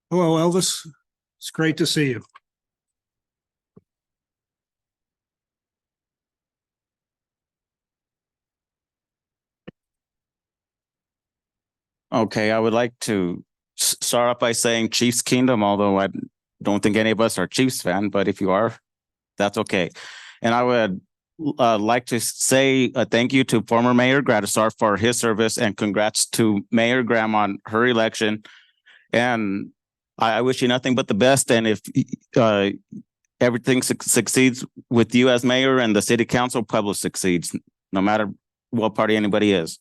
Hello, Elvis. It's great to see you. Okay, I would like to start off by saying Chiefs Kingdom, although I don't think any of us are Chiefs fan, but if you are, that's okay. And I would like to say a thank you to former Mayor Gradisar for his service, and congrats to Mayor Graham on her election. And I wish you nothing but the best. And if everything succeeds with you as mayor and the city council, Pueblo succeeds, no matter what party anybody is.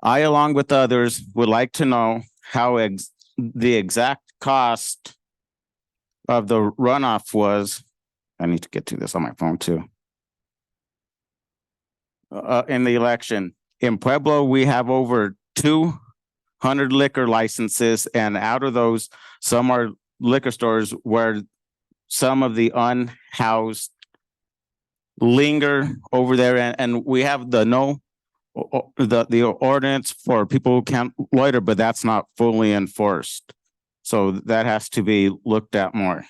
I, along with others, would like to know how the exact cost of the runoff was. I need to get to this on my phone too. In the election in Pueblo, we have over 200 liquor licenses, and out of those, some are liquor stores where some of the unhoused linger over there, and we have the ordinance for people who can't loiter, but that's not fully enforced. So that has to be looked at more.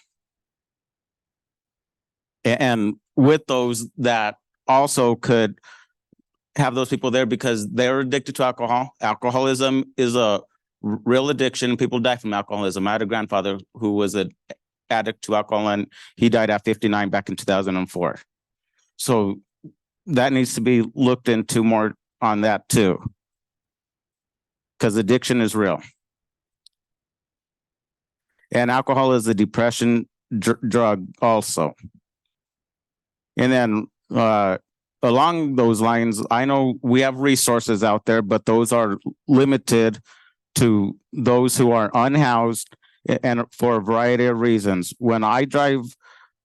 And with those, that also could have those people there because they're addicted to alcohol. Alcoholism is a real addiction. People die from alcoholism. I had a grandfather who was an addict to alcohol, and he died at 59 back in 2004. So that needs to be looked into more on that too, because addiction is real. And alcohol is a depression drug also. And then along those lines, I know we have resources out there, but those are limited to those who are unhoused and for a variety of reasons. When I drive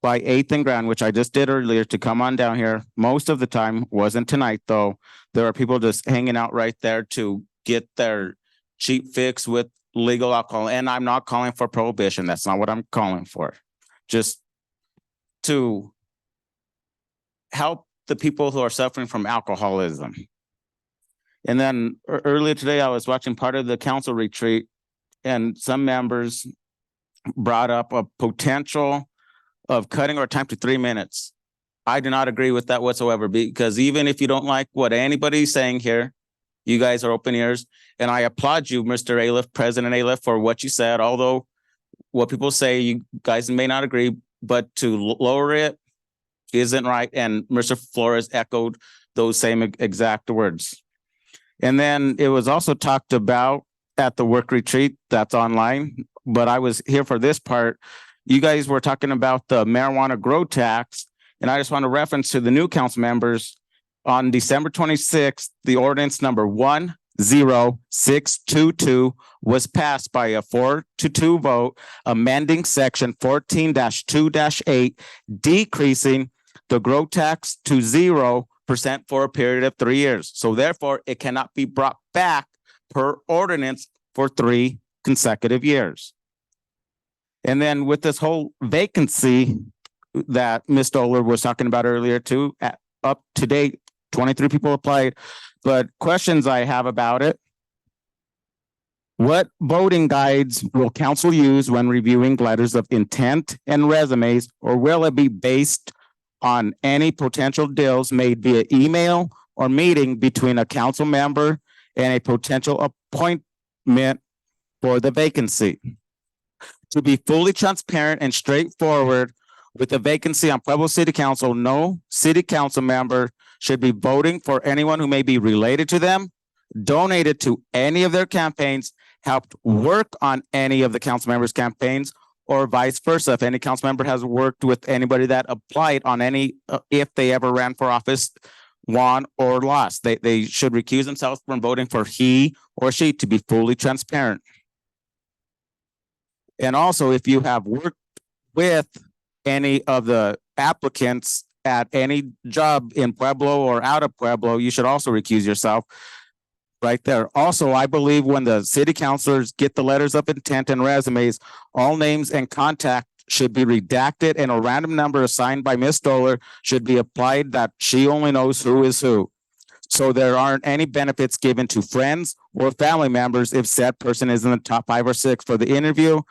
by 8th and Grand, which I just did earlier to come on down here, most of the time, wasn't tonight though, there are people just hanging out right there to get their cheap fix with legal alcohol. And I'm not calling for prohibition. That's not what I'm calling for. Just to help the people who are suffering from alcoholism. And then earlier today, I was watching part of the council retreat, and some members brought up a potential of cutting our time to 3 minutes. I do not agree with that whatsoever, because even if you don't like what anybody's saying here, you guys are open ears. And I applaud you, Mr. Aliff, President Aliff, for what you said, although what people say, you guys may not agree, but to lower it isn't right. And Mr. Flores echoed those same exact words. And then it was also talked about at the work retreat that's online, but I was here for this part. You guys were talking about the marijuana grow tax, and I just want to reference to the new council members. On December 26th, the ordinance number 10622 was passed by a 4-2 vote, amending section 14-2-8, decreasing the grow tax to 0% for a period of 3 years. So therefore, it cannot be brought back per ordinance for 3 consecutive years. And then with this whole vacancy that Ms. Stoller was talking about earlier too, up to date, 23 people applied, but questions I have about it. What voting guides will council use when reviewing letters of intent and resumes, or will it be based on any potential deals made via email or meeting between a council member and a potential appointment for the vacancy? To be fully transparent and straightforward with the vacancy on Pueblo City Council, no city council member should be voting for anyone who may be related to them, donated to any of their campaigns, helped work on any of the council members' campaigns, or vice versa. If any council member has worked with anybody that applied on any, if they ever ran for office, won or lost, they should recuse themselves from voting for he or she, to be fully transparent. And also, if you have worked with any of the applicants at any job in Pueblo or out of Pueblo, you should also recuse yourself right there. Also, I believe when the city councilors get the letters of intent and resumes, all names and contact should be redacted, and a random number assigned by Ms. Stoller should be applied that she only knows who is who. So there aren't any benefits given to friends or family members if said person is in the top 5 or 6 for the interview.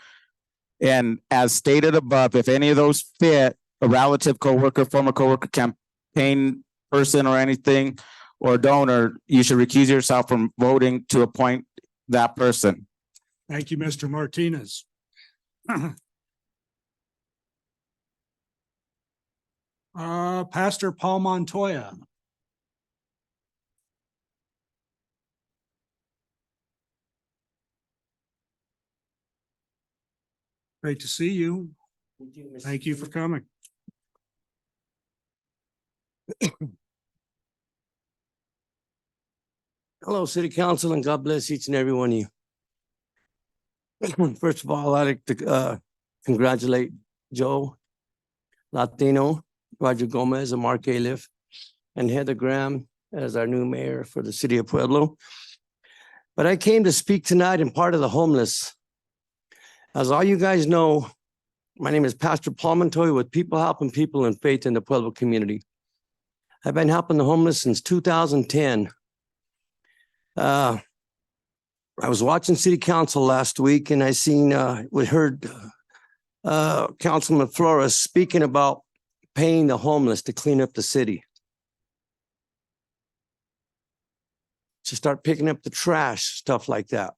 And as stated above, if any of those fit, a relative, coworker, former coworker, campaign person or anything, or donor, you should recuse yourself from voting to appoint that person. Thank you, Mr. Martinez. Pastor Paul Montoya. Great to see you. Thank you for coming. Hello, City Council, and God bless each and every one of you. First of all, I'd like to congratulate Joe Latino, Roger Gomez, and Mark Aliff, and Heather Graham as our new mayor for the city of Pueblo. But I came to speak tonight in part of the homeless. As all you guys know, my name is Pastor Paul Montoya with People Helping People and Faith in the Pueblo community. I've been helping the homeless since 2010. I was watching City Council last week and I heard Councilman Flores speaking about paying the homeless to clean up the city. To start picking up the trash, stuff like that.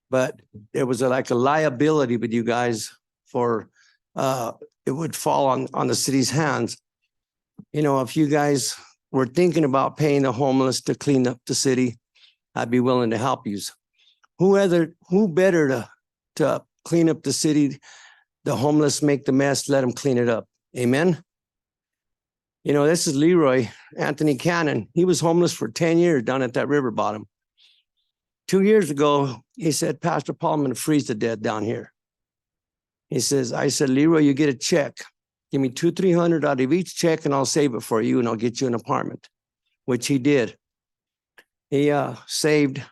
But there was like a liability with you guys for it would fall on the city's hands. You know, if you guys were thinking about paying the homeless to clean up the city, I'd be willing to help you. Who better to clean up the city? The homeless make the mess, let them clean it up. Amen. You know, this is Leroy Anthony Cannon. He was homeless for 10 years down at that river bottom. 2 years ago, he said, Pastor Paul, I'm going to freeze to death down here. I said, Leroy, you get a check. Give me $200-300 out of each check and I'll save it for you and I'll get you an apartment, which he did. He saved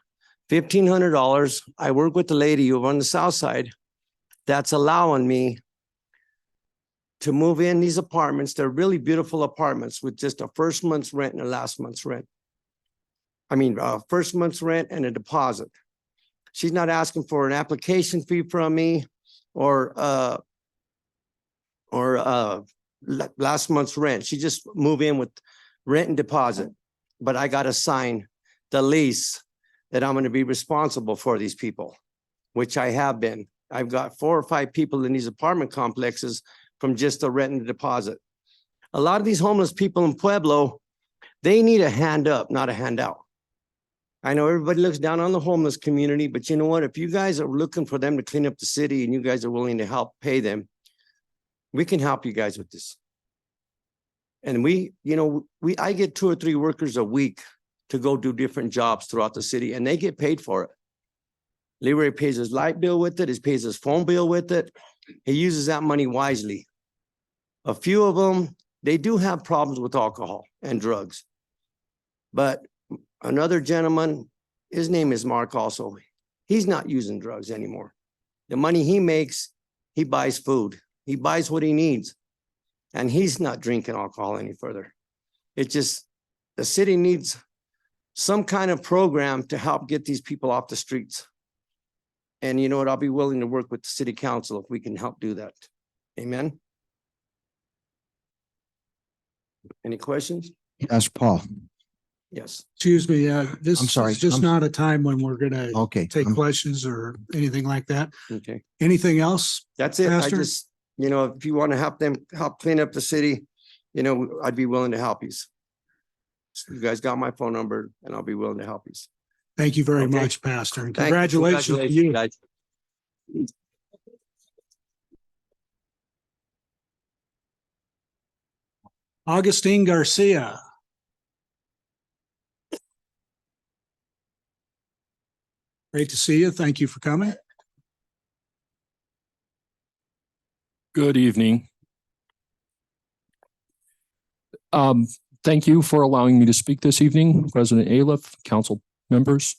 $1,500. I work with the lady over on the south side that's allowing me to move in these apartments. They're really beautiful apartments with just a first month's rent and a last month's rent. I mean, first month's rent and a deposit. She's not asking for an application fee from me or last month's rent. She just move in with rent and deposit. But I got to sign the lease that I'm going to be responsible for these people, which I have been. I've got 4 or 5 people in these apartment complexes from just the rent and deposit. A lot of these homeless people in Pueblo, they need a hand up, not a handout. I know everybody looks down on the homeless community, but you know what? If you guys are looking for them to clean up the city and you guys are willing to help pay them, we can help you guys with this. And I get 2 or 3 workers a week to go do different jobs throughout the city and they get paid for it. Leroy pays his light bill with it. He pays his phone bill with it. He uses that money wisely. A few of them, they do have problems with alcohol and drugs. But another gentleman, his name is Mark also. He's not using drugs anymore. The money he makes, he buys food. He buys what he needs. And he's not drinking alcohol any further. It's just the city needs some kind of program to help get these people off the streets. And you know what? I'll be willing to work with the city council if we can help do that. Amen. Any questions? Pastor Paul. Yes. Excuse me, this I'm sorry. is just not a time when we're gonna Okay. take questions or anything like that. Okay. Anything else? That's it. Pastor? I just, if you want to help them help clean up the city, I'd be willing to help you. You guys got my phone number and I'll be willing to help you. Thank you very Okay. much, Pastor. And Thank you. congratulations to you. guys. Augustine Garcia. Great to see you. Thank you for coming. Good evening. Thank you for allowing me to speak this evening, President Aliff, council members.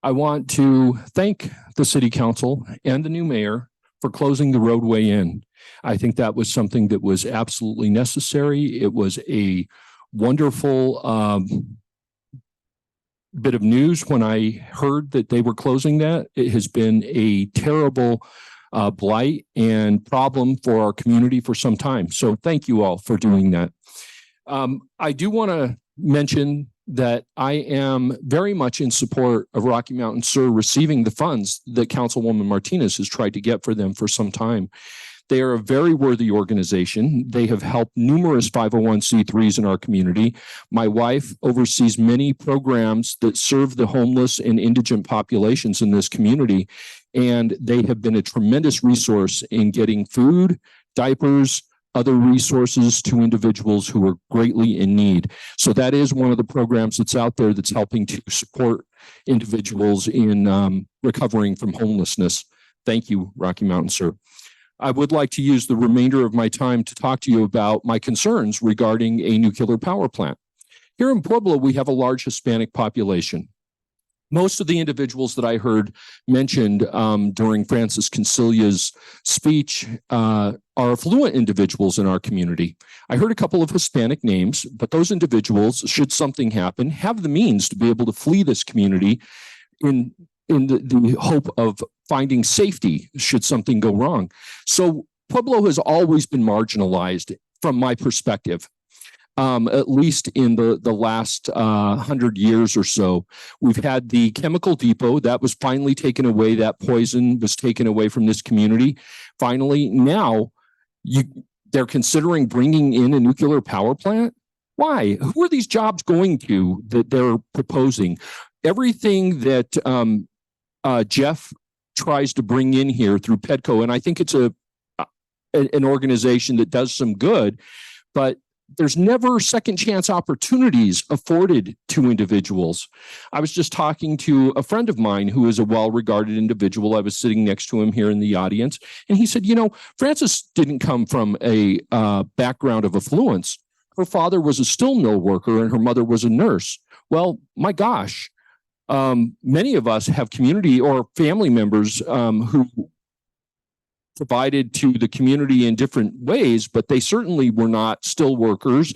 I want to thank the city council and the new mayor for closing the roadway in. I think that was something that was absolutely necessary. It was a wonderful bit of news when I heard that they were closing that. It has been a terrible blight and problem for our community for some time. So thank you all for doing that. I do want to mention that I am very much in support of Rocky Mountain SER receiving the funds that Councilwoman Martinez has tried to get for them for some time. They are a very worthy organization. They have helped numerous 501c3s in our community. My wife oversees many programs that serve the homeless and indigent populations in this community, and they have been a tremendous resource in getting food, diapers, other resources to individuals who are greatly in need. So that is one of the programs that's out there that's helping to support individuals in recovering from homelessness. Thank you, Rocky Mountain SER. I would like to use the remainder of my time to talk to you about my concerns regarding a nuclear power plant. Here in Pueblo, we have a large Hispanic population. Most of the individuals that I heard mentioned during Francis Concilia's speech are affluent individuals in our community. I heard a couple of Hispanic names, but those individuals, should something happen, have the means to be able to flee this community in the hope of finding safety should something go wrong. So Pueblo has always been marginalized from my perspective. At least in the last 100 years or so. We've had the chemical depot that was finally taken away. That poison was taken away from this community. Finally, now they're considering bringing in a nuclear power plant. Why? Who are these jobs going to that they're proposing? Everything that Jeff tries to bring in here through Petco, and I think it's an organization that does some good, but there's never second chance opportunities afforded to individuals. I was just talking to a friend of mine who is a well-regarded individual. I was sitting next to him here in the audience, and he said, you know, Francis didn't come from a background of affluence. Her father was a steel mill worker and her mother was a nurse. Well, my gosh, many of us have community or family members who provided to the community in different ways, but they certainly were not still workers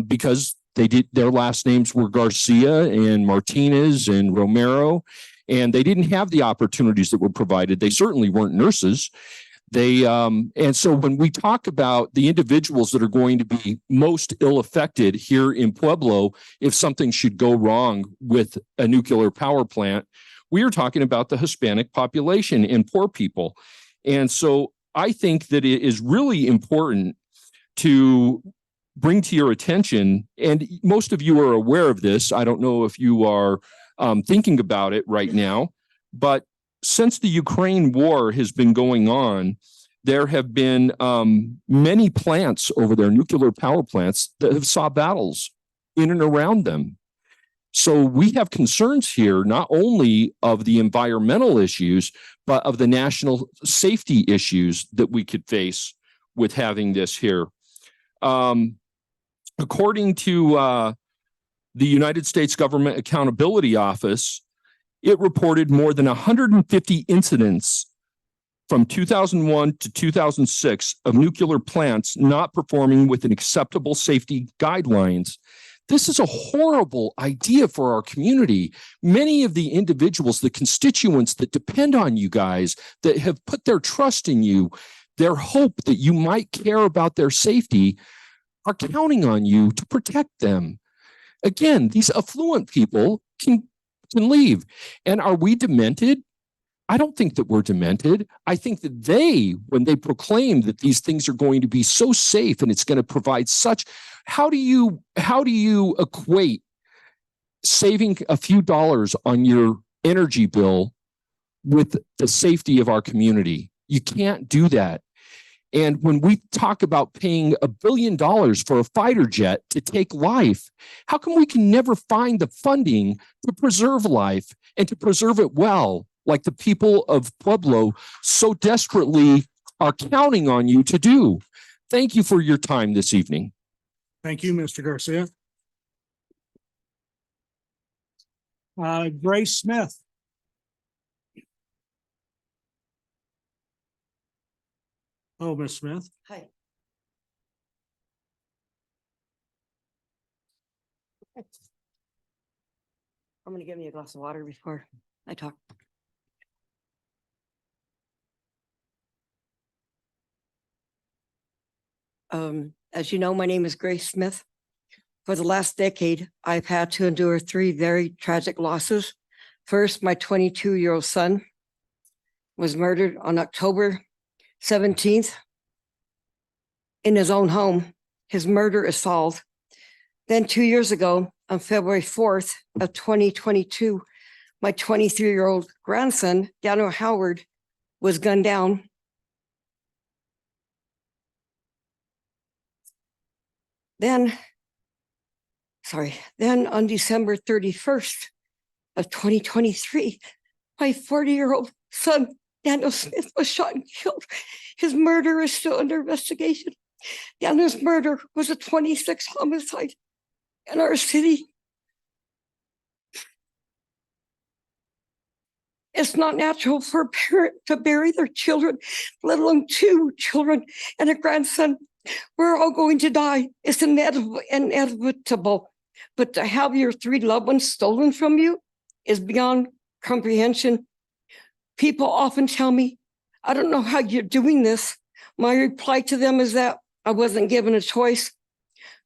because their last names were Garcia and Martinez and Romero, and they didn't have the opportunities that were provided. They certainly weren't nurses. And so when we talk about the individuals that are going to be most ill affected here in Pueblo, if something should go wrong with a nuclear power plant, we are talking about the Hispanic population and poor people. And so I think that it is really important to bring to your attention, and most of you are aware of this. I don't know if you are thinking about it right now, but since the Ukraine war has been going on, there have been many plants over there, nuclear power plants, that have saw battles in and around them. So we have concerns here, not only of the environmental issues, but of the national safety issues that we could face with having this here. According to the United States Government Accountability Office, it reported more than 150 incidents from 2001 to 2006 of nuclear plants not performing within acceptable safety guidelines. This is a horrible idea for our community. Many of the individuals, the constituents that depend on you guys, that have put their trust in you, their hope that you might care about their safety, are counting on you to protect them. Again, these affluent people can leave. And are we demented? I don't think that we're demented. I think that when they proclaim that these things are going to be so safe and it's going to provide such, how do you equate saving a few dollars on your energy bill with the safety of our community? You can't do that. And when we talk about paying $1 billion for a fighter jet to take life, how come we can never find the funding to preserve life and to preserve it well, like the people of Pueblo so desperately are counting on you to do? Thank you for your time this evening. Thank you, Mr. Garcia. Grace Smith. Oh, Ms. Smith. Hi. I'm gonna get me a glass of water before I talk. As you know, my name is Grace Smith. For the last decade, I've had to endure 3 very tragic losses. First, my 22-year-old son was murdered on October 17th in his own home. His murder is solved. Then 2 years ago, on February 4th of 2022, my 23-year-old grandson, Daniel Howard, was gunned down. Then on December 31st of 2023, my 40-year-old son, Daniel Smith, was shot and killed. His murder is still under investigation. Daniel's murder was a 26th homicide in our city. It's not natural for a parent to bury their children, let alone 2 children and a grandson. We're all going to die. It's inevitable. But to have your 3 loved ones stolen from you is beyond comprehension. People often tell me, I don't know how you're doing this. My reply to them is that I wasn't given a choice.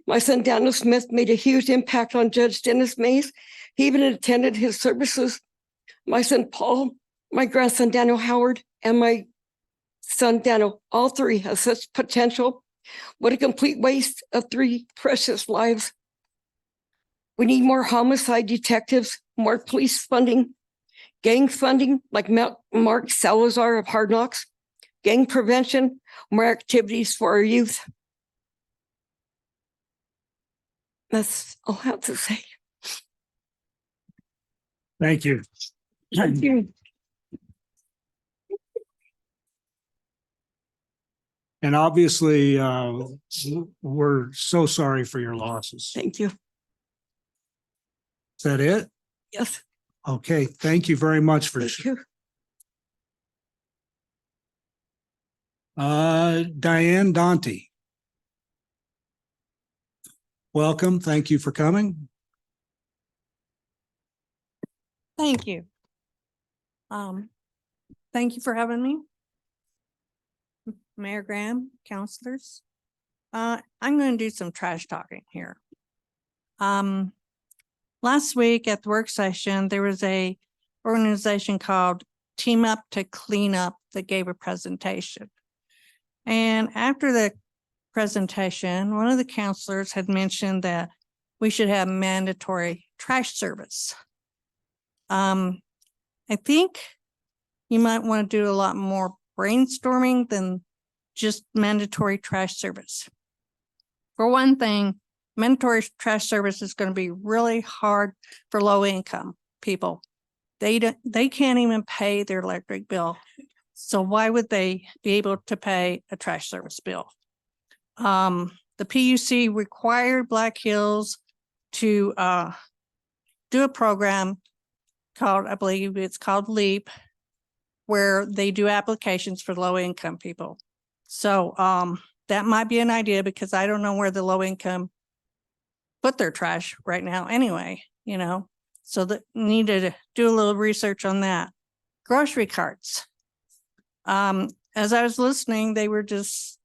My son Daniel Smith made a huge impact on Judge Dennis Mays. He even attended his services. My son Paul, my grandson Daniel Howard, and my son Daniel, all 3 have such potential. What a complete waste of 3 precious lives. We need more homicide detectives, more police funding, gang funding like Mark Salazar of Hard Knocks, gang prevention, more activities for our youth. That's all I have to say. Thank you. Thank you. And obviously, we're so sorry for your losses. Thank you. Is that it? Yes, Okay, thank you very much for. thank you. Diane Dante. Welcome. Thank you for coming. Thank you. Thank you for having me. Mayor Graham, counselors. I'm going to do some trash talking here. Last week at the work session, there was a organization called Team Up to Clean Up that gave a presentation. And after the presentation, one of the counselors had mentioned that we should have mandatory trash service. I think you might want to do a lot more brainstorming than just mandatory trash service. For one thing, mandatory trash service is going to be really hard for low income people. They can't even pay their electric bill. So why would they be able to pay a trash service bill? The PUC required Black Hills to do a program called, I believe it's called LEAP, where they do applications for low income people. So that might be an idea, because I don't know where the low income put their trash right now anyway, so that needed to do a little research on that. Grocery carts. As I was listening, they were just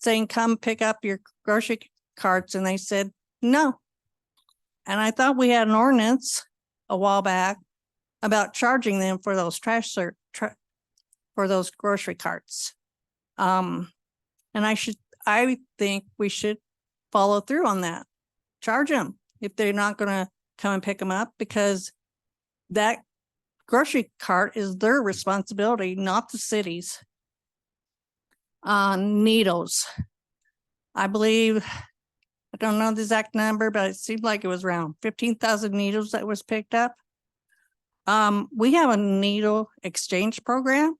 saying, come pick up your grocery carts. And they said, no. And I thought we had an ordinance a while back about charging them for those for those grocery carts. And I think we should follow through on that. Charge them if they're not going to come and pick them up, because that grocery cart is their responsibility, not the city's. Needles. I believe, I don't know the exact number, but it seemed like it was around 15,000 needles that was picked up. We have a needle exchange program,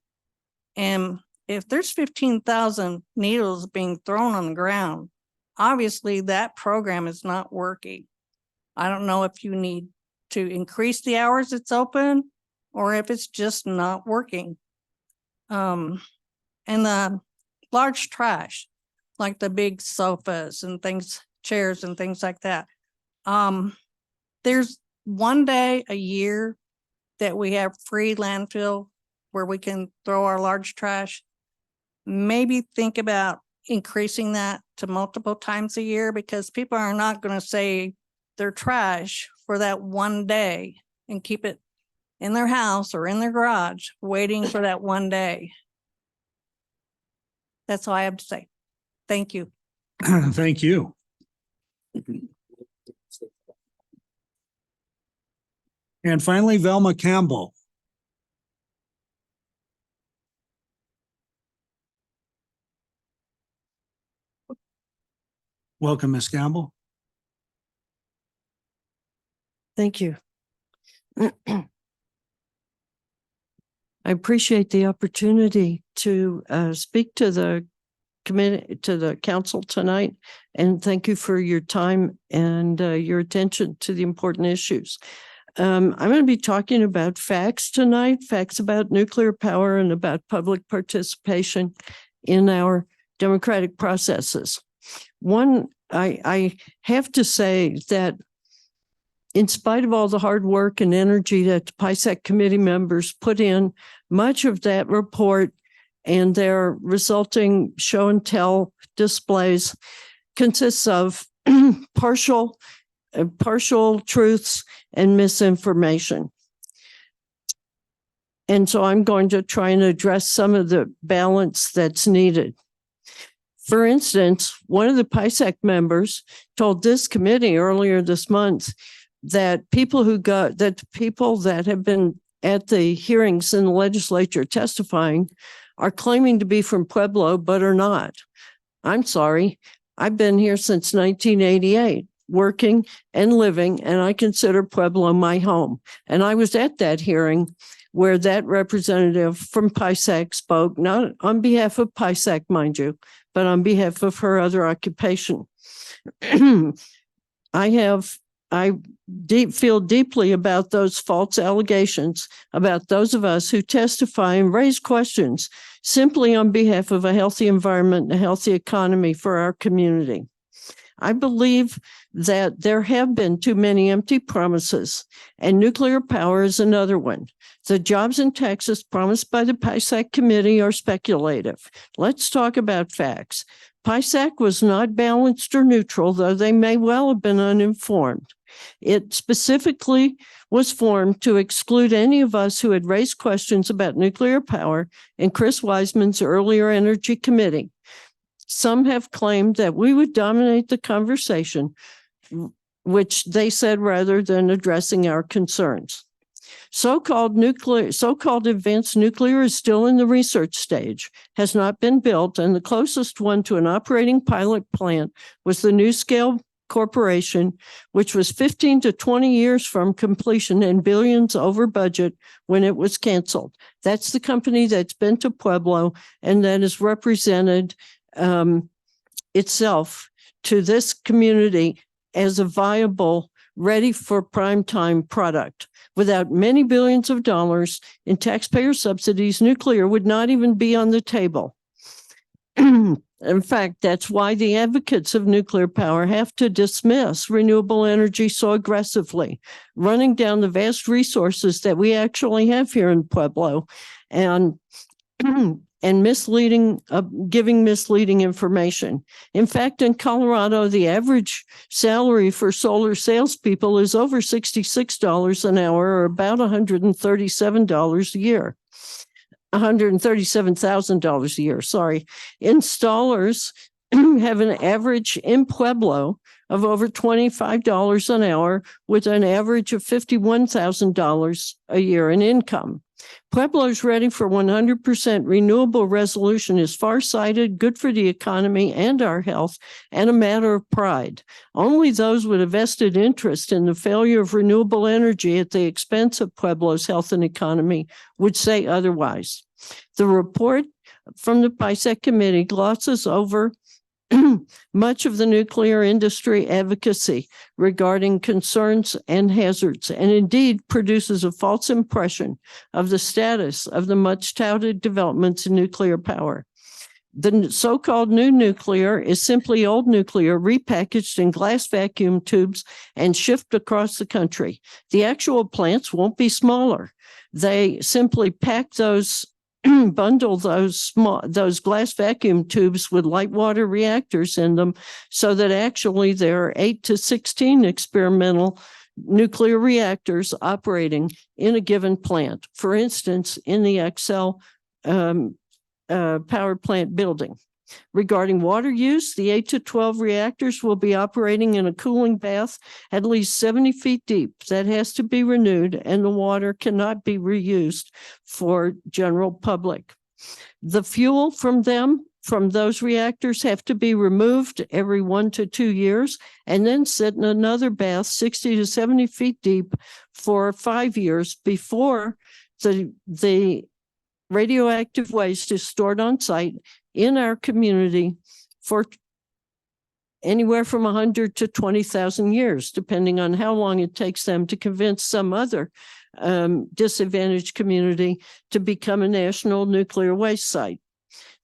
and if there's 15,000 needles being thrown on the ground, obviously that program is not working. I don't know if you need to increase the hours it's open or if it's just not working. And the large trash, like the big sofas and things, chairs and things like that. There's one day a year that we have free landfill where we can throw our large trash, maybe think about increasing that to multiple times a year, because people are not going to say their trash for that one day and keep it in their house or in their garage, waiting for that one day. That's all I have to say. Thank you. Thank you. And finally, Velma Campbell. Welcome, Ms. Campbell. Thank you. I appreciate the opportunity to speak to the committee, to the council tonight, and thank you for your time and your attention to the important issues. I'm going to be talking about facts tonight, facts about nuclear power and about public participation in our democratic processes. One, I have to say that in spite of all the hard work and energy that the PISAC committee members put in, much of that report and their resulting show and tell displays consists of partial truths and misinformation. And so I'm going to try and address some of the balance that's needed. For instance, one of the PISAC members told this committee earlier this month that people that have been at the hearings in the legislature testifying are claiming to be from Pueblo, but are not. I'm sorry. I've been here since 1988, working and living, and I consider Pueblo my home. And I was at that hearing where that representative from PISAC spoke, not on behalf of PISAC, mind you, but on behalf of her other occupation. I feel deeply about those false allegations about those of us who testify and raise questions simply on behalf of a healthy environment and a healthy economy for our community. I believe that there have been too many empty promises, and nuclear power is another one. The jobs and taxes promised by the PISAC committee are speculative. Let's talk about facts. PISAC was not balanced or neutral, though they may well have been uninformed. It specifically was formed to exclude any of us who had raised questions about nuclear power in Chris Wiseman's earlier energy committee. Some have claimed that we would dominate the conversation, which they said rather than addressing our concerns. So-called advanced nuclear is still in the research stage, has not been built, and the closest one to an operating pilot plant was the NuScale Corporation, which was 15 to 20 years from completion and billions over budget when it was canceled. That's the company that's been to Pueblo and that has represented itself to this community as a viable, ready for prime time product. Without many billions of dollars in taxpayer subsidies, nuclear would not even be on the table. In fact, that's why the advocates of nuclear power have to dismiss renewable energy so aggressively, running down the vast resources that we actually have here in Pueblo and giving misleading information. In fact, in Colorado, the average salary for solar salespeople is over $66 an hour, or about $137 a year. $137,000 a year, sorry. Installers have an average in Pueblo of over $25 an hour, with an average of $51,000 a year in income. Pueblo's ready for 100% renewable resolution is farsighted, good for the economy and our health, and a matter of pride. Only those with a vested interest in the failure of renewable energy at the expense of Pueblo's health and economy would say otherwise. The report from the PISAC committee glosses over much of the nuclear industry advocacy regarding concerns and hazards, and indeed produces a false impression of the status of the much touted developments in nuclear power. The so-called new nuclear is simply old nuclear repackaged in glass vacuum tubes and shipped across the country. The actual plants won't be smaller. They simply pack those, bundle those glass vacuum tubes with light water reactors in them so that actually there are 8 to 16 experimental nuclear reactors operating in a given plant. For instance, in the Xcel power plant building. Regarding water use, the 8 to 12 reactors will be operating in a cooling bath at least 70 feet deep. That has to be renewed, and the water cannot be reused for general public. The fuel from those reactors have to be removed every 1 to 2 years and then sit in another bath 60 to 70 feet deep for 5 years before the radioactive waste is stored on site in our community for anywhere from 100 to 20,000 years, depending on how long it takes them to convince some other disadvantaged community to become a national nuclear waste site.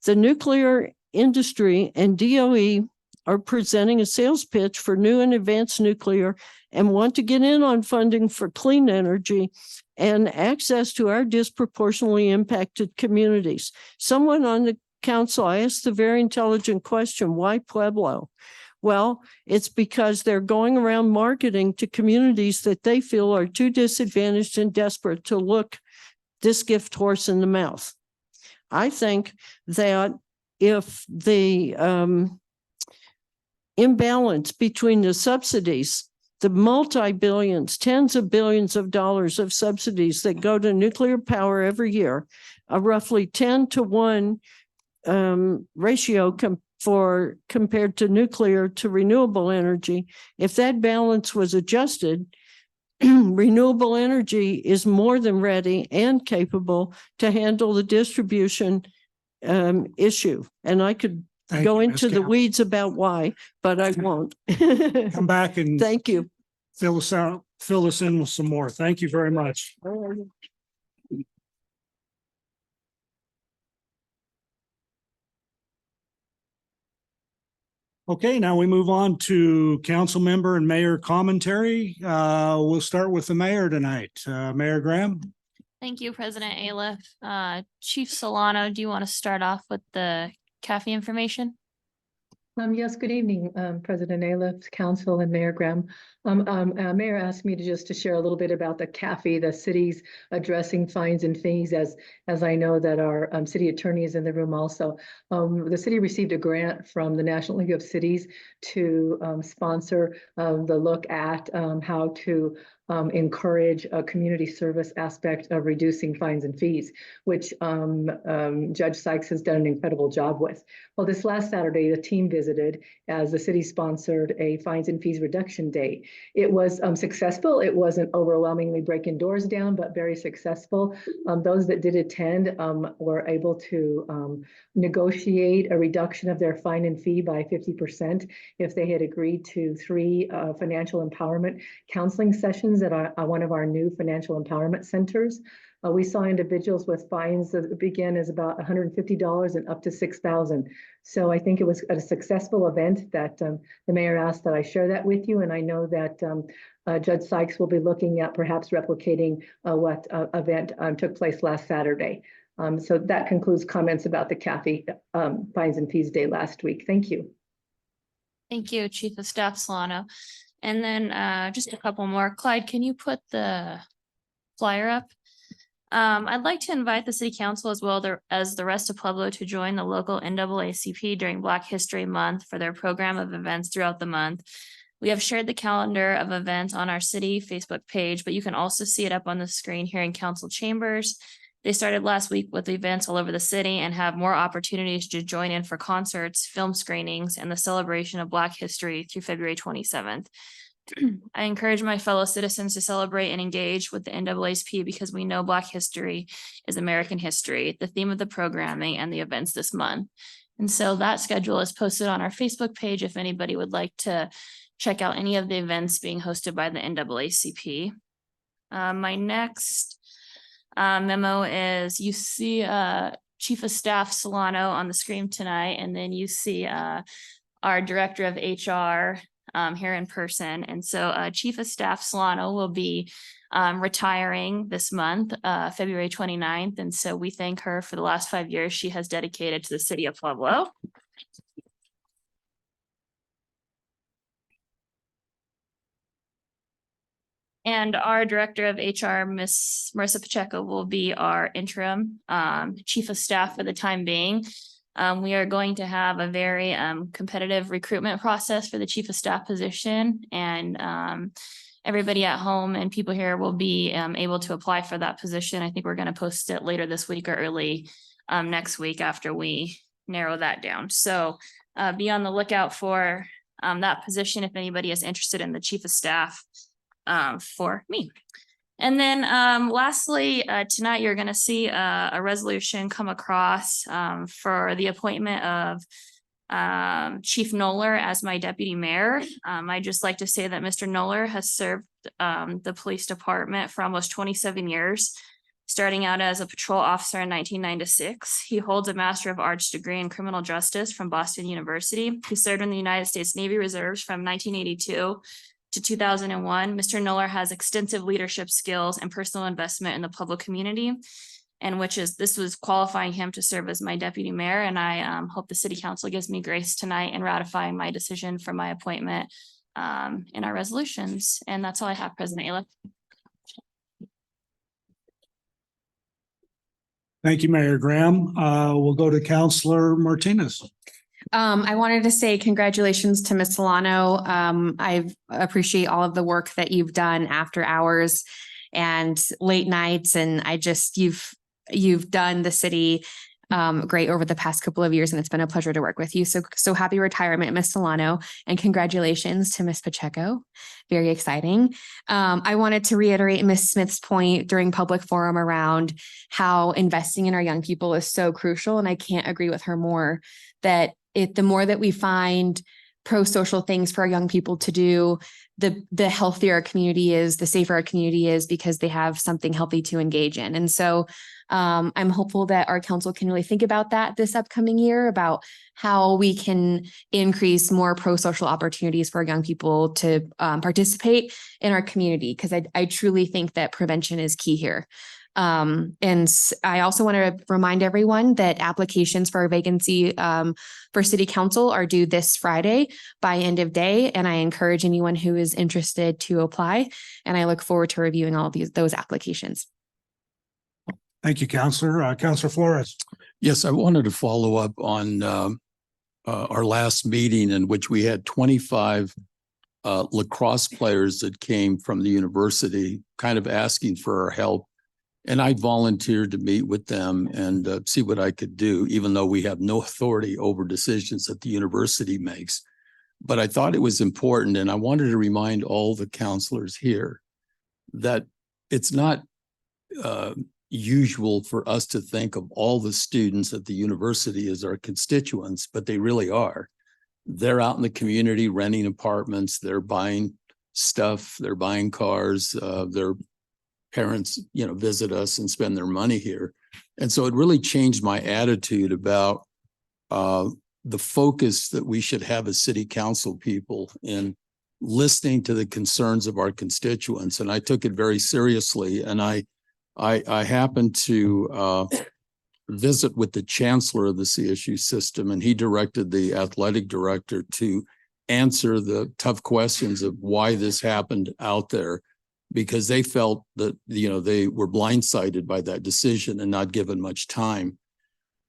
The nuclear industry and DOE are presenting a sales pitch for new and advanced nuclear and want to get in on funding for clean energy and access to our disproportionately impacted communities. Someone on the council asked the very intelligent question, why Pueblo? Well, it's because they're going around marketing to communities that they feel are too disadvantaged and desperate to look this gift horse in the mouth. I think that if the imbalance between the subsidies, the multi-billions, tens of billions of dollars of subsidies that go to nuclear power every year, a roughly 10 to 1 ratio compared to nuclear to renewable energy, if that balance was adjusted, renewable energy is more than ready and capable to handle the distribution issue. And I could go into the weeds about why, but I won't. Come back and Thank you. fill us in with some more. Thank you very much. Okay, now we move on to council member and mayor commentary. We'll start with the mayor tonight. Mayor Graham. Thank you, President Aliff. Chief Solano, do you want to start off with the CAFE information? Yes, good evening, President Aliff, Council, and Mayor Graham. Mayor asked me to share a little bit about the CAFE, the city's addressing fines and fees, as I know that our city attorney is in the room also. The city received a grant from the National League of Cities to sponsor the look at how to encourage a community service aspect of reducing fines and fees, which Judge Sykes has done an incredible job with. Well, this last Saturday, the team visited as the city sponsored a fines and fees reduction day. It was successful. It wasn't overwhelmingly breaking doors down, but very successful. Those that did attend were able to negotiate a reduction of their fine and fee by 50% if they had agreed to 3 financial empowerment counseling sessions at one of our new financial empowerment centers. We saw individuals with fines that begin as about $150 and up to $6,000. So I think it was a successful event that the mayor asked that I share that with you. And I know that Judge Sykes will be looking at perhaps replicating what event took place last Saturday. So that concludes comments about the CAFE Fines and Fees Day last week. Thank you. Thank you, Chief of Staff Solano. And then just a couple more. Clyde, can you put the flyer up? I'd like to invite the city council as well as the rest of Pueblo to join the local NAACP during Black History Month for their program of events throughout the month. We have shared the calendar of events on our city Facebook page, but you can also see it up on the screen here in council chambers. They started last week with events all over the city and have more opportunities to join in for concerts, film screenings, and the celebration of Black history through February 27th. I encourage my fellow citizens to celebrate and engage with the NAACP because we know Black history is American history, the theme of the programming and the events this month. And so that schedule is posted on our Facebook page if anybody would like to check out any of the events being hosted by the NAACP. My next memo is you see Chief of Staff Solano on the screen tonight, and then you see our Director of HR here in person. And so Chief of Staff Solano will be retiring this month, February 29th. And so we thank her for the last 5 years she has dedicated to the city of Pueblo. And our Director of HR, Miss Marissa Pacheco, will be our interim Chief of Staff for the time being. We are going to have a very competitive recruitment process for the Chief of Staff position, and everybody at home and people here will be able to apply for that position. I think we're going to post it later this week or early next week after we narrow that down. So be on the lookout for that position if anybody is interested in the Chief of Staff for me. And then lastly, tonight you're going to see a resolution come across for the appointment of Chief Knoller as my deputy mayor. I'd just like to say that Mr. Knoller has served the police department for almost 27 years, starting out as a patrol officer in 1996. He holds a Master of Arts degree in criminal justice from Boston University. He served in the United States Navy Reserves from 1982 to 2001. Mr. Knoller has extensive leadership skills and personal investment in the public community, and this was qualifying him to serve as my deputy mayor. And I hope the city council gives me grace tonight in ratifying my decision for my appointment in our resolutions. And that's all I have, President Ayla. Thank you, Mayor Graham. We'll go to Councilor Martinez. I wanted to say congratulations to Ms. Solano. I appreciate all of the work that you've done after hours and late nights. And you've done the city great over the past couple of years, and it's been a pleasure to work with you. So happy retirement, Ms. Solano, and congratulations to Ms. Pacheco. Very exciting. I wanted to reiterate Ms. Smith's point during public forum around how investing in our young people is so crucial. And I can't agree with her more that the more that we find pro-social things for our young people to do, the healthier our community is, the safer our community is, because they have something healthy to engage in. And so I'm hopeful that our council can really think about that this upcoming year, about how we can increase more pro-social opportunities for our young people to participate in our community, because I truly think that prevention is key here. And I also want to remind everyone that applications for our vacancy for city council are due this Friday by end of day. And I encourage anyone who is interested to apply. And I look forward to reviewing all of those applications. Thank you, Councilor. Councilor Flores. Yes, I wanted to follow up on our last meeting in which we had 25 lacrosse players that came from the university kind of asking for our help. And I volunteered to meet with them and see what I could do, even though we have no authority over decisions that the university makes. But I thought it was important, and I wanted to remind all the counselors here that it's not usual for us to think of all the students at the university as our constituents, but they really are. They're out in the community renting apartments, they're buying stuff, they're buying cars, their parents, visit us and spend their money here. And so it really changed my attitude about the focus that we should have as city council people in listening to the concerns of our constituents. And I took it very seriously. And I happened to visit with the chancellor of the CSU system, and he directed the athletic director to answer the tough questions of why this happened out there, because they felt that, they were blindsided by that decision and not given much time.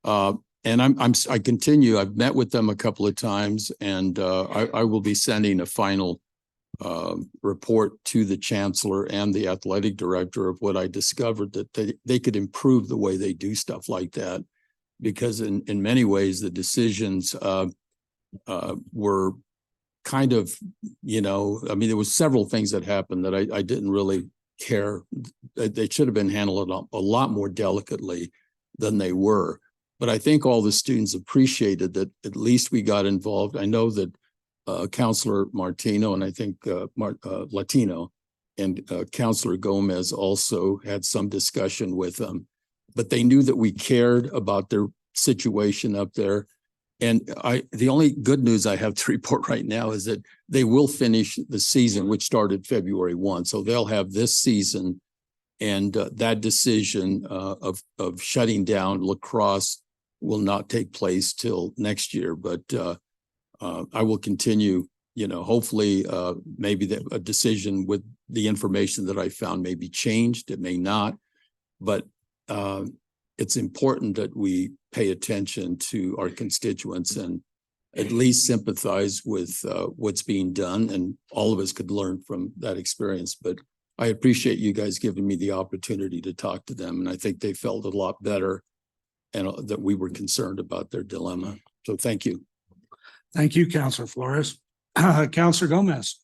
And I continue. I've met with them a couple of times, and I will be sending a final report to the chancellor and the athletic director of what I discovered, that they could improve the way they do stuff like that, because in many ways the decisions were kind of, there was several things that happened that I didn't really care. They should have been handled a lot more delicately than they were. But I think all the students appreciated that at least we got involved. I know that Councilor Martino and I think Latino and Councilor Gomez also had some discussion with them. but they knew that we cared about their situation up there. And the only good news I have to report right now is that they will finish the season, which started February 1. So they'll have this season, and that decision of shutting down lacrosse will not take place till next year. But I will continue, hopefully maybe a decision with the information that I found may be changed. It may not, but it's important that we pay attention to our constituents and at least sympathize with what's being done. And all of us could learn from that experience. But I appreciate you guys giving me the opportunity to talk to them. And I think they felt a lot better and that we were concerned about their dilemma. So thank you. Thank you, Counselor Flores. Counselor Gomez.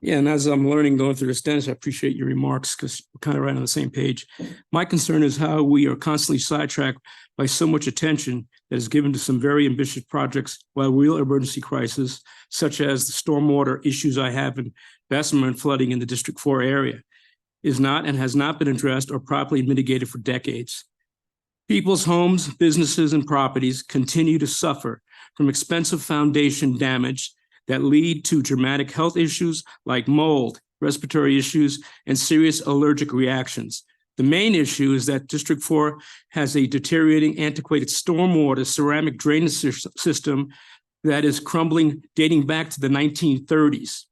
Yeah, and as I'm learning going through this, Dennis, I appreciate your remarks because we're kind of right on the same page. My concern is how we are constantly sidetracked by so much attention that is given to some very ambitious projects while real emergency crisis, such as the stormwater issues I have in Bessemer and flooding in the District 4 area, is not and has not been addressed or properly mitigated for decades. People's homes, businesses, and properties continue to suffer from expensive foundation damage that lead to dramatic health issues like mold, respiratory issues, and serious allergic reactions. The main issue is that District 4 has a deteriorating, antiquated stormwater ceramic drainage system that is crumbling, dating back to the 1930s.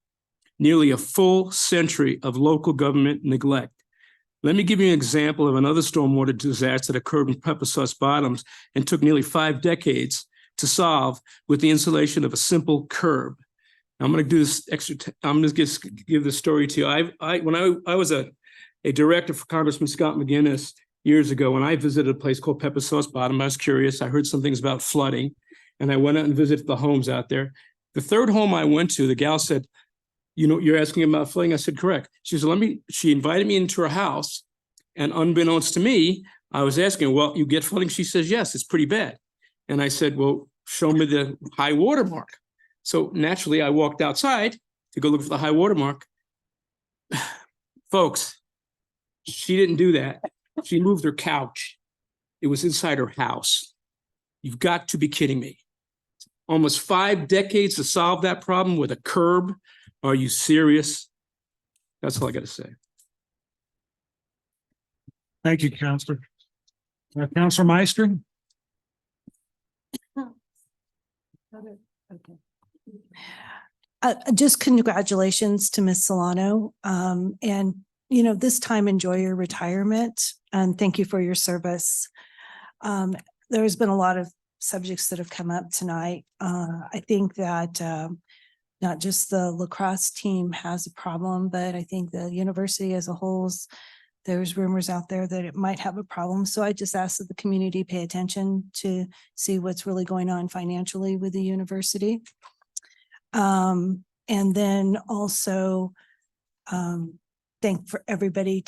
Nearly a full century of local government neglect. Let me give you an example of another stormwater disaster that occurred in Pepper Sauce Bottoms and took nearly 5 decades to solve with the installation of a simple curb. I'm going to do this I'm going to give this story to you. When I was a director for Congressman Scott McGinnis years ago, when I visited a place called Pepper Sauce Bottom, I was curious. I heard some things about flooding, and I went out and visited the homes out there. The third home I went to, the gal said, you're asking about flooding? I said, correct. She said, she invited me into her house, and unbeknownst to me, I was asking, well, you get flooding? She says, yes, it's pretty bad. And I said, well, show me the high water mark. So naturally, I walked outside to go look for the high water mark. Folks, she didn't do that. She moved her couch. It was inside her house. You've got to be kidding me. Almost 5 decades to solve that problem with a curb. Are you serious? That's all I got to say. Thank you, Counselor. Counselor Meister. Okay. Just congratulations to Ms. Solano. And, this time enjoy your retirement and thank you for your service. There's been a lot of subjects that have come up tonight. I think that not just the lacrosse team has a problem, but I think the university as a whole, there's rumors out there that it might have a problem. So I just ask that the community pay attention to see what's really going on financially with the university. And then also thank for everybody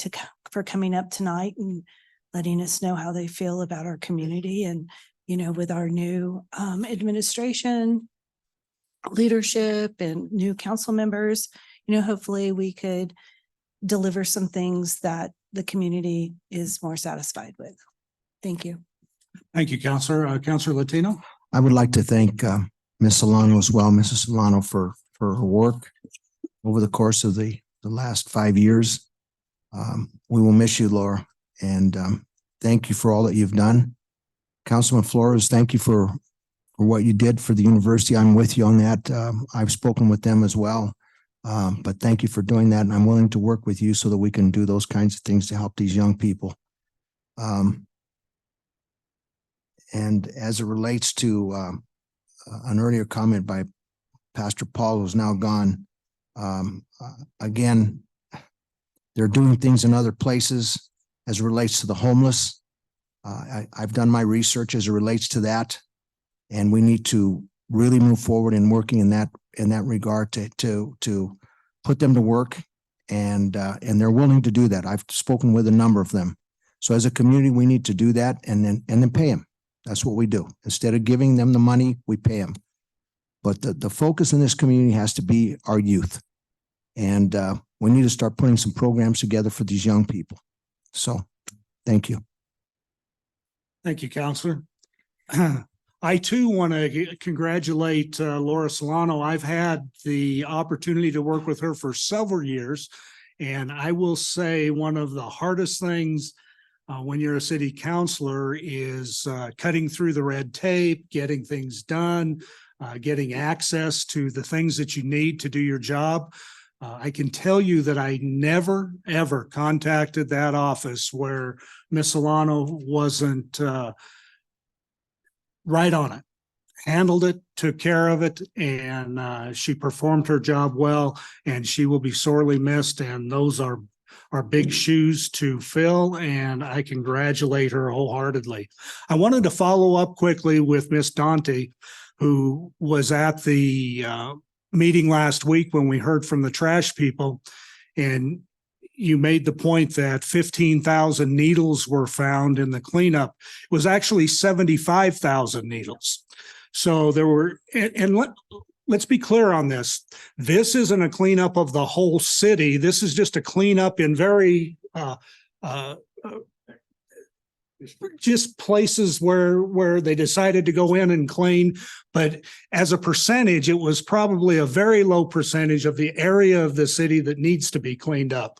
for coming up tonight and letting us know how they feel about our community. And, with our new administration, leadership and new council members, hopefully we could deliver some things that the community is more satisfied with. Thank you. Thank you, Counselor. Counselor Latino. I would like to thank Ms. Solano as well, Mrs. Solano, for her work over the course of the last 5 years. We will miss you, Laura, and thank you for all that you've done. Councilman Flores, thank you for what you did for the university. I'm with you on that. I've spoken with them as well, but thank you for doing that, and I'm willing to work with you so that we can do those kinds of things to help these young people. And as it relates to an earlier comment by Pastor Paul, who's now gone, again, they're doing things in other places as it relates to the homeless. I've done my research as it relates to that, and we need to really move forward in working in that regard to put them to work, and they're willing to do that. I've spoken with a number of them. So as a community, we need to do that and then pay them. That's what we do. Instead of giving them the money, we pay them. But the focus in this community has to be our youth. And we need to start putting some programs together for these young people. So thank you. Thank you, Counselor. I too want to congratulate Laura Solano. I've had the opportunity to work with her for several years. And I will say one of the hardest things when you're a city councilor is cutting through the red tape, getting things done, getting access to the things that you need to do your job. I can tell you that I never, ever contacted that office where Ms. Solano wasn't right on it, handled it, took care of it, and she performed her job well, and she will be sorely missed. And those are big shoes to fill, and I congratulate her wholeheartedly. I wanted to follow up quickly with Miss Dante, who was at the meeting last week when we heard from the trash people, and you made the point that 15,000 needles were found in the cleanup. It was actually 75,000 needles. So there were, and let's be clear on this. This isn't a cleanup of the whole city. This is just a cleanup in very just places where they decided to go in and clean. But as a percentage, it was probably a very low percentage of the area of the city that needs to be cleaned up.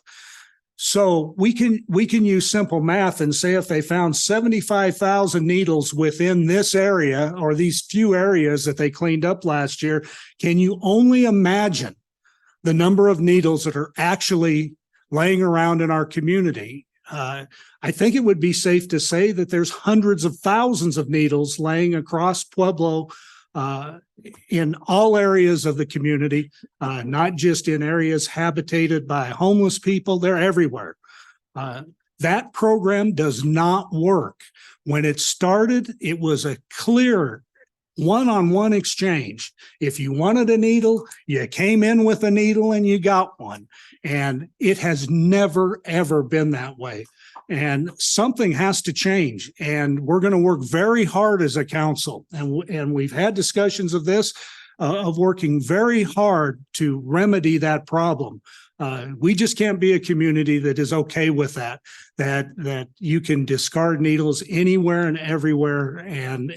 So we can use simple math and say if they found 75,000 needles within this area or these few areas that they cleaned up last year, can you only imagine the number of needles that are actually laying around in our community? I think it would be safe to say that there's hundreds of thousands of needles laying across Pueblo in all areas of the community, not just in areas habitated by homeless people. They're everywhere. That program does not work. When it started, it was a clear one-on-one exchange. If you wanted a needle, you came in with a needle and you got one. And it has never, ever been that way. And something has to change. And we're going to work very hard as a council. And we've had discussions of this, of working very hard to remedy that problem. We just can't be a community that is okay with that you can discard needles anywhere and everywhere and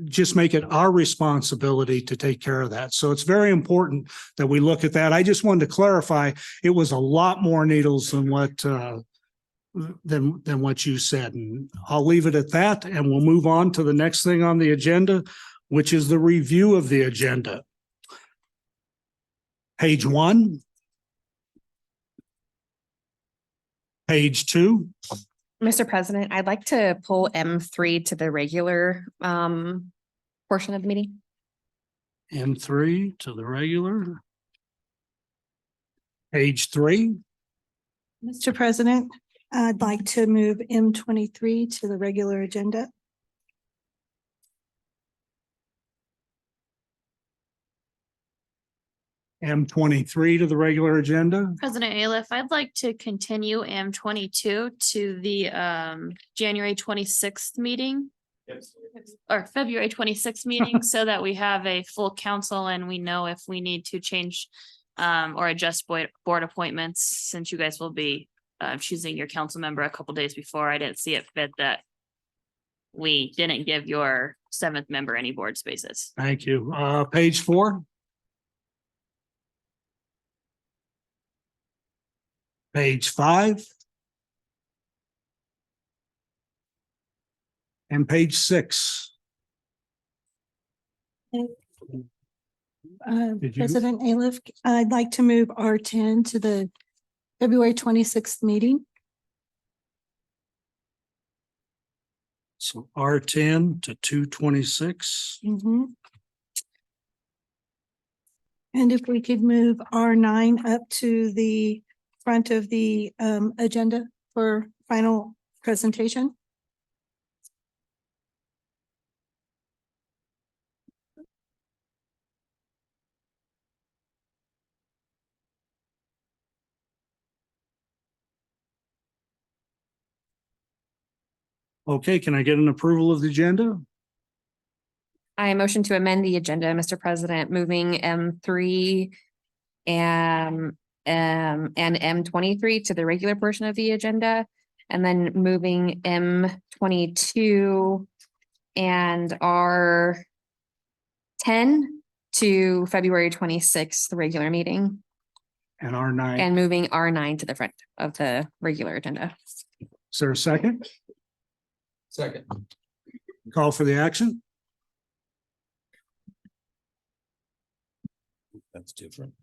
just make it our responsibility to take care of that. So it's very important that we look at that. I just wanted to clarify, it was a lot more needles than what you said. And I'll leave it at that, and we'll move on to the next thing on the agenda, which is the review of the agenda. Page 1. Page 2. Mr. President, I'd like to pull M3 to the regular portion of the meeting. M3 to the regular. Page 3. Mr. President, I'd like to move M23 to the regular agenda. M23 to the regular agenda. President Aliff, I'd like to continue M22 to the January 26th meeting. Or February 26th meeting, so that we have a full council and we know if we need to change or adjust board appointments, since you guys will be choosing your council member a couple days before. I didn't see it fit that we didn't give your 7th member any board spaces. Thank you. Page 4. Page 5. And page 6. Did you- President Aliff, I'd like to move R10 to the February 26th meeting. So R10 to 226. And if we could move R9 up to the front of the agenda for final presentation. Okay, can I get an approval of the agenda? I motion to amend the agenda, Mr. President, moving M3 and M23 to the regular portion of the agenda, And then moving M22 and R10 to February 26th, the regular meeting, And R9. and moving R9 to the front of the regular agenda. Is there a second? Second. Call for the action? That's different.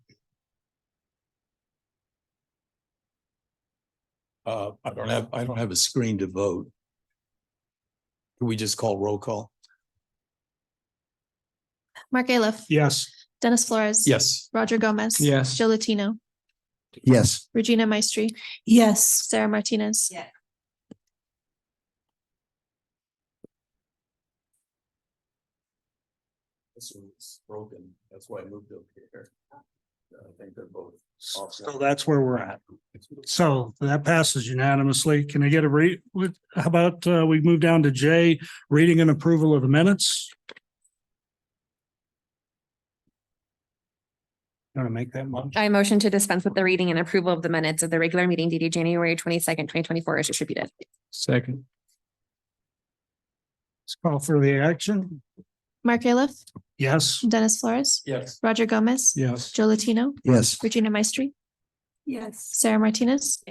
I don't have a screen to vote. Can we just call roll call? Mark Aleph. Yes. Dennis Flores. Yes. Roger Gomez. Yes. Joe Latino. Yes. Regina Maestri. Yes. Sarah Martinez. Yeah. This one's broken. That's why I moved over here. I think they're both. So that's where we're at. So that passes unanimously. Can I get a how about we move down to J, reading and approval of the minutes? Want to make that motion? I motion to dispense with the reading and approval of the minutes of the regular meeting dated January 22nd, 2024 as distributed. Second. Let's call for the action. Mark Aleph. Yes. Dennis Flores. Yes. Roger Gomez. Yes. Joe Latino. Yes. Regina Maestri. Yes. Sarah Martinez.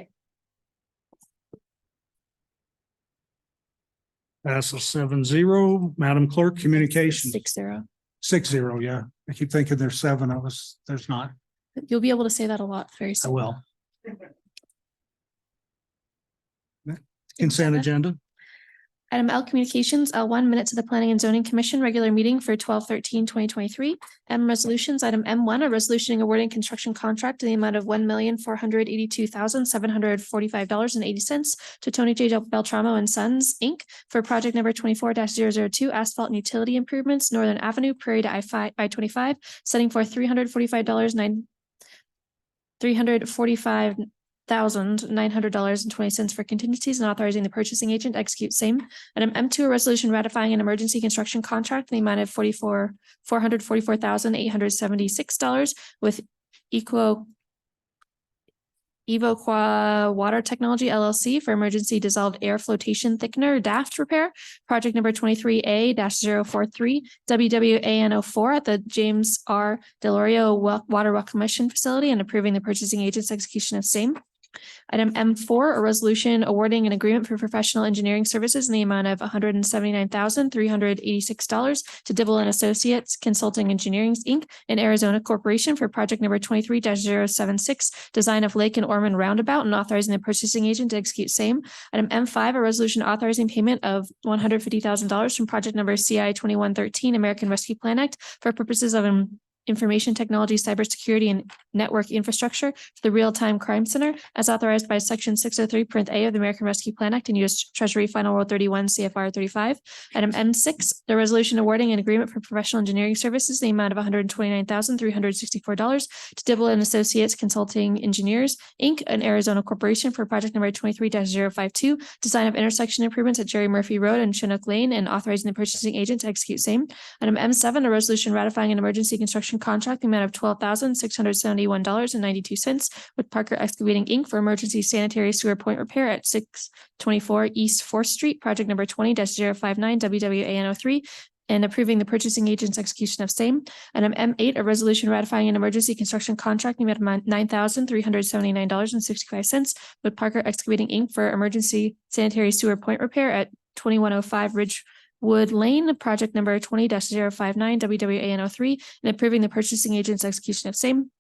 Passes 7-0. Madam Clerk, communications 6-0. 6-0. Yeah. I keep thinking there's 7 of us. There's not. You'll be able to say that a lot very I soon. will. Consent agenda. Item L, Communications, L1, Minutes of the Planning and Zoning Commission, regular meeting for 12/13/2023. M, Resolutions, item M1, a resolution awarding construction contract in the amount of $1,482,745.80 to Tony J. Beltramo and Sons, Inc. for project number 24-002, asphalt and utility improvements, Northern Avenue, Prairie to I-25, setting forth $345,900.20 for contingencies and authorizing the purchasing agent to execute same. Item M2, a resolution ratifying an emergency construction contract in the amount of $444,876 with Evoqua Water Technology LLC for emergency dissolved air flotation thickener DAFT repair, project number 23A-043 WWAN04 at the James R. Delorio Water Reclamation Facility and approving the purchasing agent's execution of same. Item M4, a resolution awarding an agreement for professional engineering services in the amount of $179,386 to Dibble and Associates Consulting Engineering, Inc. and Arizona Corporation for project number 23-076, design of Lake and Ormond Roundabout and authorizing the purchasing agent to execute same. Item M5, a resolution authorizing payment of $150,000 from project number CI 2113 American Rescue Plan Act for purposes of information technology, cybersecurity, and network infrastructure for the Real-Time Crime Center as authorized by Section 603(a) of the American Rescue Plan Act and U.S. Treasury Final Rule 31 CFR 35. Item M6, the resolution awarding an agreement for professional engineering services in the amount of $129,364 to Dibble and Associates Consulting Engineers, Inc., an Arizona Corporation for project number 23-052, design of intersection improvements at Jerry Murphy Road and Chinook Lane and authorizing the purchasing agent to execute same. Item M7, a resolution ratifying an emergency construction contract, the amount of $12,671.92 with Parker Excavating, Inc. for emergency sanitary sewer point repair at 624 East 4th Street, project number 20-059 WWAN03, and approving the purchasing agent's execution of same. Item M8, a resolution ratifying an emergency construction contract, the amount of $9,379.65 with Parker Excavating, Inc. for emergency sanitary sewer point repair at 2105 Ridgewood Lane, project number 20-059 WWAN03, and approving the purchasing agent's execution of same.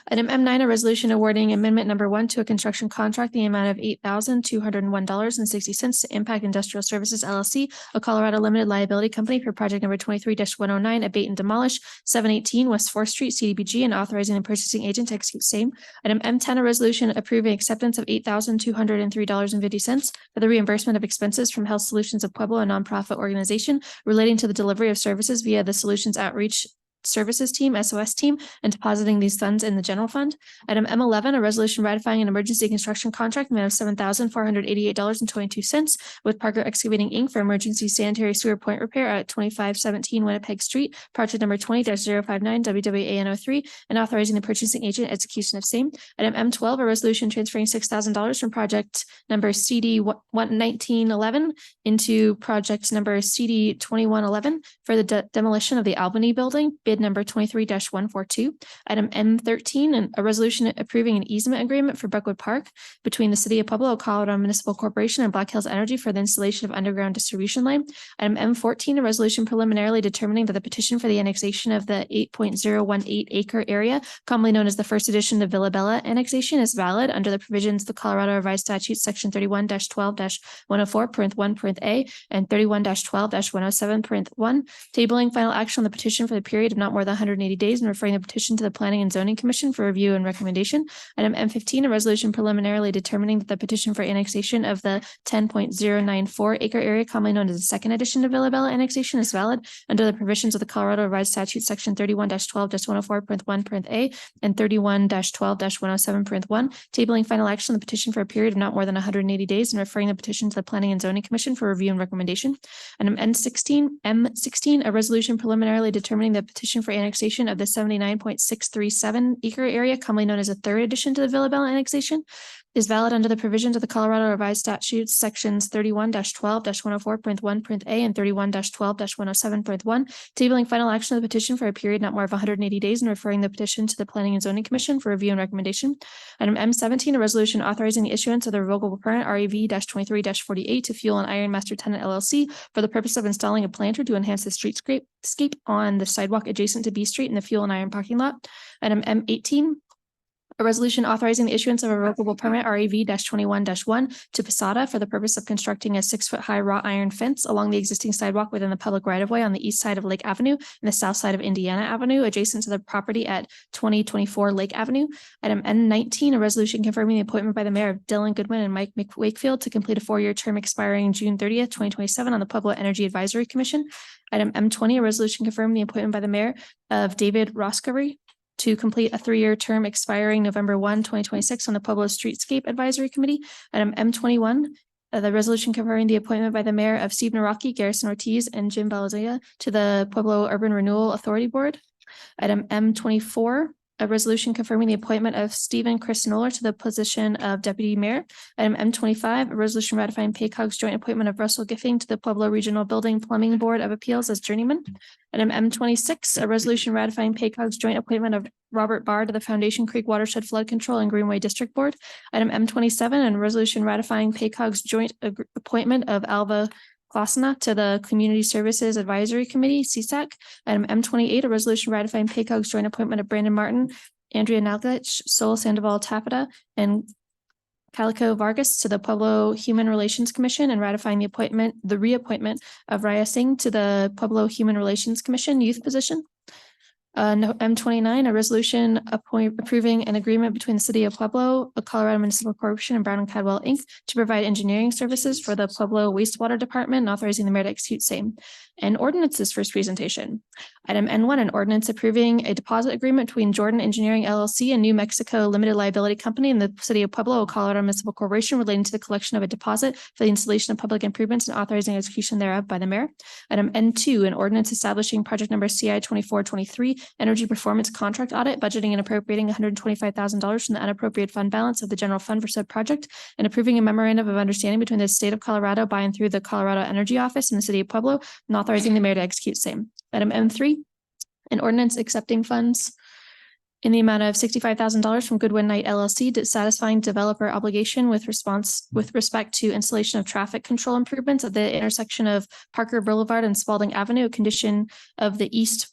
Item M9, a resolution awarding amendment number 1 to a construction contract, the amount of $8,201.60 to Impact Industrial Services LLC, a Colorado limited liability company for project number 23-109, abate and demolish 718 West 4th Street, CDBG, and authorizing the purchasing agent to execute same. Item M10, a resolution approving acceptance of $8,203.50 for the reimbursement of expenses from Health Solutions of Pueblo, a nonprofit organization relating to the delivery of services via the Solutions Outreach Services Team, SOS Team, and depositing these funds in the general fund. Item M11, a resolution ratifying an emergency construction contract in the amount of $7,488.22 with Parker Excavating Inc. for emergency sanitary sewer point repair at 2517 Winnipeg Street, project number 20-059 WWAN03, and authorizing the purchasing agent execution of same. Item M12, a resolution transferring $6,000 from project number CD 1911 into project number CD 2111 for the demolition of the Albany Building, bid number 23-142. Item M13, and a resolution approving an easement agreement for Brookwood Park between the City of Pueblo, Colorado Municipal Corporation, and Black Hills Energy for the installation of underground distribution line. Item M14, a resolution preliminarily determining that the petition for the annexation of the 8.018 acre area, commonly known as the first edition of Villa Bella annexation, is valid under the provisions of the Colorado Revised Statutes, section 31-12-104.1 and 31-12-107.1, tabling final action on the petition for the period of not more than 180 days and referring the petition to the Planning and Zoning Commission for review and recommendation. Item M15, a resolution preliminarily determining that the petition for annexation of the 10.094 acre area, commonly known as the second edition of Villa Bella annexation, is valid under the provisions of the Colorado Revised Statutes, section 31-12-104.1 and 31-12-107.1, tabling final action on the petition for a period of not more than 180 days and referring the petition to the Planning and Zoning Commission for review and recommendation. Item M16, a resolution preliminarily determining the petition for annexation of the 79.637 acre area, commonly known as a third addition to the Villa Bella annexation, is valid under the provisions of the Colorado Revised Statutes, sections 31-12-104.1 and 31-12-107.1, tabling final action of the petition for a period not more of 180 days and referring the petition to the Planning and Zoning Commission for review and recommendation. Item M17, a resolution authorizing the issuance of the revocable permit REV-23-48 to Fuel and Iron Master Tenant LLC for the purpose of installing a planter to enhance the streetscape on the sidewalk adjacent to B Street in the Fuel and Iron parking lot. Item M18, a resolution authorizing the issuance of a revocable permit REV-21-1 to Posada for the purpose of constructing a 6-foot-high wrought iron fence along the existing sidewalk within the public right-of-way on the east side of Lake Avenue and the south side of Indiana Avenue, adjacent to the property at 2024 Lake Avenue. Item N19, a resolution confirming the appointment by the mayor of Dylan Goodwin and Mike Wakefield to complete a 4-year term expiring June 30th, 2027 on the Pueblo Energy Advisory Commission. Item M20, a resolution confirming the appointment by the mayor of David Roscoe to complete a 3-year term expiring November 1, 2026 on the Pueblo Streetscape Advisory Committee. Item M21, the resolution confirming the appointment by the mayor of Steve Naraki, Garrison Ortiz, and Jim Balazaya to the Pueblo Urban Renewal Authority Board. Item M24, a resolution confirming the appointment of Stephen Chris Noller to the position of deputy mayor. Item M25, a resolution ratifying PayCog's joint appointment of Russell Giffing to the Pueblo Regional Building Plumbing Board of Appeals as journeyman. Item M26, a resolution ratifying PayCog's joint appointment of Robert Barr to the Foundation Creek Watershed Flood Control and Greenway District Board. Item M27, and a resolution ratifying PayCog's joint appointment of Alva Klasna to the Community Services Advisory Committee, CSAC. Item M28, a resolution ratifying PayCog's joint appointment of Brandon Martin, Andrea Nalgich, Sol Sandoval Tapeta, and Calico Vargas to the Pueblo Human Relations Commission, and ratifying the reappointment of Raya Singh to the Pueblo Human Relations Commission youth position. M29, a resolution approving an agreement between the City of Pueblo, the Colorado Municipal Corporation, and Brown and Cadwell Inc. to provide engineering services for the Pueblo Wastewater Department, and authorizing the mayor to execute same. And ordinance's first presentation. Item N1, an ordinance approving a deposit agreement between Jordan Engineering LLC and New Mexico Limited Liability Company and the City of Pueblo, Colorado Municipal Corporation, relating to the collection of a deposit for the installation of public improvements and authorizing execution thereof by the mayor. Item N2, an ordinance establishing project number CI 2423 Energy Performance Contract Audit, budgeting and appropriating $125,000 from the unappropriated fund balance of the general fund for said project, and approving a memorandum of understanding between the state of Colorado by and through the Colorado Energy Office and the City of Pueblo, and authorizing the mayor to execute same. Item M3, an ordinance accepting funds in the amount of $65,000 from Goodwin Knight LLC, satisfying developer obligation with respect to installation of traffic control improvements at the intersection of Parker Boulevard and Spalding Avenue, a condition of the east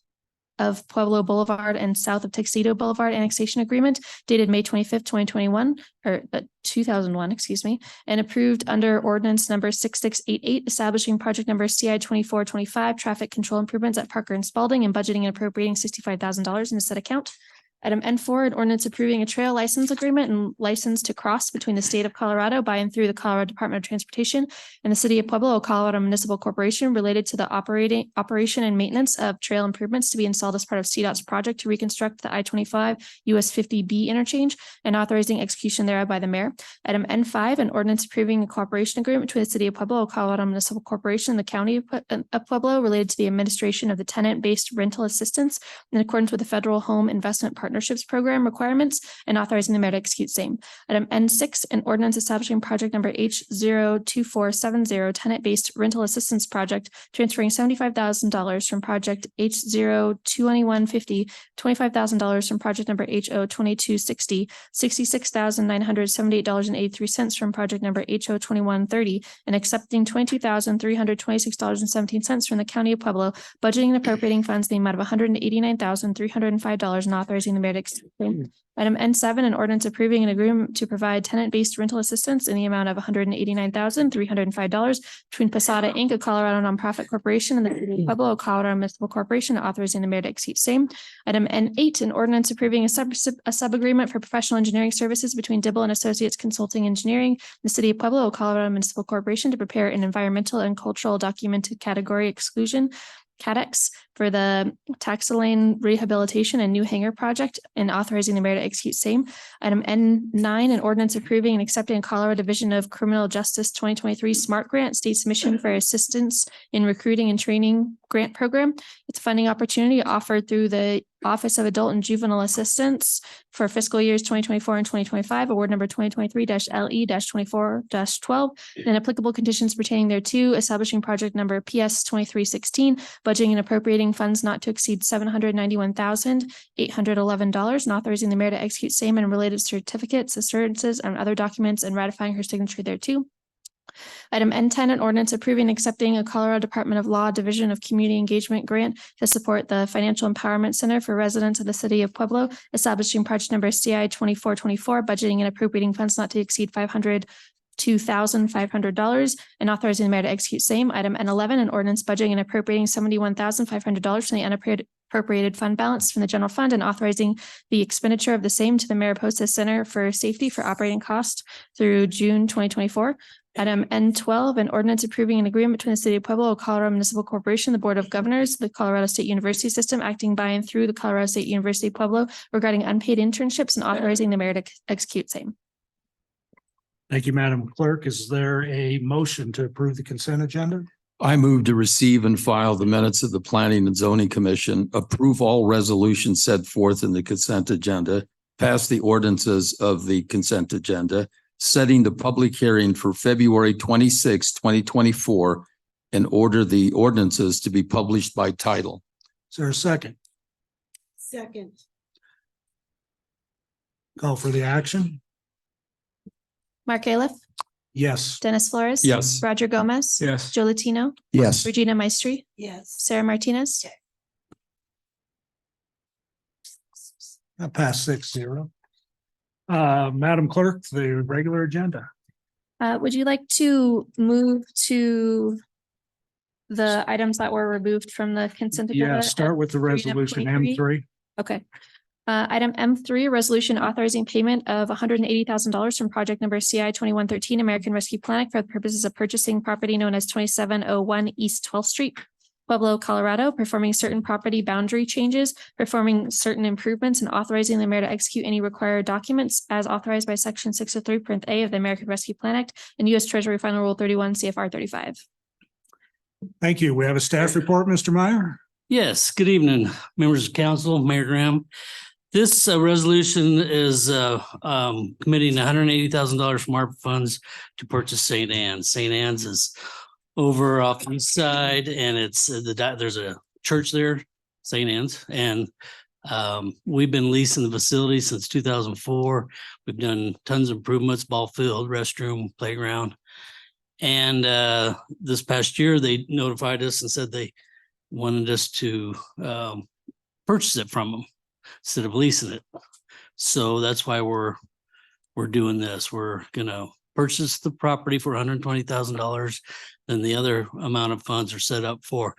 of Pueblo Boulevard and south of Tuxedo Boulevard annexation agreement dated May 25th, 2001, and approved under ordinance number 6688, establishing project number CI 2425 traffic control improvements at Parker and Spalding, and budgeting and appropriating $65,000 in a set account. Item N4, an ordinance approving a trail license agreement and license to cross between the state of Colorado by and through the Colorado Department of Transportation and the city of Pueblo, a Colorado Municipal Corporation related to the operation and maintenance of trail improvements to be installed as part of CDOT's project to reconstruct the I-25 US 50B interchange and authorizing execution thereof by the mayor. Item N5, an ordinance approving a cooperation agreement between the city of Pueblo, a Colorado Municipal Corporation, and the county of Pueblo related to the administration of the tenant-based rental assistance in accordance with the Federal Home Investment Partnerships Program requirements and authorizing the mayor to execute same. Item N6, an ordinance establishing project number H02470 tenant-based rental assistance project, transferring $75,000 from project H02150, $25,000 from project number H02260, $66,978.83 from project number H02130, and accepting $22,326.17 from the county of Pueblo, budgeting and appropriating funds in the amount of $189,305 and authorizing the mayor to execute same. Item N7, an ordinance approving an agreement to provide tenant-based rental assistance in the amount of $189,305 between Posada Inc., a Colorado nonprofit corporation, and the city of Pueblo, a Colorado municipal corporation, authorizing the mayor to execute same. Item N8, an ordinance approving a sub-agreement for professional engineering services between Dibble and Associates Consulting Engineering, the city of Pueblo, a Colorado municipal corporation, to prepare an environmental and cultural documented category exclusion CADEX for the Taxalane rehabilitation and new hangar project and authorizing the mayor to execute same. Item N9, an ordinance approving and accepting a Colorado Division of Criminal Justice 2023 SMART Grant, state submission for assistance in recruiting and training grant program. It's a funding opportunity offered through the Office of Adult and Juvenile Assistance for fiscal years 2024 and 2025, award number 2023-LE-24-12, and applicable conditions pertaining thereto, establishing project number PS 2316, budgeting and appropriating funds not to exceed $791,811, and authorizing the mayor to execute same and related certificates, assurances, and other documents, and ratifying her signature thereto. Item N10, an ordinance approving and accepting a Colorado Department of Law Division of Community Engagement Grant to support the Financial Empowerment Center for residents of the city of Pueblo, establishing project number CI 2424, budgeting and appropriating funds not to exceed $502,500 and authorizing the mayor to execute same. Item N11, an ordinance budgeting and appropriating $71,500 from the unappropriated fund balance from the general fund and authorizing the expenditure of the same to the Mariposa Center for Safety for operating costs through June 2024. Item N12, an ordinance approving an agreement between the city of Pueblo, a Colorado Municipal Corporation, the Board of Governors, the Colorado State University System, acting by and through the Colorado State University Pueblo regarding unpaid internships and authorizing the mayor to execute same. Thank you, Madam Clerk. Is there a motion to approve the consent agenda? I move to receive and file the minutes of the Planning and Zoning Commission, approve all resolutions set forth in the consent agenda, pass the ordinances of the consent agenda, setting the public hearing for February 26, 2024, and order the ordinances to be published by title. Is there a second? Second. Call for the action? Mark Aliff, Yes. Dennis Flores. Yes. Roger Gomez. Yes. Joe Latino, Yes. Regina Maestri, Yes. Sarah Martinez. That passed 6-0. Madam Clerk, the regular agenda. Would you like to move to the items that were removed from the consent agenda? Yeah, start with the resolution M3. Okay. Item M3, resolution authorizing payment of $180,000 from project number CI 2113 American Rescue Plan for the purposes of purchasing property known as 2701 East 12th Street, Pueblo, Colorado, performing certain property boundary changes, performing certain improvements, and authorizing the mayor to execute any required documents as authorized by section 603.A of the American Rescue Plan Act and U.S. Treasury Final Rule 31 CFR 35. Thank you. We have a staff report, Mr. Meyer. Yes, good evening, members of council, Mayor Graham. This resolution is committing $180,000 from ARPA funds to purchase St. Anne's. St. Anne's is over off the east side, and it's there's a church there, St. Anne's, and we've been leasing the facility since 2004. We've done tons of improvements, ball field, restroom, playground, and this past year they notified us and said they wanted us to purchase it from them instead of leasing it. So that's why we're doing this. We're gonna purchase the property for $120,000. Then the other amount of funds are set up for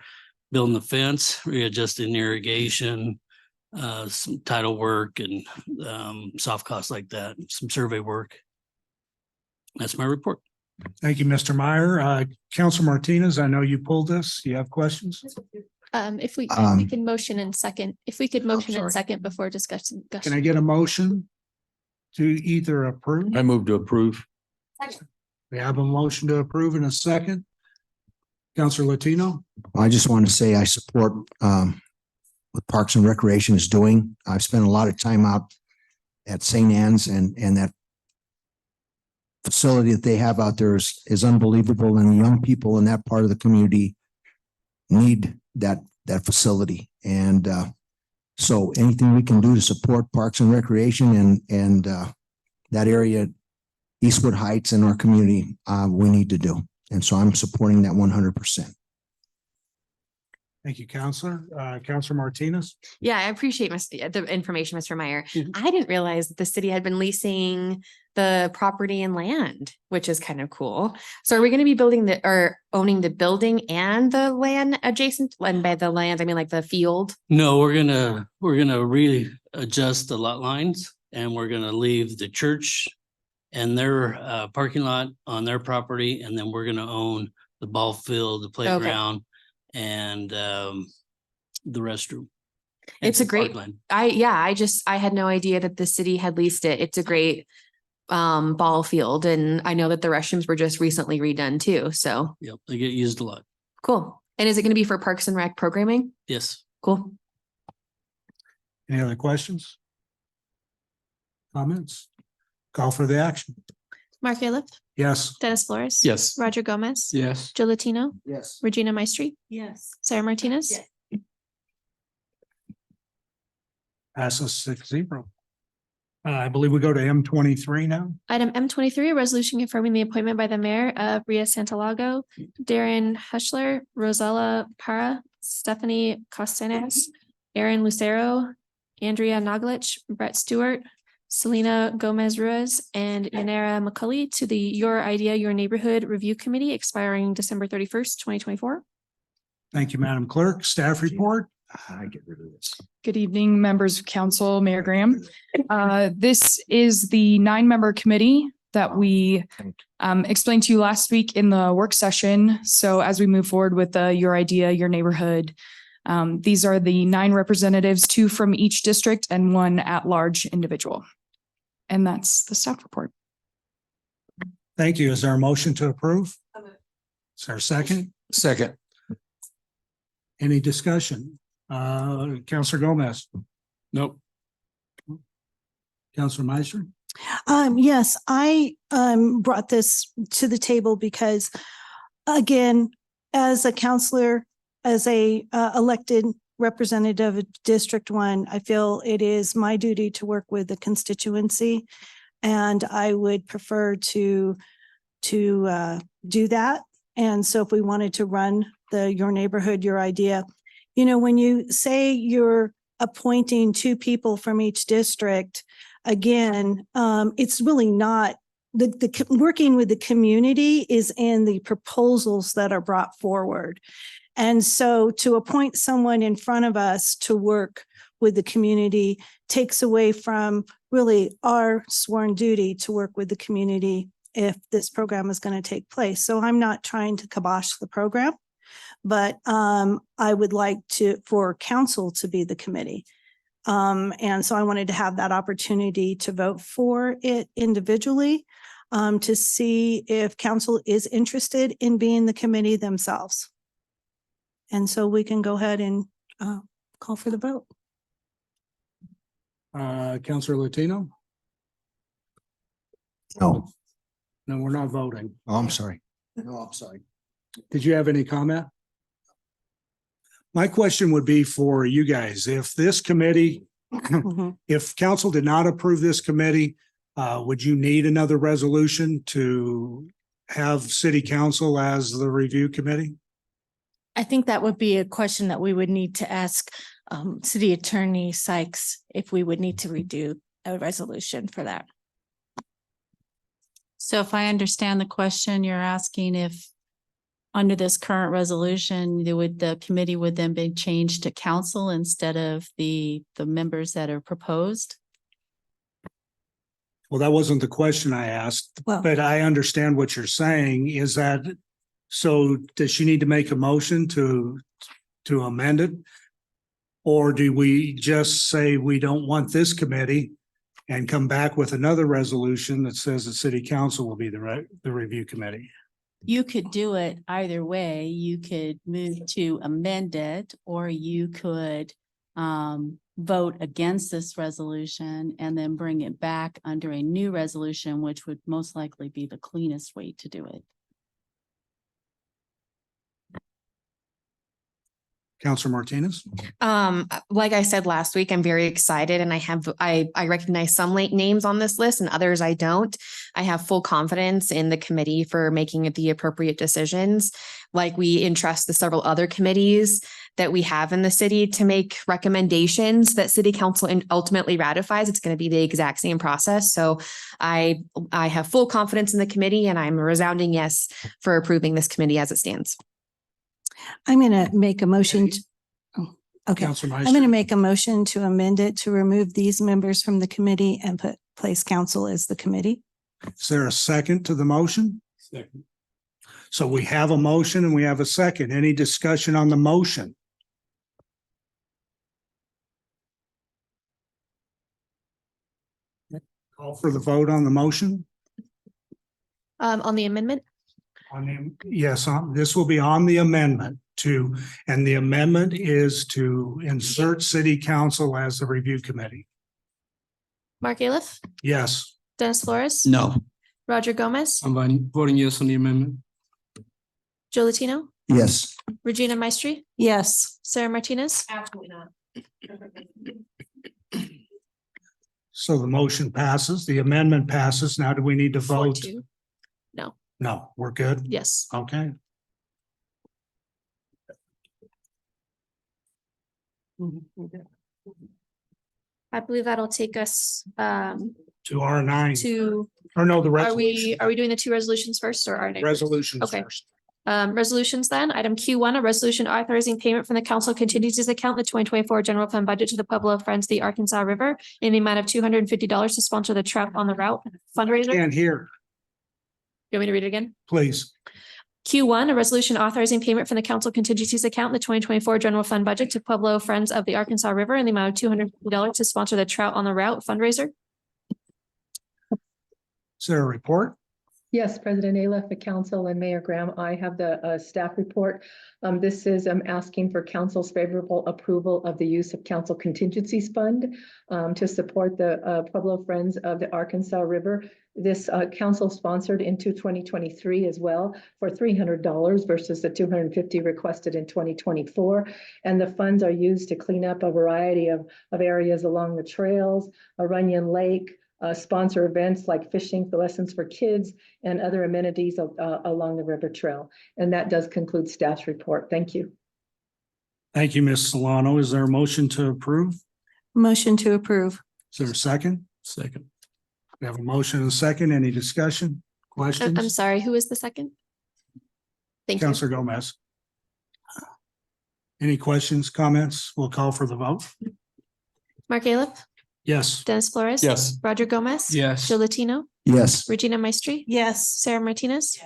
building the fence, readjusting irrigation, some title work and soft costs like that, some survey work. That's my report. Thank you, Mr. Meyer. Council Martinez, I know you pulled this. You have questions? If we Um, can motion in second, if we could motion in sorry. second before discussion. Can I get a motion to either approve? I move to approve. We have a motion to approve in a second. Counselor Latino? I just want to say I support what Parks and Recreation is doing. I've spent a lot of time out at St. Anne's and that facility that they have out there is unbelievable, and the young people in that part of the community need that facility. And so anything we can do to support Parks and Recreation and that area, Eastwood Heights and our community, we need to do. And so I'm supporting that 100%. Thank you, Counselor. Counselor Martinez? Yeah, I appreciate the information, Mr. Meyer. Mhm. I didn't realize that the city had been leasing the property and land, which is kind of cool. So are we going to be building or owning the building and the land adjacent? And by the land, I mean like the field. No, we're gonna readjust the lot lines, and we're gonna leave the church and their parking lot on their property, and then we're gonna own the ball field, the playground, and the restroom. and It's a some great, parkland. I had no idea that the city had leased it. It's a great ball field, and I know that the restrooms were just recently redone too. So Yep, they get used a lot. cool. And is it going to be for Parks and Rec programming? Yes. Cool. Any other questions? Comments? Call for the action. Mark Aylif, Yes. Dennis Flores. Yes. Roger Gomez. Yes. Joe Latino, Yes. Regina Maestri, Yes. Sarah Martinez. Yes. Passes 6-0. I believe we go to M23 now. Item M23, a resolution confirming the appointment by the mayor of Ria Santalago, Darren Heschler, Rosella Para, Stephanie Costanes, Aaron Lucero, Andrea Naglich, Brett Stewart, Selena Gomez Ruiz, and Yanira McCully to the Your Idea, Your Neighborhood Review Committee expiring December 31st, 2024. Thank you, Madam Clerk. Staff report. I get rid of this. Good evening, members of council, Mayor Graham. This is the 9-member committee that we explained to you last week in the work session. So as we move forward with the Your Idea, Your Neighborhood, these are the 9 representatives, 2 from each district and 1 at-large individual. And that's the staff report. Thank you. Is there a motion to approve? Is there a second? Second. Any discussion? Counselor Gomez, Nope. Counselor Meister? Yes, I brought this to the table because, again, as a counselor, as a elected representative of District 1, I feel it is my duty to work with the constituency, and I would prefer to do that. And so if we wanted to run the Your Neighborhood, Your Idea, you know, when you say you're appointing 2 people from each district, again, it's really not working with the community is in the proposals that are brought forward. And so to appoint someone in front of us to work with the community takes away from really our sworn duty to work with the community if this program is going to take place. So I'm not trying to kibosh the program, but I would like for council to be the committee. And so I wanted to have that opportunity to vote for it individually to see if council is interested in being the committee themselves. And so we can go ahead and call for the vote. Counselor Latino? No. No, we're not voting. Oh, I'm sorry. No, I'm sorry. Did you have any comment? My question would be for you guys, if this committee, if council did not approve this committee, would you need another resolution to have city council as the review committee? I think that would be a question that we would need to ask City Attorney Sykes if we would need to redo a resolution for that. So if I understand the question, you're asking if under this current resolution, the committee would then be changed to council instead of the members that are proposed? Well, that wasn't the question I asked, Well- but I understand what you're saying. Is that, so does she need to make a motion to amend it? Or do we just say we don't want this committee and come back with another resolution that says the city council will be the review committee? You could do it either way. You could move to amend it, or you could vote against this resolution and then bring it back under a new resolution, which would most likely be the cleanest way to do it. Councilor Martinez? Like I said last week, I'm very excited and I recognize some late names on this list and others I don't. I have full confidence in the committee for making the appropriate decisions. Like we entrust the several other committees that we have in the city to make recommendations that city council ultimately ratifies. It's going to be the exact same process. So I have full confidence in the committee and I'm a resounding yes for approving this committee as it stands. I'm going to make a motion. Okay, Councilor I'm going to Meister? make a motion to amend it to remove these members from the committee and place council as the committee. Is there a second to the motion? Second. So we have a motion and we have a second. Any discussion on the motion? Call for the vote on the motion? On the amendment? Yes, this will be on the amendment and the amendment is to insert city council as the review committee. Mark Aliff, Yes. Dennis Flores, No. Roger Gomez, I'm voting yes on the amendment. Joe Latino, Yes. Regina Maestri, Yes. Sarah Martinez. Absolutely not. So the motion passes, the amendment passes. Now do we need to vote? 4-2. No, No, we're good? yes. Okay. I believe that'll take us To R9, to, or no, the are resolution. we doing the two resolutions first or our next? Resolutions Okay. first. Resolutions then, item Q1, a resolution authorizing payment from the council contingencies account, the 2024 general fund budget to the Pueblo Friends of the Arkansas River in the amount of $250 to sponsor the Trout on the Route fundraiser. You And here, want me to read it again? please. Q1, a resolution authorizing payment from the council contingencies account, in the 2024 general fund budget to Pueblo Friends of the Arkansas River in the amount of $250 to sponsor the Trout on the Route fundraiser. Is there a report? Yes, President Aliff, the council and Mayor Graham, I have the staff report. This is asking for council's favorable approval of the use of council contingencies fund to support the Pueblo Friends of the Arkansas River. This council sponsored into 2023 as well for $300 versus the $250 requested in 2024. And the funds are used to clean up a variety of areas along the trails, Runyon Lake, sponsor events like fishing for lessons for kids and other amenities along the river trail. And that does conclude staff's report. Thank you. Thank you, Ms. Solano. Is there a motion to approve? Motion to approve. Is there a second? Second. We have a motion and a second. Any discussion, I'm questions? sorry, who is the second? Thank you. Councilor Gomez. Any questions, comments? We'll call for the vote. Mark Aliff, Yes. Dennis Flores. Yes. Roger Gomez. Yes. Joe Latino, Yes. Regina Maestri, Yes. Sarah Martinez.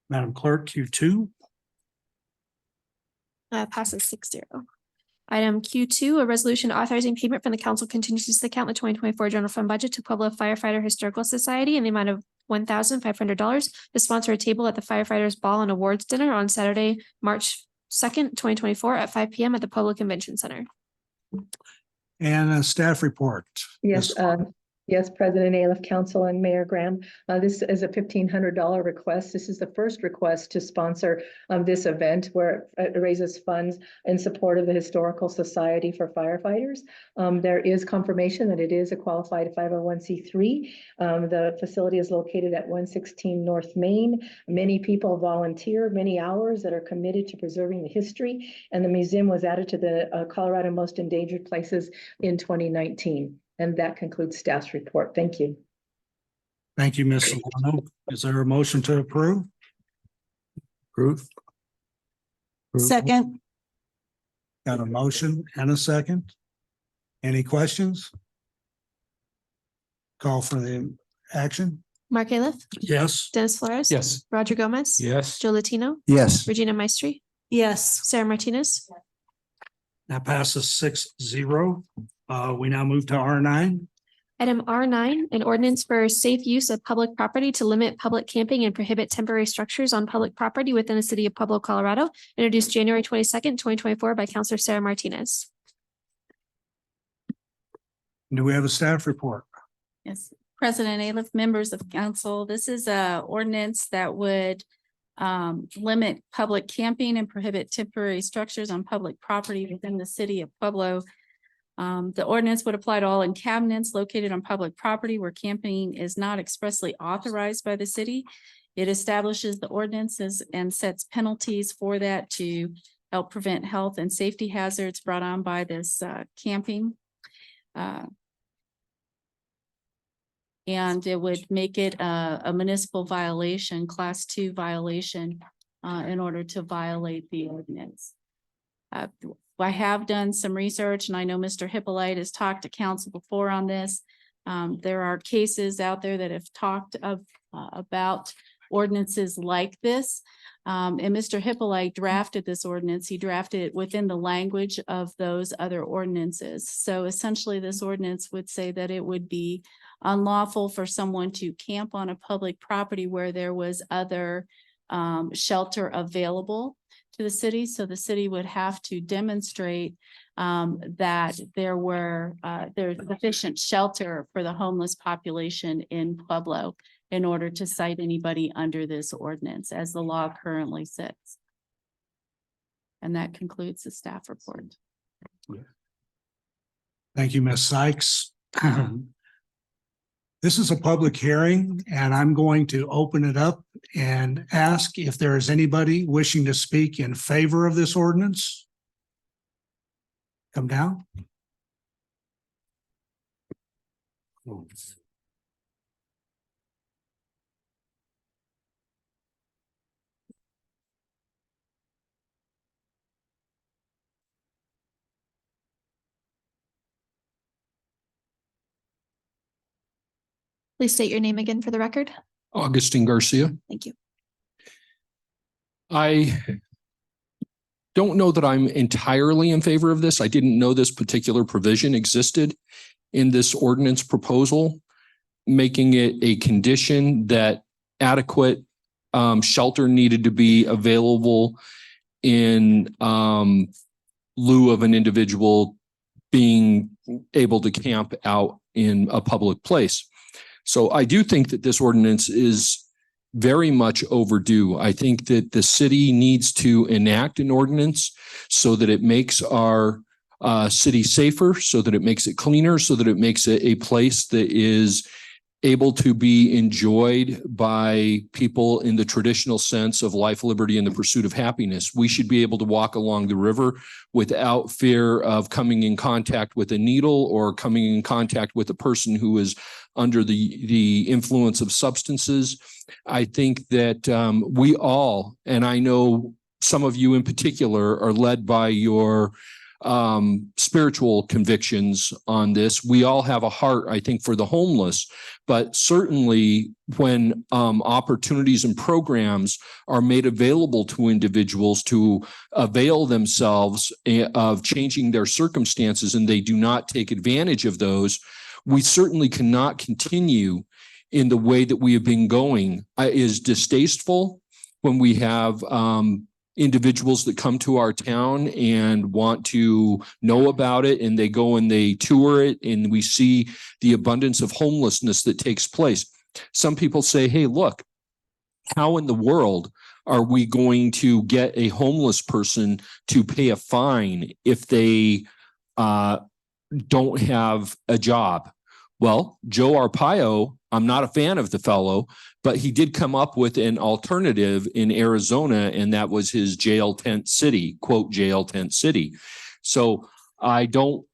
Madam Clerk, Q2. Passes 6-0. Item Q2, a resolution authorizing payment from the council contingencies account, the 2024 general fund budget to Pueblo Firefighter Historical Society in the amount of $1,500 to sponsor a table at the firefighters ball and awards dinner on Saturday, March 2nd, 2024 at 5 p.m. at the Pueblo Convention Center. And a staff report. Yes, yes, President Aliff, Council and Mayor Graham. This is a $1,500 request. This is the first request to sponsor this event where it raises funds in support of the Historical Society for Firefighters. There is confirmation that it is a qualified 501c3. The facility is located at 116 North Main. Many people volunteer, many hours that are committed to preserving the history. And the museum was added to the Colorado Most Endangered Places in 2019. And that concludes staff's report. Thank you. Thank you, Ms. Solano. Is there a motion to approve? Approve. Second, Got a motion and a second. Any questions? Call for the action. Mark Aleph, Yes. Dennis Flores. Yes. Roger Gomez. Yes. Joe Latino, Yes. Regina Maestri, yes. Sarah Martinez. That passes 6-0. We now move to R9. Item R9, an ordinance for safe use of public property to limit public camping and prohibit temporary structures on public property within the city of Pueblo, Colorado, introduced January 22nd, 2024 by Counselor Sarah Martinez. Do we have a staff report? Yes, President Aliff, members of council, this is a ordinance that would limit public camping and prohibit temporary structures on public property within the city of Pueblo. The ordinance would apply to all encampments located on public property where camping is not expressly authorized by the city. It establishes the ordinances and sets penalties for that to help prevent health and safety hazards brought on by this camping. And it would make it a municipal violation, class 2 violation, in order to violate the ordinance. I have done some research and I know Mr. Hippolyte has talked to council before on this. There are cases out there that have talked about ordinances like this. And Mr. Hippolyte drafted this ordinance. He drafted it within the language of those other ordinances. So essentially this ordinance would say that it would be unlawful for someone to camp on a public property where there was other shelter available to the city. So the city would have to demonstrate that there's sufficient shelter for the homeless population in Pueblo in order to cite anybody under this ordinance as the law currently sits. And that concludes the staff report. Thank you, Ms. Sykes. This is a public hearing and I'm going to open it up and ask if there is anybody wishing to speak in favor of this ordinance. Come down. Please state your name again for the record. Augustine Garcia. Thank you. I don't know that I'm entirely in favor of this. I didn't know this particular provision existed in this ordinance proposal, making it a condition that adequate shelter needed to be available in lieu of an individual being able to camp out in a public place. So I do think that this ordinance is very much overdue. I think that the city needs to enact an ordinance so that it makes our city safer, so that it makes it cleaner, so that it makes it a place that is able to be enjoyed by people in the traditional sense of life, liberty, and the pursuit of happiness. We should be able to walk along the river without fear of coming in contact with a needle or coming in contact with a person who is under the influence of substances. I think that we all, and I know some of you in particular, are led by your spiritual convictions on this. We all have a heart, I think, for the homeless, but certainly when opportunities and programs are made available to individuals to avail themselves of changing their circumstances and they do not take advantage of those, we certainly cannot continue in the way that we have been going. Is distasteful when we have individuals that come to our town and want to know about it and they go and they tour it and we see the abundance of homelessness that takes place. Some people say, hey, look, how in the world are we going to get a homeless person to pay a fine if they don't have a job? Well, Joe Arpaio, I'm not a fan of the fellow, but he did come up with an alternative in Arizona, and that was his jail tent city, quote, jail tent city. So I don't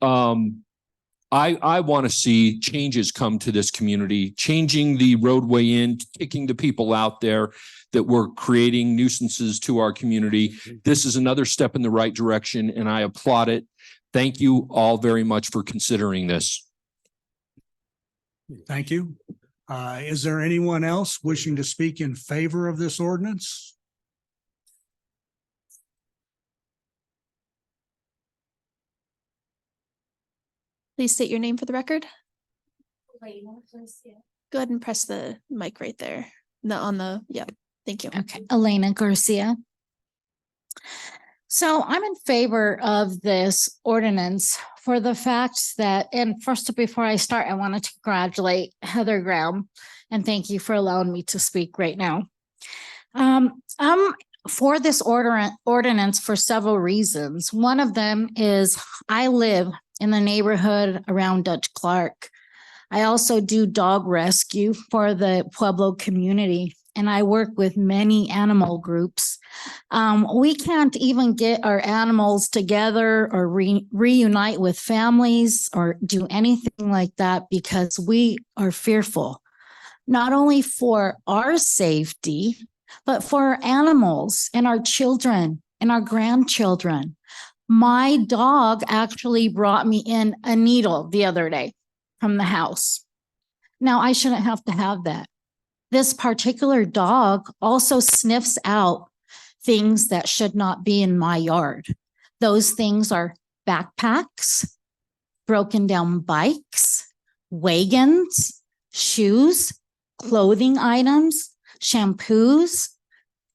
I want to see changes come to this community, changing the roadway in, kicking the people out there that we're creating nuisances to our community. This is another step in the right direction, and I applaud it. Thank you all very much for considering this. Thank you. Is there anyone else wishing to speak in favor of this ordinance? Please state your name for the record. Go ahead and press the mic right there. Yeah, thank you. Okay, Elena Garcia. So I'm in favor of this ordinance for the fact that, and first, before I start, I wanted to congratulate Heather Graham and thank you for allowing me to speak right now. I'm for this ordinance for several reasons. One of them is I live in the neighborhood around Dutch Clark. I also do dog rescue for the Pueblo community, and I work with many animal groups. We can't even get our animals together or reunite with families or do anything like that because we are fearful, not only for our safety, but for our animals and our children and our grandchildren. My dog actually brought me in a needle the other day from the house. Now, I shouldn't have to have that. This particular dog also sniffs out things that should not be in my yard. Those things are backpacks, broken down bikes, wagons, shoes, clothing items, shampoos.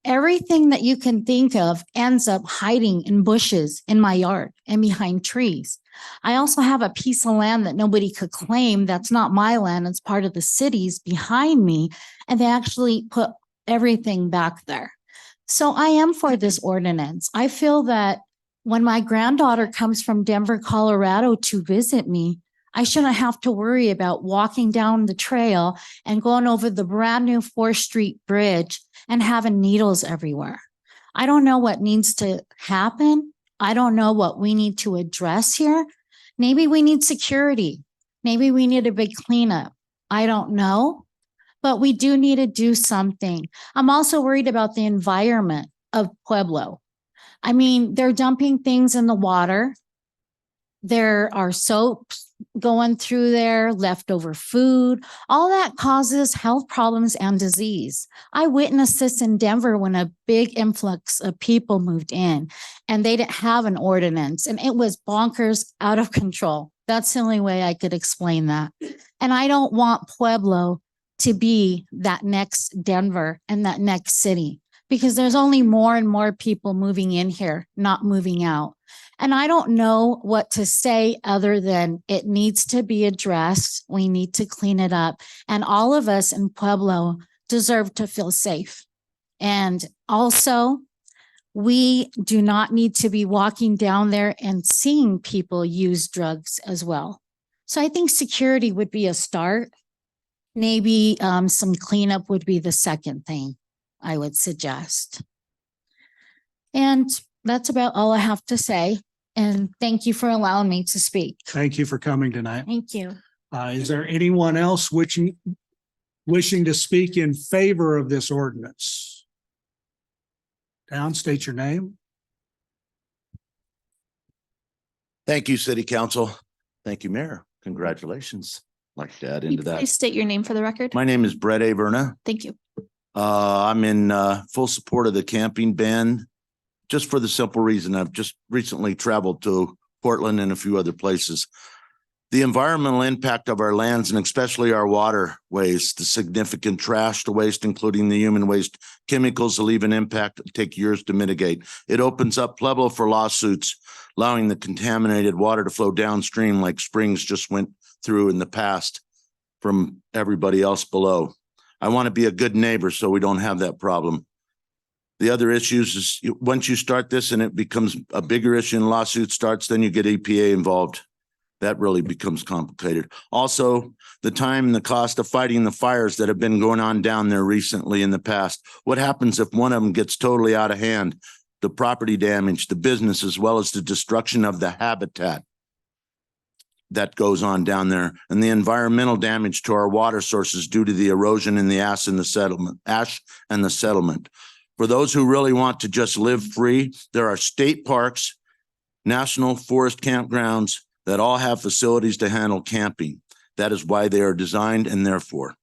Everything that you can think of ends up hiding in bushes in my yard and behind trees. I also have a piece of land that nobody could claim. That's not my land. It's part of the city's behind me. And they actually put everything back there. So I am for this ordinance. I feel that when my granddaughter comes from Denver, Colorado to visit me, I shouldn't have to worry about walking down the trail and going over the brand new 4th Street Bridge and having needles everywhere. I don't know what needs to happen. I don't know what we need to address here. Maybe we need security. Maybe we need a big cleanup. I don't know, but we do need to do something. I'm also worried about the environment of Pueblo. I mean, they're dumping things in the water. There are soaps going through there, leftover food. All that causes health problems and disease. I witnessed this in Denver when a big influx of people moved in and they didn't have an ordinance and it was bonkers, out of control. That's the only way I could explain that. And I don't want Pueblo to be that next Denver and that next city because there's only more and more people moving in here, not moving out. And I don't know what to say other than it needs to be addressed. We need to clean it up. And all of us in Pueblo deserve to feel safe. And also, we do not need to be walking down there and seeing people use drugs as well. So I think security would be a start. Maybe some cleanup would be the second thing I would suggest. And that's about all I have to say. And thank you for allowing me to speak. Thank you for coming tonight. Thank you. Is there anyone else wishing to speak in favor of this ordinance? Down, state your name. Thank you, City Council. Thank you, Mayor. Congratulations. Like to add into that. Please state your name for the record. My name is Brett Averna. Thank you. I'm in full support of the camping ban, just for the simple reason I've just recently traveled to Portland and a few other places. The environmental impact of our lands and especially our waterways, the significant trash to waste, including the human waste, chemicals will leave an impact that take years to mitigate. It opens up Pueblo for lawsuits, allowing the contaminated water to flow downstream like Springs just went through in the past from everybody else below. I want to be a good neighbor so we don't have that problem. The other issues is once you start this and it becomes a bigger issue and lawsuit starts, then you get EPA involved. That really becomes complicated. Also, the time and the cost of fighting the fires that have been going on down there recently in the past. What happens if one of them gets totally out of hand? The property damage, the business, as well as the destruction of the habitat. that goes on down there and the environmental damage to our water sources due to the erosion in the ash and the settlement. For those who really want to just live free, there are state parks, national forest campgrounds that all have facilities to handle camping. That is why they are designed and therefore.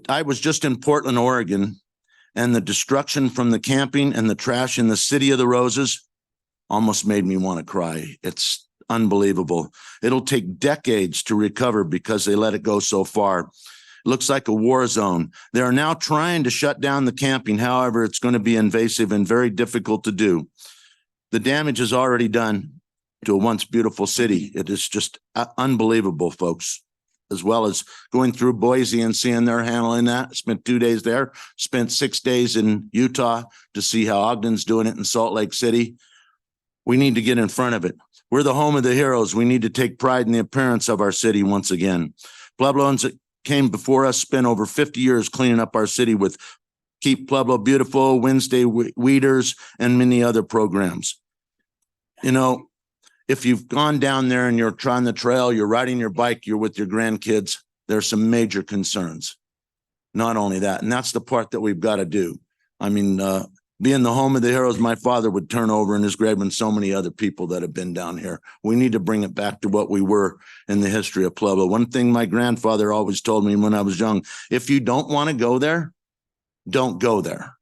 I was just in Portland, Oregon, and the destruction from the camping and the trash in the City of the Roses almost made me want to cry. It's unbelievable. It'll take decades to recover because they let it go so far. It looks like a war zone. They are now trying to shut down the camping. However, it's going to be invasive and very difficult to do. The damage is already done to a once beautiful city. It is just unbelievable, folks, as well as going through Boise and seeing they're handling that. Spent 2 days there, spent 6 days in Utah to see how Ogden's doing it in Salt Lake City. We need to get in front of it. We're the home of the heroes. We need to take pride in the appearance of our city once again. Puebloans that came before us spent over 50 years cleaning up our city with Keep Pueblo Beautiful, Wednesday Weeders, and many other programs. You know, if you've gone down there and you're trying the trail, you're riding your bike, you're with your grandkids, there's some major concerns. Not only that, and that's the part that we've got to do. I mean, being the home of the heroes, my father would turn over in his grave and so many other people that have been down here. We need to bring it back to what we were in the history of Pueblo. One thing my grandfather always told me when I was young, if you don't want to go there, don't go there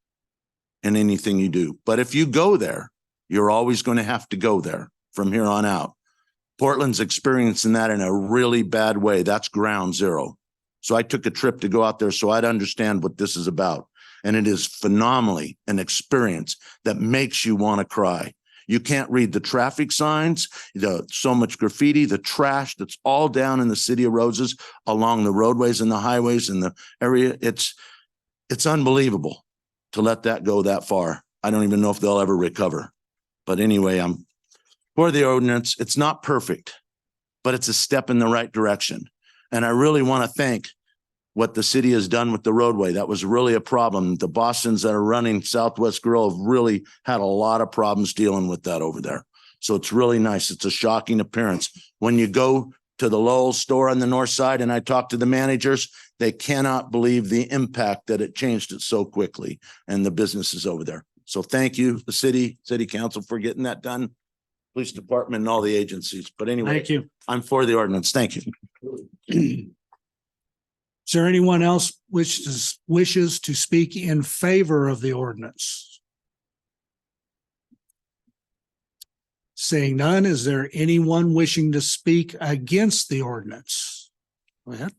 in anything you do. But if you go there, you're always going to have to go there from here on out. Portland's experiencing that in a really bad way. That's ground zero. So I took a trip to go out there so I'd understand what this is about. And it is phenomenally an experience that makes you want to cry. You can't read the traffic signs, so much graffiti, the trash that's all down in the City of Roses along the roadways and the highways in the area. It's unbelievable to let that go that far. I don't even know if they'll ever recover. But anyway, I'm for the ordinance. It's not perfect, but it's a step in the right direction. And I really want to thank what the city has done with the roadway. That was really a problem. The Bostons that are running Southwest Grill have really had a lot of problems dealing with that over there. So it's really nice. It's a shocking appearance. When you go to the Lowell store on the north side and I talk to the managers, they cannot believe the impact that it changed it so quickly and the businesses over there. So thank you, the city council, for getting that done, police department and all the agencies. But anyway, Thank you. I'm for the ordinance. Thank you. Is there anyone else wishes to speak in favor of the ordinance? Seeing none, is there anyone wishing to speak against the ordinance? Go ahead.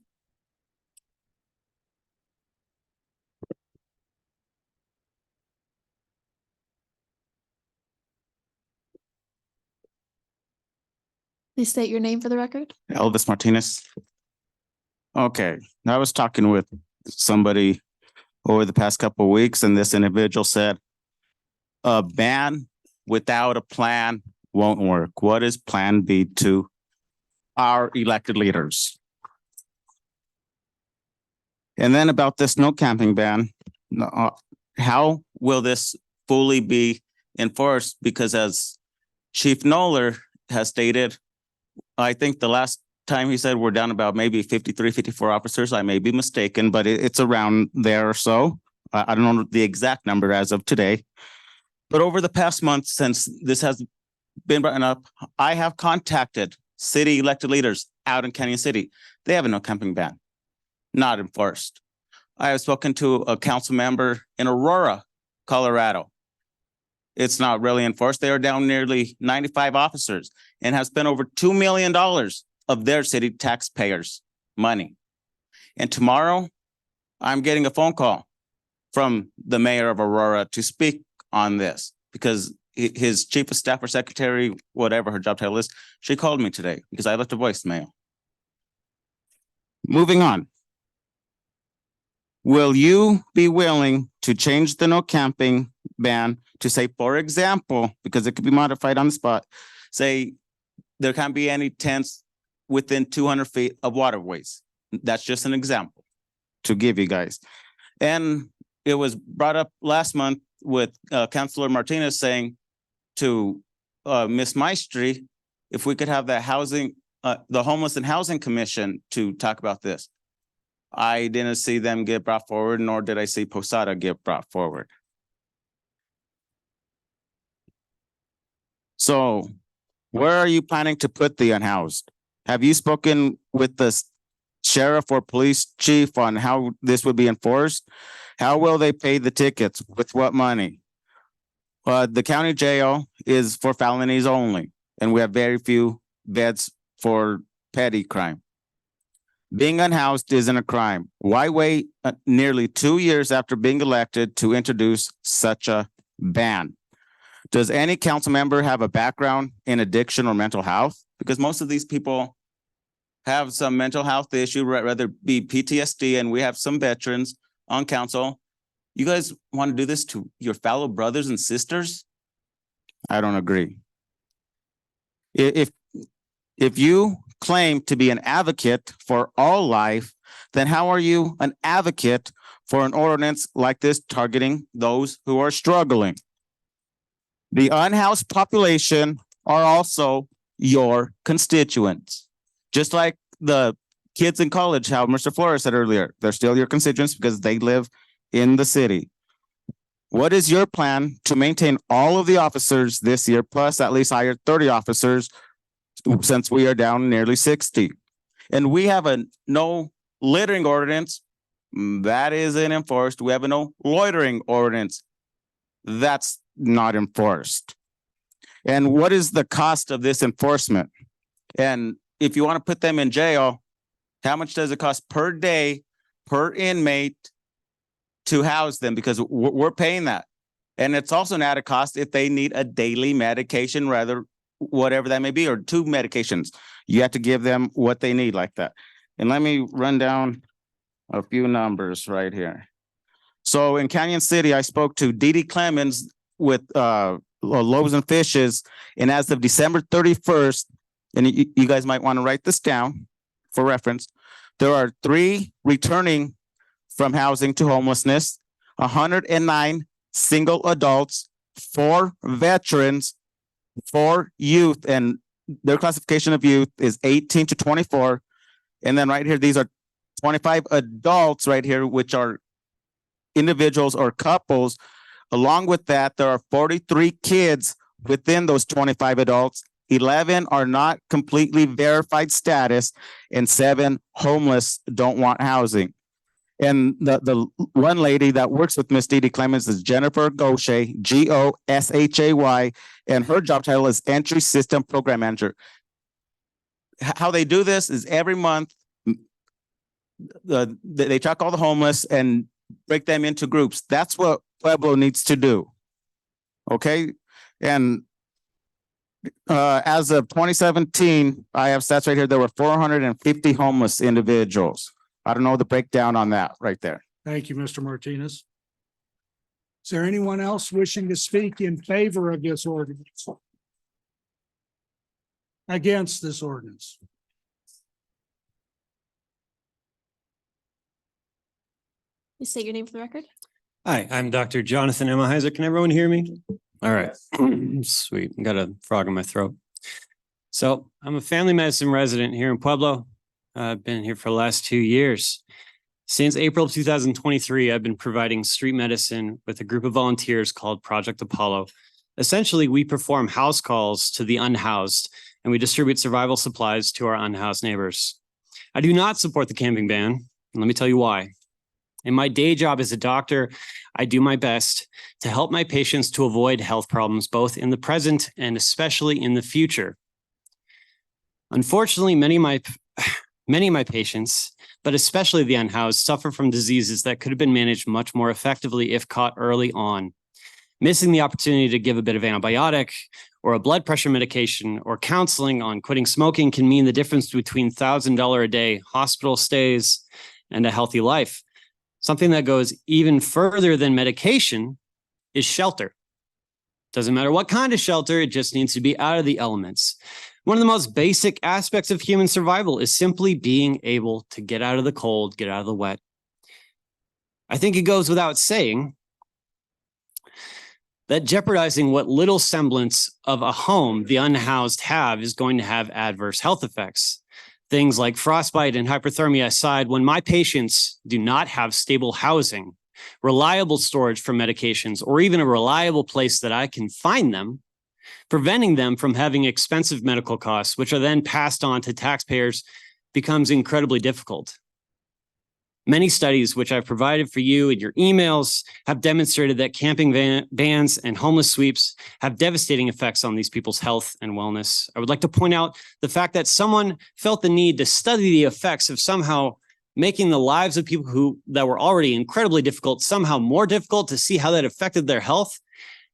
Please state your name for the record. Elvis Martinez. Okay, I was talking with somebody over the past couple of weeks, and this individual said, a ban without a plan won't work. What is plan B to our elected leaders? And then about this no camping ban, how will this fully be enforced? Because as Chief Noller has stated, I think the last time he said we're down about maybe 53, 54 officers. I may be mistaken, but it's around there or so. I don't know the exact number as of today. But over the past month, since this has been brought up, I have contacted city elected leaders out in Canyon City. They have a no camping ban, not enforced. I have spoken to a council member in Aurora, Colorado. It's not really enforced. They are down nearly 95 officers and have spent over $2 million of their city taxpayers' money. And tomorrow, I'm getting a phone call from the mayor of Aurora to speak on this because his chief of staff or secretary, whatever her job title is, she called me today because I left a voicemail. Moving on. Will you be willing to change the no camping ban to say, for example, because it could be modified on the spot, say there can't be any tents within 200 feet of waterways? That's just an example to give you guys. And it was brought up last month with Councilor Martinez saying to Ms. Maestri, if we could have that housing the Homeless and Housing Commission to talk about this. I didn't see them get brought forward, nor did I see Posada get brought forward. So where are you planning to put the unhoused? Have you spoken with the sheriff or police chief on how this would be enforced? How will they pay the tickets? With what money? The county jail is for felonies only, and we have very few beds for petty crime. Being unhoused isn't a crime. Why wait nearly 2 years after being elected to introduce such a ban? Does any council member have a background in addiction or mental health? Because most of these people have some mental health issue, whether it be PTSD, and we have some veterans on council. You guys want to do this to your fellow brothers and sisters? I don't agree. If you claim to be an advocate for all life, then how are you an advocate for an ordinance like this targeting those who are struggling? The unhoused population are also your constituents. Just like the kids in college, how Mr. Flores said earlier, they're still your constituents because they live in the city. What is your plan to maintain all of the officers this year, plus at least hire 30 officers, since we are down nearly 60? And we have a no littering ordinance that isn't enforced. We have a no loitering ordinance that's not enforced. And what is the cost of this enforcement? And if you want to put them in jail, how much does it cost per day, per inmate to house them? Because we're paying that. And it's also an added cost if they need a daily medication, rather, whatever that may be, or 2 medications. You have to give them what they need like that. And let me run down a few numbers right here. So in Canyon City, I spoke to Dee Dee Clemens with Loaves and Fishes, and as of December 31st, and you guys might want to write this down for reference, there are 3 returning from housing to homelessness, 109 single adults, 4 veterans, 4 youth, and their classification of youth is 18 to 24. And then right here, these are 25 adults right here, which are individuals or couples. Along with that, there are 43 kids within those 25 adults. 11 are not completely verified status, and 7 homeless don't want housing. And the one lady that works with Miss Dee Dee Clemens is Jennifer Goshay, Goshay, and her job title is Entry System Program Manager. How they do this is every month, they track all the homeless and break them into groups. That's what Pueblo needs to do. Okay. And as of 2017, I have stats right here. There were 450 homeless individuals. I don't know the breakdown on that right there. Thank you, Mr. Martinez. Is there anyone else wishing to speak in favor of this ordinance? Against this ordinance? Please state your name for the record. Hi, I'm Dr. Jonathan Emaheiser. Can everyone hear me? All right. Sweet. Got a frog in my throat. So I'm a family medicine resident here in Pueblo. I've been here for the last 2 years. Since April of 2023, I've been providing street medicine with a group of volunteers called Project Apollo. Essentially, we perform house calls to the unhoused, and we distribute survival supplies to our unhoused neighbors. I do not support the camping ban, and let me tell you why. In my day job as a doctor, I do my best to help my patients to avoid health problems, both in the present and especially in the future. Unfortunately, many of my patients, but especially the unhoused, suffer from diseases that could have been managed much more effectively if caught early on. Missing the opportunity to give a bit of antibiotic or a blood pressure medication or counseling on quitting smoking can mean the difference between $1,000 a day hospital stays and a healthy life. Something that goes even further than medication is shelter. Doesn't matter what kind of shelter, it just needs to be out of the elements. One of the most basic aspects of human survival is simply being able to get out of the cold, get out of the wet. I think it goes without saying that jeopardizing what little semblance of a home the unhoused have is going to have adverse health effects. Things like frostbite and hyperthermia aside, when my patients do not have stable housing, reliable storage for medications, or even a reliable place that I can find them, preventing them from having expensive medical costs, which are then passed on to taxpayers, becomes incredibly difficult. Many studies, which I've provided for you in your emails, have demonstrated that camping bans and homeless sweeps have devastating effects on these people's health and wellness. I would like to point out the fact that someone felt the need to study the effects of somehow making the lives of people that were already incredibly difficult, somehow more difficult, to see how that affected their health.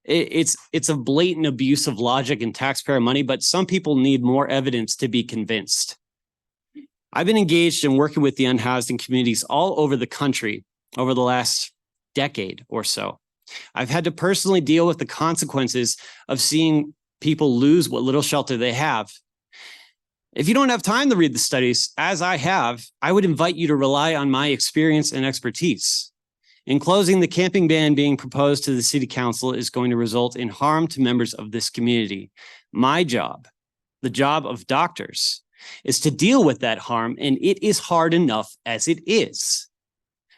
It's a blatant abuse of logic and taxpayer money, but some people need more evidence to be convinced. I've been engaged in working with the unhoused in communities all over the country over the last decade or so. I've had to personally deal with the consequences of seeing people lose what little shelter they have. If you don't have time to read the studies, as I have, I would invite you to rely on my experience and expertise. In closing, the camping ban being proposed to the City Council is going to result in harm to members of this community. My job, the job of doctors, is to deal with that harm, and it is hard enough as it is.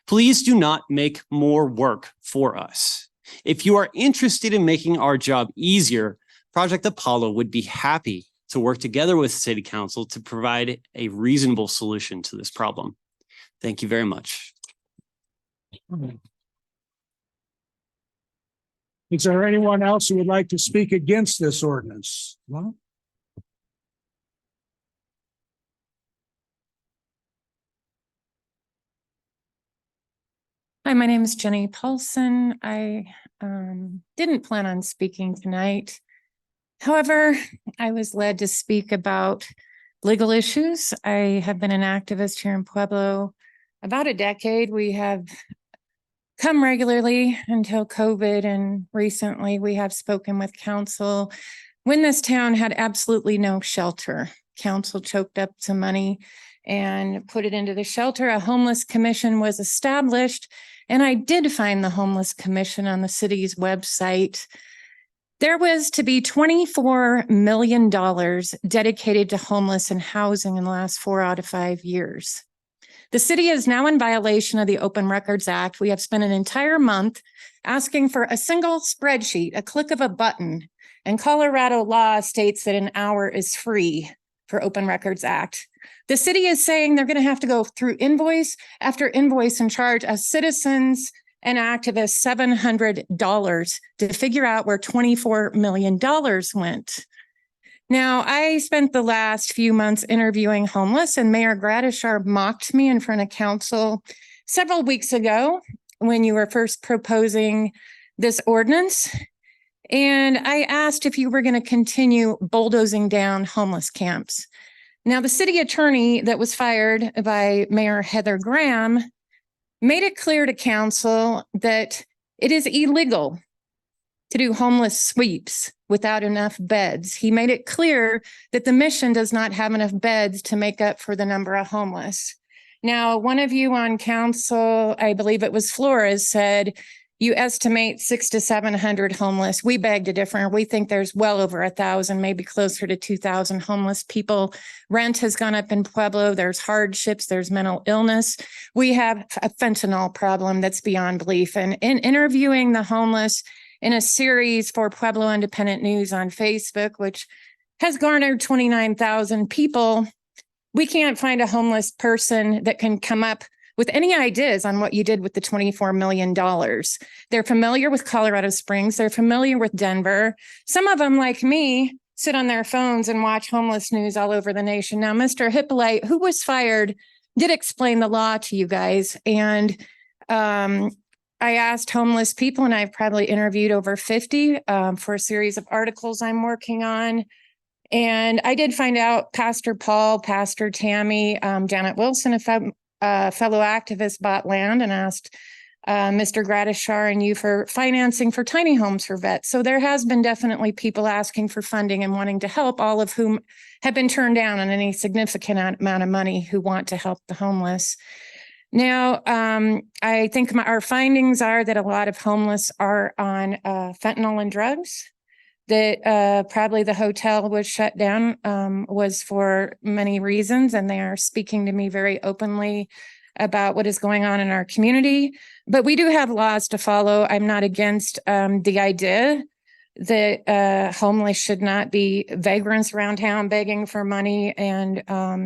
Please do not make more work for us. If you are interested in making our job easier, Project Apollo would be happy to work together with City Council to provide a reasonable solution to this problem. Thank you very much. Is there anyone else who would like to speak against this ordinance? Well, hi, my name is Jenny Paulson. I didn't plan on speaking tonight. However, I was led to speak about legal issues. I have been an activist here in Pueblo about a decade. We have come regularly until COVID, and recently we have spoken with council when this town had absolutely no shelter. Council choked up some money and put it into the shelter. A homeless commission was established, and I did find the homeless commission on the city's website. There was to be $24 million dedicated to homeless and housing in the last 4 out of 5 years. The city is now in violation of the Open Records Act. We have spent an entire month asking for a single spreadsheet, a click of a button, and Colorado law states that an hour is free for Open Records Act. The city is saying they're going to have to go through invoice after invoice and charge us citizens and activists $700 to figure out where $24 million went. Now, I spent the last few months interviewing homeless, and Mayor Gradishar mocked me in front of council several weeks ago when you were first proposing this ordinance. And I asked if you were going to continue bulldozing down homeless camps. Now, the city attorney that was fired by Mayor Heather Graham made it clear to council that it is illegal to do homeless sweeps without enough beds. He made it clear that the mission does not have enough beds to make up for the number of homeless. Now, one of you on council, I believe it was Flores, said you estimate 600 to 700 homeless. We beg to differ. We think there's well over 1,000, maybe closer to 2,000 homeless people. Rent has gone up in Pueblo. There's hardships. There's mental illness. We have a fentanyl problem that's beyond belief. And in interviewing the homeless in a series for Pueblo Independent News on Facebook, which has garnered 29,000 people, we can't find a homeless person that can come up with any ideas on what you did with the $24 million. They're familiar with Colorado Springs. They're familiar with Denver. Some of them, like me, sit on their phones and watch homeless news all over the nation. Now, Mr. Hippolyte, who was fired, did explain the law to you guys. And I asked homeless people, and I've probably interviewed over 50 for a series of articles I'm working on. And I did find out Pastor Paul, Pastor Tammy, Janet Wilson, a fellow activist, bought land and asked Mr. Gradishar and you for financing for tiny homes for vets. So there has been definitely people asking for funding and wanting to help, all of whom have been turned down on any significant amount of money who want to help the homeless. Now, I think our findings are that a lot of homeless are on fentanyl and drugs. That probably the hotel was shut down was for many reasons, and they are speaking to me very openly about what is going on in our community. But we do have laws to follow. I'm not against the idea that homeless should not be vagrants around town begging for money and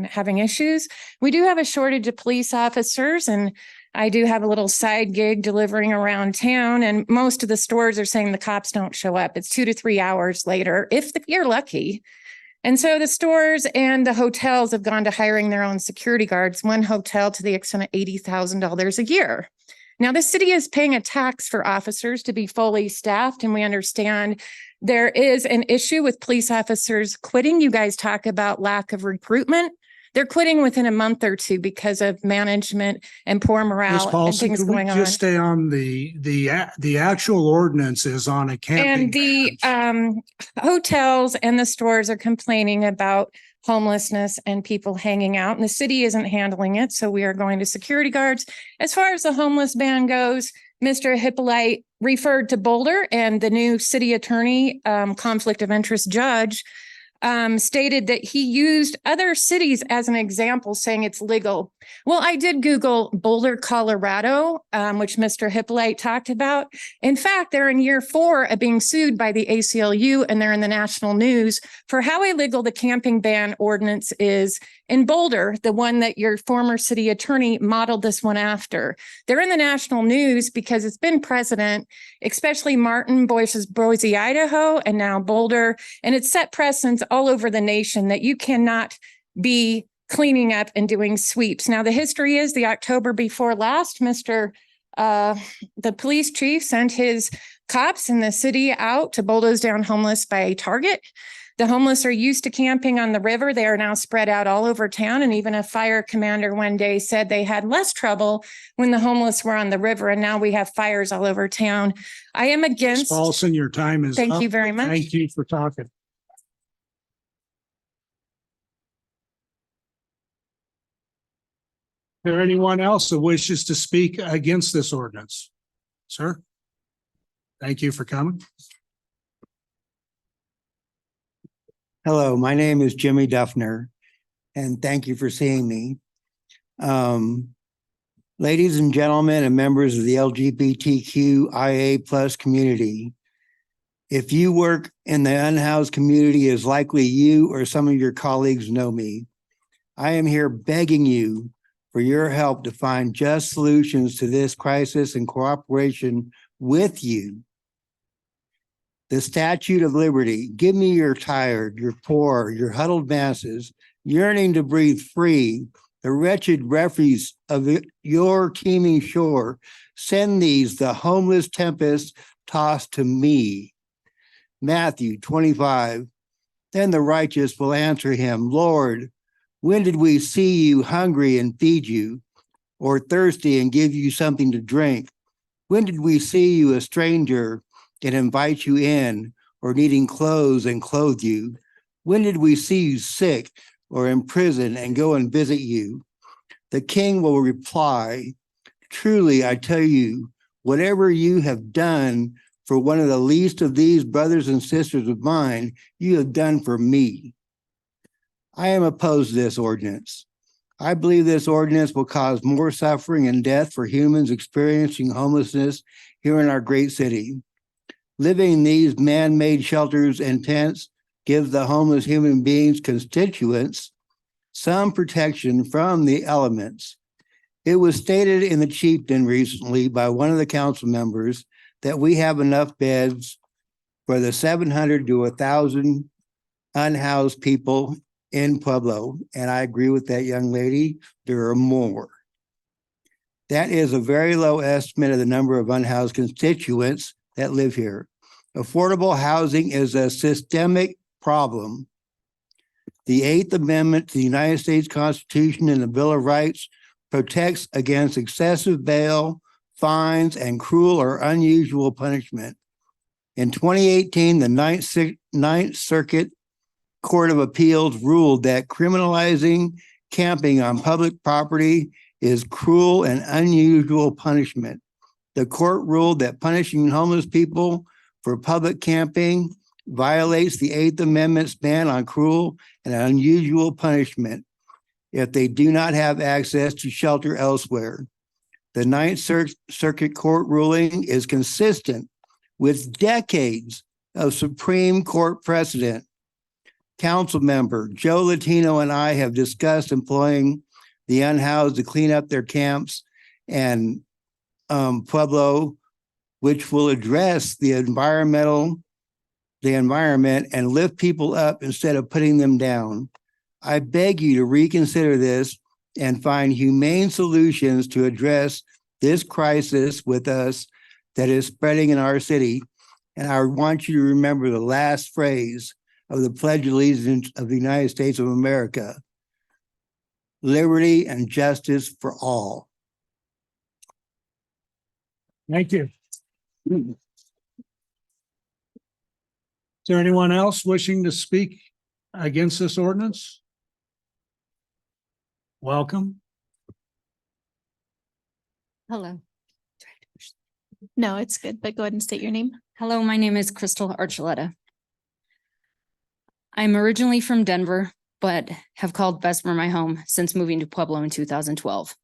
having issues. We do have a shortage of police officers, and I do have a little side gig delivering around town, and most of the stores are saying the cops don't show up. It's 2 to 3 hours later, if you're lucky. And so the stores and the hotels have gone to hiring their own security guards, one hotel to the extent of $80,000 a year. Now, the city is paying a tax for officers to be fully staffed, and we understand there is an issue with police officers quitting. You guys talk about lack of recruitment. They're quitting within a month or two because of management and poor Ms. morale and Paulson, things could we going on. just stay on the actual ordinance is on a camping. And the hotels and the stores are complaining about homelessness and people hanging out, and the city isn't handling it. So we are going to security guards. As far as the homeless ban goes, Mr. Hippolyte referred to Boulder, and the new city attorney, conflict of interest judge, stated that he used other cities as an example, saying it's legal. Well, I did Google Boulder, Colorado, which Mr. Hippolyte talked about. In fact, they're in year 4 of being sued by the ACLU, and they're in the national news for how illegal the camping ban ordinance is in Boulder, the one that your former city attorney modeled this one after. They're in the national news because it's been precedent, especially Martin, Boise, Idaho, and now Boulder. And it's set precedents all over the nation that you cannot be cleaning up and doing sweeps. Now, the history is the October before last, the police chief sent his cops in the city out to bulldoze down homeless by Target. The homeless are used to camping on the river. They are now spread out all over town. And even a fire commander one day said they had less trouble when the homeless were on the river. And now we have fires all over town. I am Ms. against. Paulson, your time is Thank up. you very much. Thank you for talking. Is there anyone else that wishes to speak against this ordinance? Sir? Thank you for coming. Hello, my name is Jimmy Duffner, and thank you for seeing me. Ladies and gentlemen and members of the LGBTQIA plus community, if you work in the unhoused community, it's likely you or some of your colleagues know me. I am here begging you for your help to find just solutions to this crisis in cooperation with you. The Statue of Liberty, give me your tired, your poor, your huddled masses, yearning to breathe free, the wretched refuse of your teeming shore. Send these, the homeless tempest, tossed to me. Matthew 25. Then the righteous will answer him, Lord, when did we see you hungry and feed you, or thirsty and give you something to drink? When did we see you a stranger and invite you in, or needing clothes and clothe you? When did we see you sick or in prison and go and visit you? The king will reply, truly, I tell you, whatever you have done for one of the least of these brothers and sisters of mine, you have done for me. I am opposed to this ordinance. I believe this ordinance will cause more suffering and death for humans experiencing homelessness here in our great city. Living in these man-made shelters and tents gives the homeless human beings constituents some protection from the elements. It was stated in the Chieftain recently by one of the council members that we have enough beds for the 700 to 1,000 unhoused people in Pueblo. And I agree with that young lady. There are more. That is a very low estimate of the number of unhoused constituents that live here. Affordable housing is a systemic problem. The 8th Amendment to the United States Constitution and the Bill of Rights protects against excessive bail, fines, and cruel or unusual punishment. In 2018, the Ninth Circuit Court of Appeals ruled that criminalizing camping on public property is cruel and unusual punishment. The court ruled that punishing homeless people for public camping violates the Eighth Amendment's ban on cruel and unusual punishment if they do not have access to shelter elsewhere. The Ninth Circuit Court ruling is consistent with decades of Supreme Court precedent. Council member Joe Latino and I have discussed employing the unhoused to clean up their camps and Pueblo, which will address the environment and lift people up instead of putting them down. I beg you to reconsider this and find humane solutions to address this crisis with us that is spreading in our city. And I want you to remember the last phrase of the Pledge of Allegiance of the United States of America: liberty and justice for all. Thank you. Is there anyone else wishing to speak against this ordinance? Welcome. Hello. No, it's good, but go ahead and state your name. Hello, my name is Crystal Archuleta. I'm originally from Denver, but have called Bessemer my home since moving to Pueblo in 2012.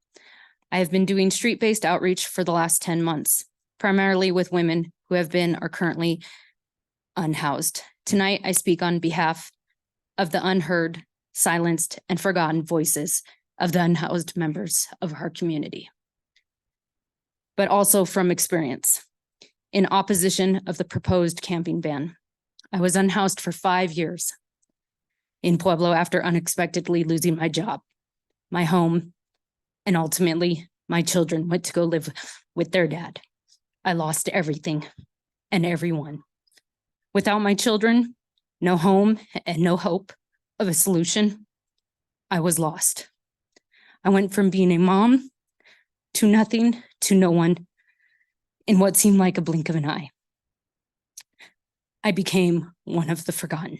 I have been doing street-based outreach for the last 10 months, primarily with women who have been or currently unhoused. Tonight, I speak on behalf of the unheard, silenced, and forgotten voices of the unhoused members of our community, but also from experience. In opposition of the proposed camping ban, I was unhoused for 5 years in Pueblo after unexpectedly losing my job, my home, and ultimately my children went to go live with their dad. I lost everything and everyone. Without my children, no home and no hope of a solution, I was lost. I went from being a mom to nothing to no one in what seemed like a blink of an eye. I became one of the forgotten.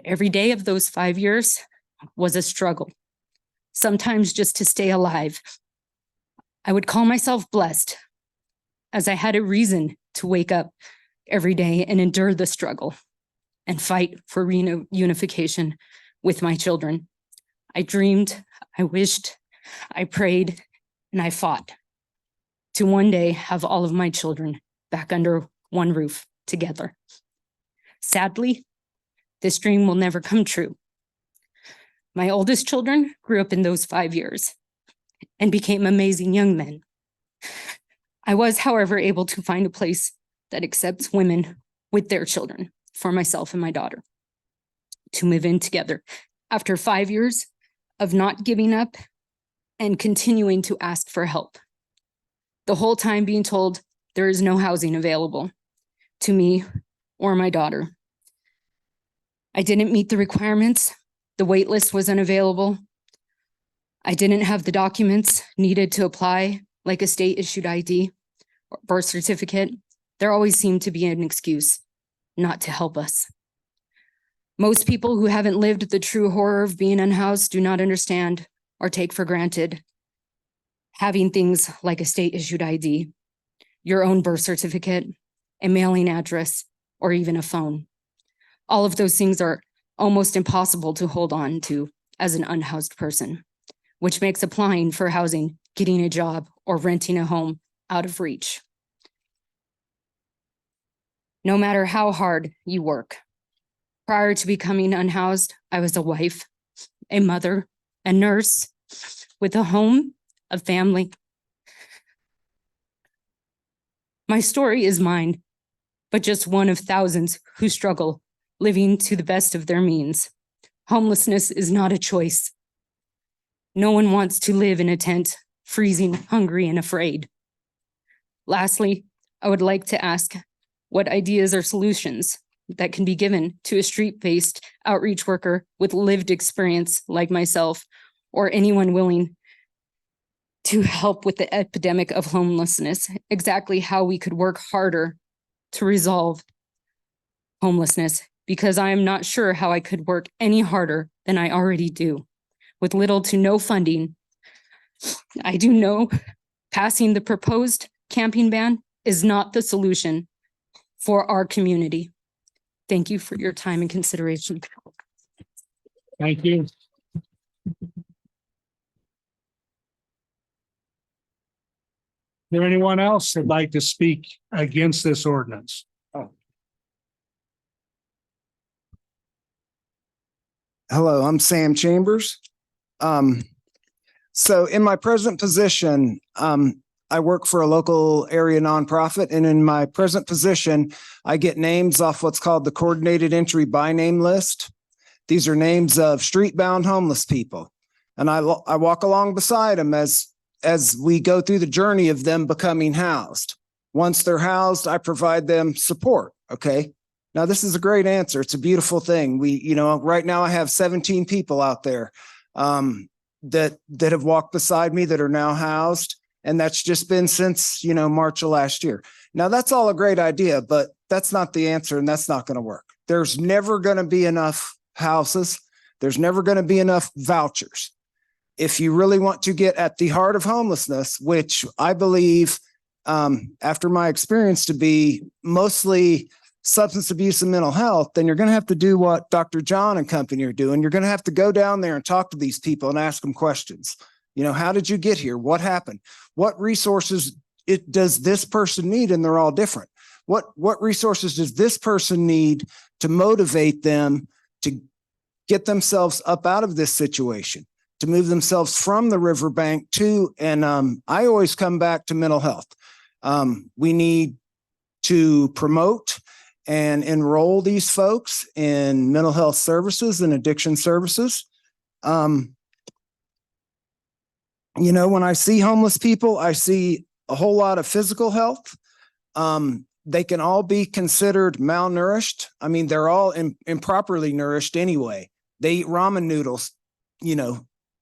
Every day of those 5 years was a struggle, sometimes just to stay alive. I would call myself blessed, as I had a reason to wake up every day and endure the struggle and fight for reunification with my children. I dreamed, I wished, I prayed, and I fought to one day have all of my children back under one roof together. Sadly, this dream will never come true. My oldest children grew up in those 5 years and became amazing young men. I was, however, able to find a place that accepts women with their children for myself and my daughter to move in together after 5 years of not giving up and continuing to ask for help. The whole time being told there is no housing available to me or my daughter. I didn't meet the requirements. The wait list was unavailable. I didn't have the documents needed to apply, like a state issued ID or birth certificate. There always seemed to be an excuse not to help us. Most people who haven't lived the true horror of being unhoused do not understand or take for granted having things like a state issued ID, your own birth certificate, a mailing address, or even a phone. All of those things are almost impossible to hold on to as an unhoused person, which makes applying for housing, getting a job, or renting a home out of reach. No matter how hard you work, prior to becoming unhoused, I was a wife, a mother, a nurse with a home, a family. My story is mine, but just one of thousands who struggle living to the best of their means. Homelessness is not a choice. No one wants to live in a tent, freezing, hungry, and afraid. Lastly, I would like to ask what ideas or solutions that can be given to a street-based outreach worker with lived experience like myself, or anyone willing to help with the epidemic of homelessness, exactly how we could work harder to resolve homelessness, because I am not sure how I could work any harder than I already do, with little to no funding I do know passing the proposed camping ban is not the solution for our community. Thank you for your time and consideration. Thank you. Is there anyone else that'd like to speak against this ordinance? Hello, I'm Sam Chambers. So in my present position, I work for a local area nonprofit, and in my present position, I get names off what's called the Coordinated Entry by Name List. These are names of street-bound homeless people. And I walk along beside them as we go through the journey of them becoming housed. Once they're housed, I provide them support, okay? Now, this is a great answer. It's a beautiful thing. Right now I have 17 people out there that have walked beside me that are now housed. And that's just been since, March of last year. Now, that's all a great idea, but that's not the answer, and that's not going to work. There's never going to be enough houses. There's never going to be enough vouchers. If you really want to get at the heart of homelessness, which I believe, after my experience, to be mostly substance abuse and mental health, then you're going to have to do what Dr. John and company are doing. You're going to have to go down there and talk to these people and ask them questions. How did you get here? What happened? What resources does this person need? And they're all different. What resources does this person need to motivate them to get themselves up out of this situation, to move themselves from the riverbank to, and I always come back to mental health. We need to promote and enroll these folks in mental health services and addiction services. When I see homeless people, I see a whole lot of physical health. They can all be considered malnourished. I mean, they're all improperly nourished anyway. They eat ramen noodles,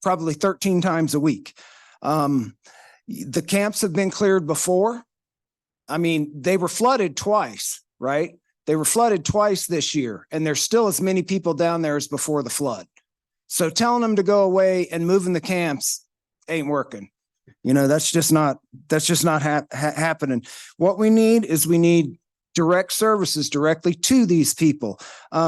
probably 13 times a week. The camps have been cleared before. I mean, they were flooded twice, right? They were flooded twice this year, and there's still as many people down there as before the flood. So telling them to go away and moving the camps ain't working. That's just not happening. What we need direct services directly to these people.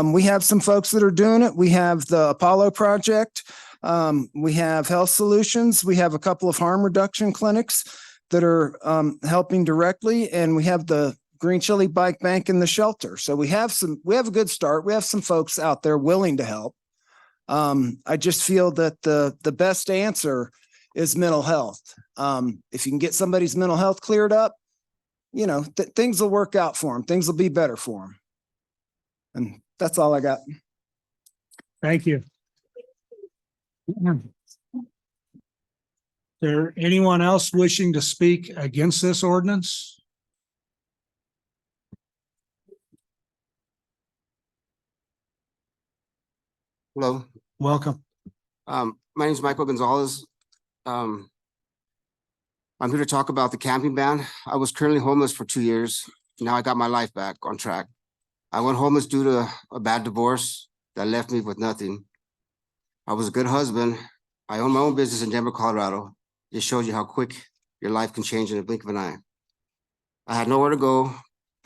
We have some folks that are doing it. We have the Apollo Project. We have Health Solutions. We have a couple of harm reduction clinics that are helping directly, and we have the Green Chili Bike Bank and the shelter. So we have a good start. We have some folks out there willing to help. I just feel that the best answer is mental health. If you can get somebody's mental health cleared up, things will work out for them. Things will be better for them. And that's all I got. Thank you. Is there anyone else wishing to speak against this ordinance? Hello. Welcome. My name is Michael Gonzalez. I'm here to talk about the camping ban. I was currently homeless for 2 years. Now I got my life back on track. I went homeless due to a bad divorce that left me with nothing. I was a good husband. I own my own business in Denver, Colorado. It shows you how quick your life can change in a blink of an eye. I had nowhere to go.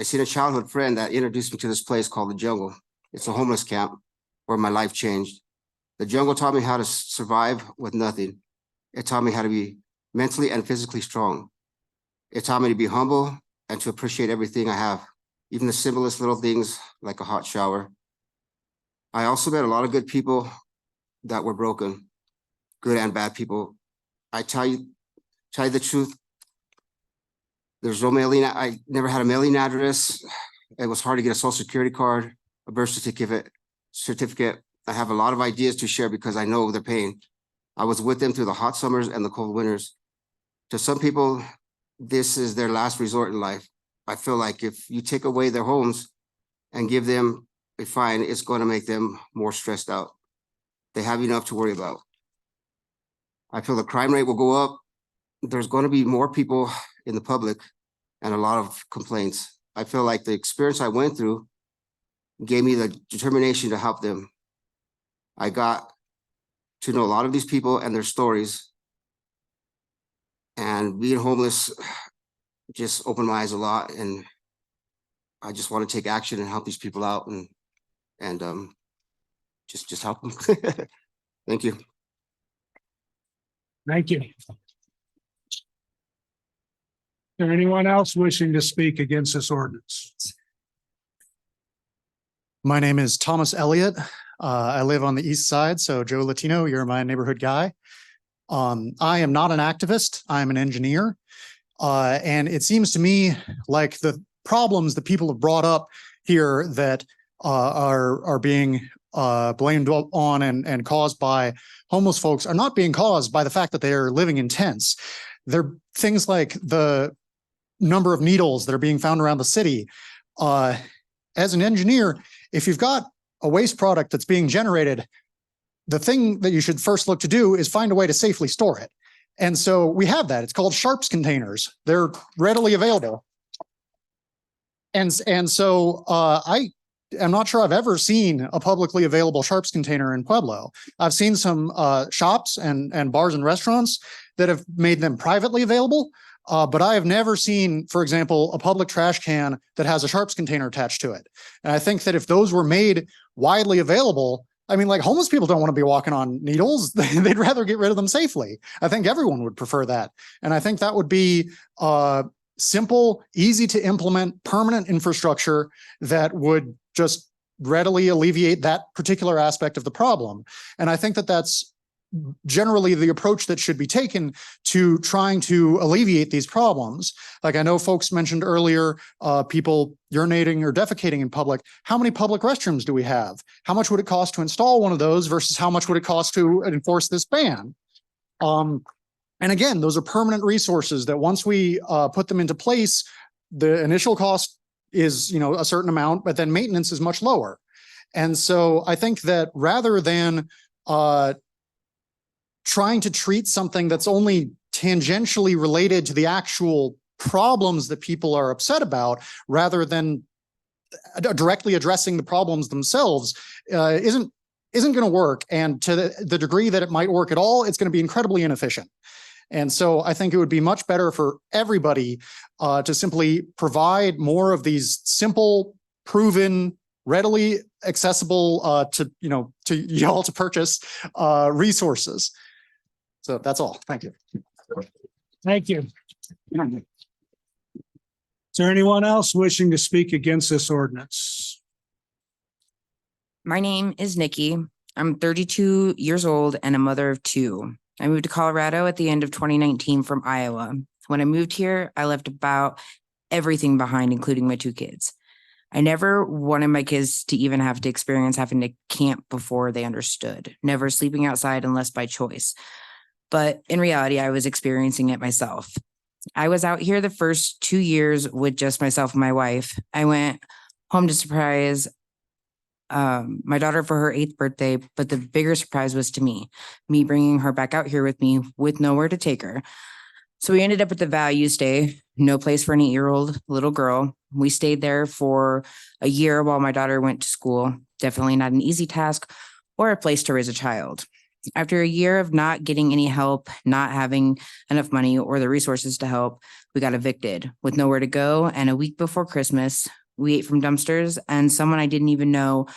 I seen a childhood friend that introduced me to this place called The Jungle. It's a homeless camp where my life changed. The Jungle taught me how to survive with nothing. It taught me how to be mentally and physically strong. It taught me to be humble and to appreciate everything I have, even the simplest little things like a hot shower. I also met a lot of good people that were broken, good and bad people. I tell you the truth, there's no mailing. I never had a mailing address. It was hard to get a social security card, a birth certificate. I have a lot of ideas to share because I know their pain. I was with them through the hot summers and the cold winters. To some people, this is their last resort in life. I feel like if you take away their homes and give them a fine, it's going to make them more stressed out. They have enough to worry about. I feel the crime rate will go up. There's going to be more people in the public and a lot of complaints. I feel like the experience I went through gave me the determination to help them. I got to know a lot of these people and their stories. And being homeless just opened my eyes a lot, and I just want to take action and help these people out and just help them. Thank you. Thank you. Is there anyone else wishing to speak against this ordinance? My name is Thomas Elliott. I live on the east side, so Joe Latino, you're my neighborhood guy. I am not an activist. I'm an engineer. And it seems to me like the problems that people have brought up here that are being blamed on and caused by homeless folks are not being caused by the fact that they are living in tents. They're things like the number of needles that are being found around the city. As an engineer, if you've got a waste product that's being generated, the thing that you should first look to do is find a way to safely store it. And so we have that. It's called Sharps containers. They're readily available. And so I am not sure I've ever seen a publicly available Sharps container in Pueblo. I've seen some shops and bars and restaurants that have made them privately available. But I have never seen, for example, a public trash can that has a Sharps container attached to it. And I think that if those were made widely available, I mean, like homeless people don't want to be walking on needles. They'd rather get rid of them safely. I think everyone would prefer that. And I think that would be simple, easy to implement, permanent infrastructure that would just readily alleviate that particular aspect of the problem. And I think that that's generally the approach that should be taken to trying to alleviate these problems. Like I know folks mentioned earlier, people urinating or defecating in public. How many public restrooms do we have? How much would it cost to install one of those versus how much would it cost to enforce this ban? And again, those are permanent resources that once we put them into place, the initial cost is, a certain amount, but then maintenance is much lower. And so I think that rather than trying to treat something that's only tangentially related to the actual problems that people are upset about, rather than directly addressing the problems themselves, isn't going to work. And to the degree that it might work at all, it's going to be incredibly inefficient. And so I think it would be much better for everybody to simply provide more of these simple, proven, readily accessible to y'all to purchase resources. So that's all. Thank you. Thank you. Is there anyone else wishing to speak against this ordinance? My name is Nikki. I'm 32 years old and a mother of two. I moved to Colorado at the end of 2019 from Iowa. When I moved here, I left about everything behind, including my two kids. I never wanted my kids to even have to experience having to camp before they understood, never sleeping outside unless by choice. But in reality, I was experiencing it myself. I was out here the first 2 years with just myself and my wife. I went home to surprise my daughter for her 8th birthday, but the bigger surprise was to me bringing her back out here with me with nowhere to take her. So we ended up at the Value Stay, no place for an 8-year-old little girl. We stayed there for a year while my daughter went to school. Definitely not an easy task or a place to raise a child. After a year of not getting any help, not having enough money or the resources to help, we got evicted with nowhere to go. And a week before Christmas, we ate from dumpsters and someone I didn't even know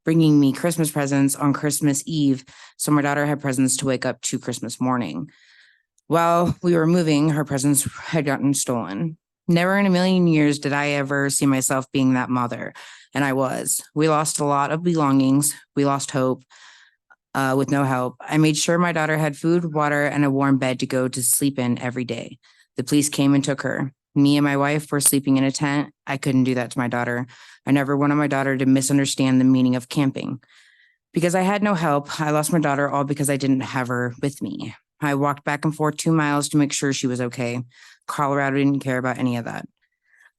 bringing me Christmas presents on Christmas Eve. So my daughter had presents to wake up to Christmas morning. While we were moving, her presents had gotten stolen. Never in a million years did I ever see myself being that mother. And I was. We lost a lot of belongings. We lost hope. With no help. I made sure my daughter had food, water, and a warm bed to go to sleep in every day. The police came and took her. Me and my wife were sleeping in a tent. I couldn't do that to my daughter. I never wanted my daughter to misunderstand the meaning of camping. Because I had no help, I lost my daughter all because I didn't have her with me. I walked back and forth 2 miles to make sure she was okay. Colorado didn't care about any of that.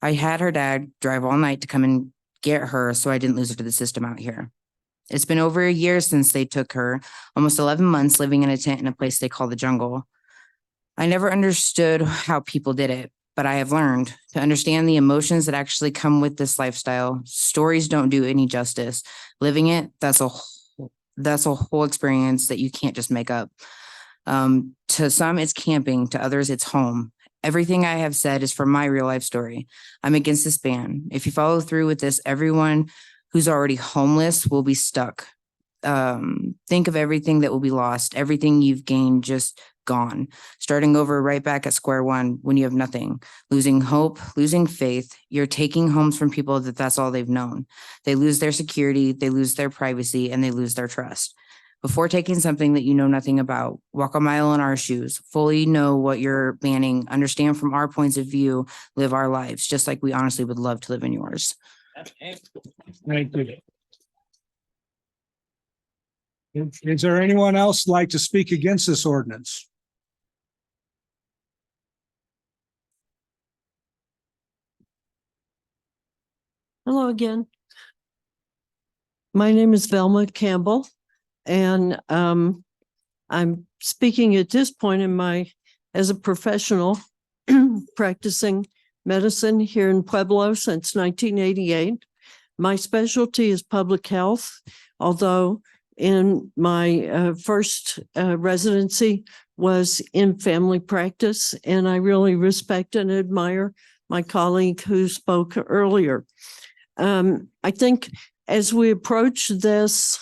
I had her dad drive all night to come and get her so I didn't lose her to the system out here. It's been over a year since they took her, almost 11 months living in a tent in a place they call the jungle. I never understood how people did it, but I have learned to understand the emotions that actually come with this lifestyle. Stories don't do any justice. Living it, that's a whole experience that you can't just make up. To some, it's camping. To others, it's home. Everything I have said is from my real life story. I'm against this ban. If you follow through with this, everyone who's already homeless will be stuck. Think of everything that will be lost, everything you've gained just gone, starting over right back at square one when you have nothing, losing hope, losing faith. You're taking homes from people that's all they've known. They lose their security, they lose their privacy, and they lose their trust. Before taking something that you know nothing about, walk a mile in our shoes, fully know what you're banning, understand from our points of view, live our lives, just like we honestly would love to live in yours. Thank you. Is there anyone else like to speak against this ordinance? Hello again. My name is Velma Campbell, and I'm speaking at this point as a professional practicing medicine here in Pueblo since 1988. My specialty is public health, although in my first residency was in family practice, and I really respect and admire my colleague who spoke earlier. I think as we approach this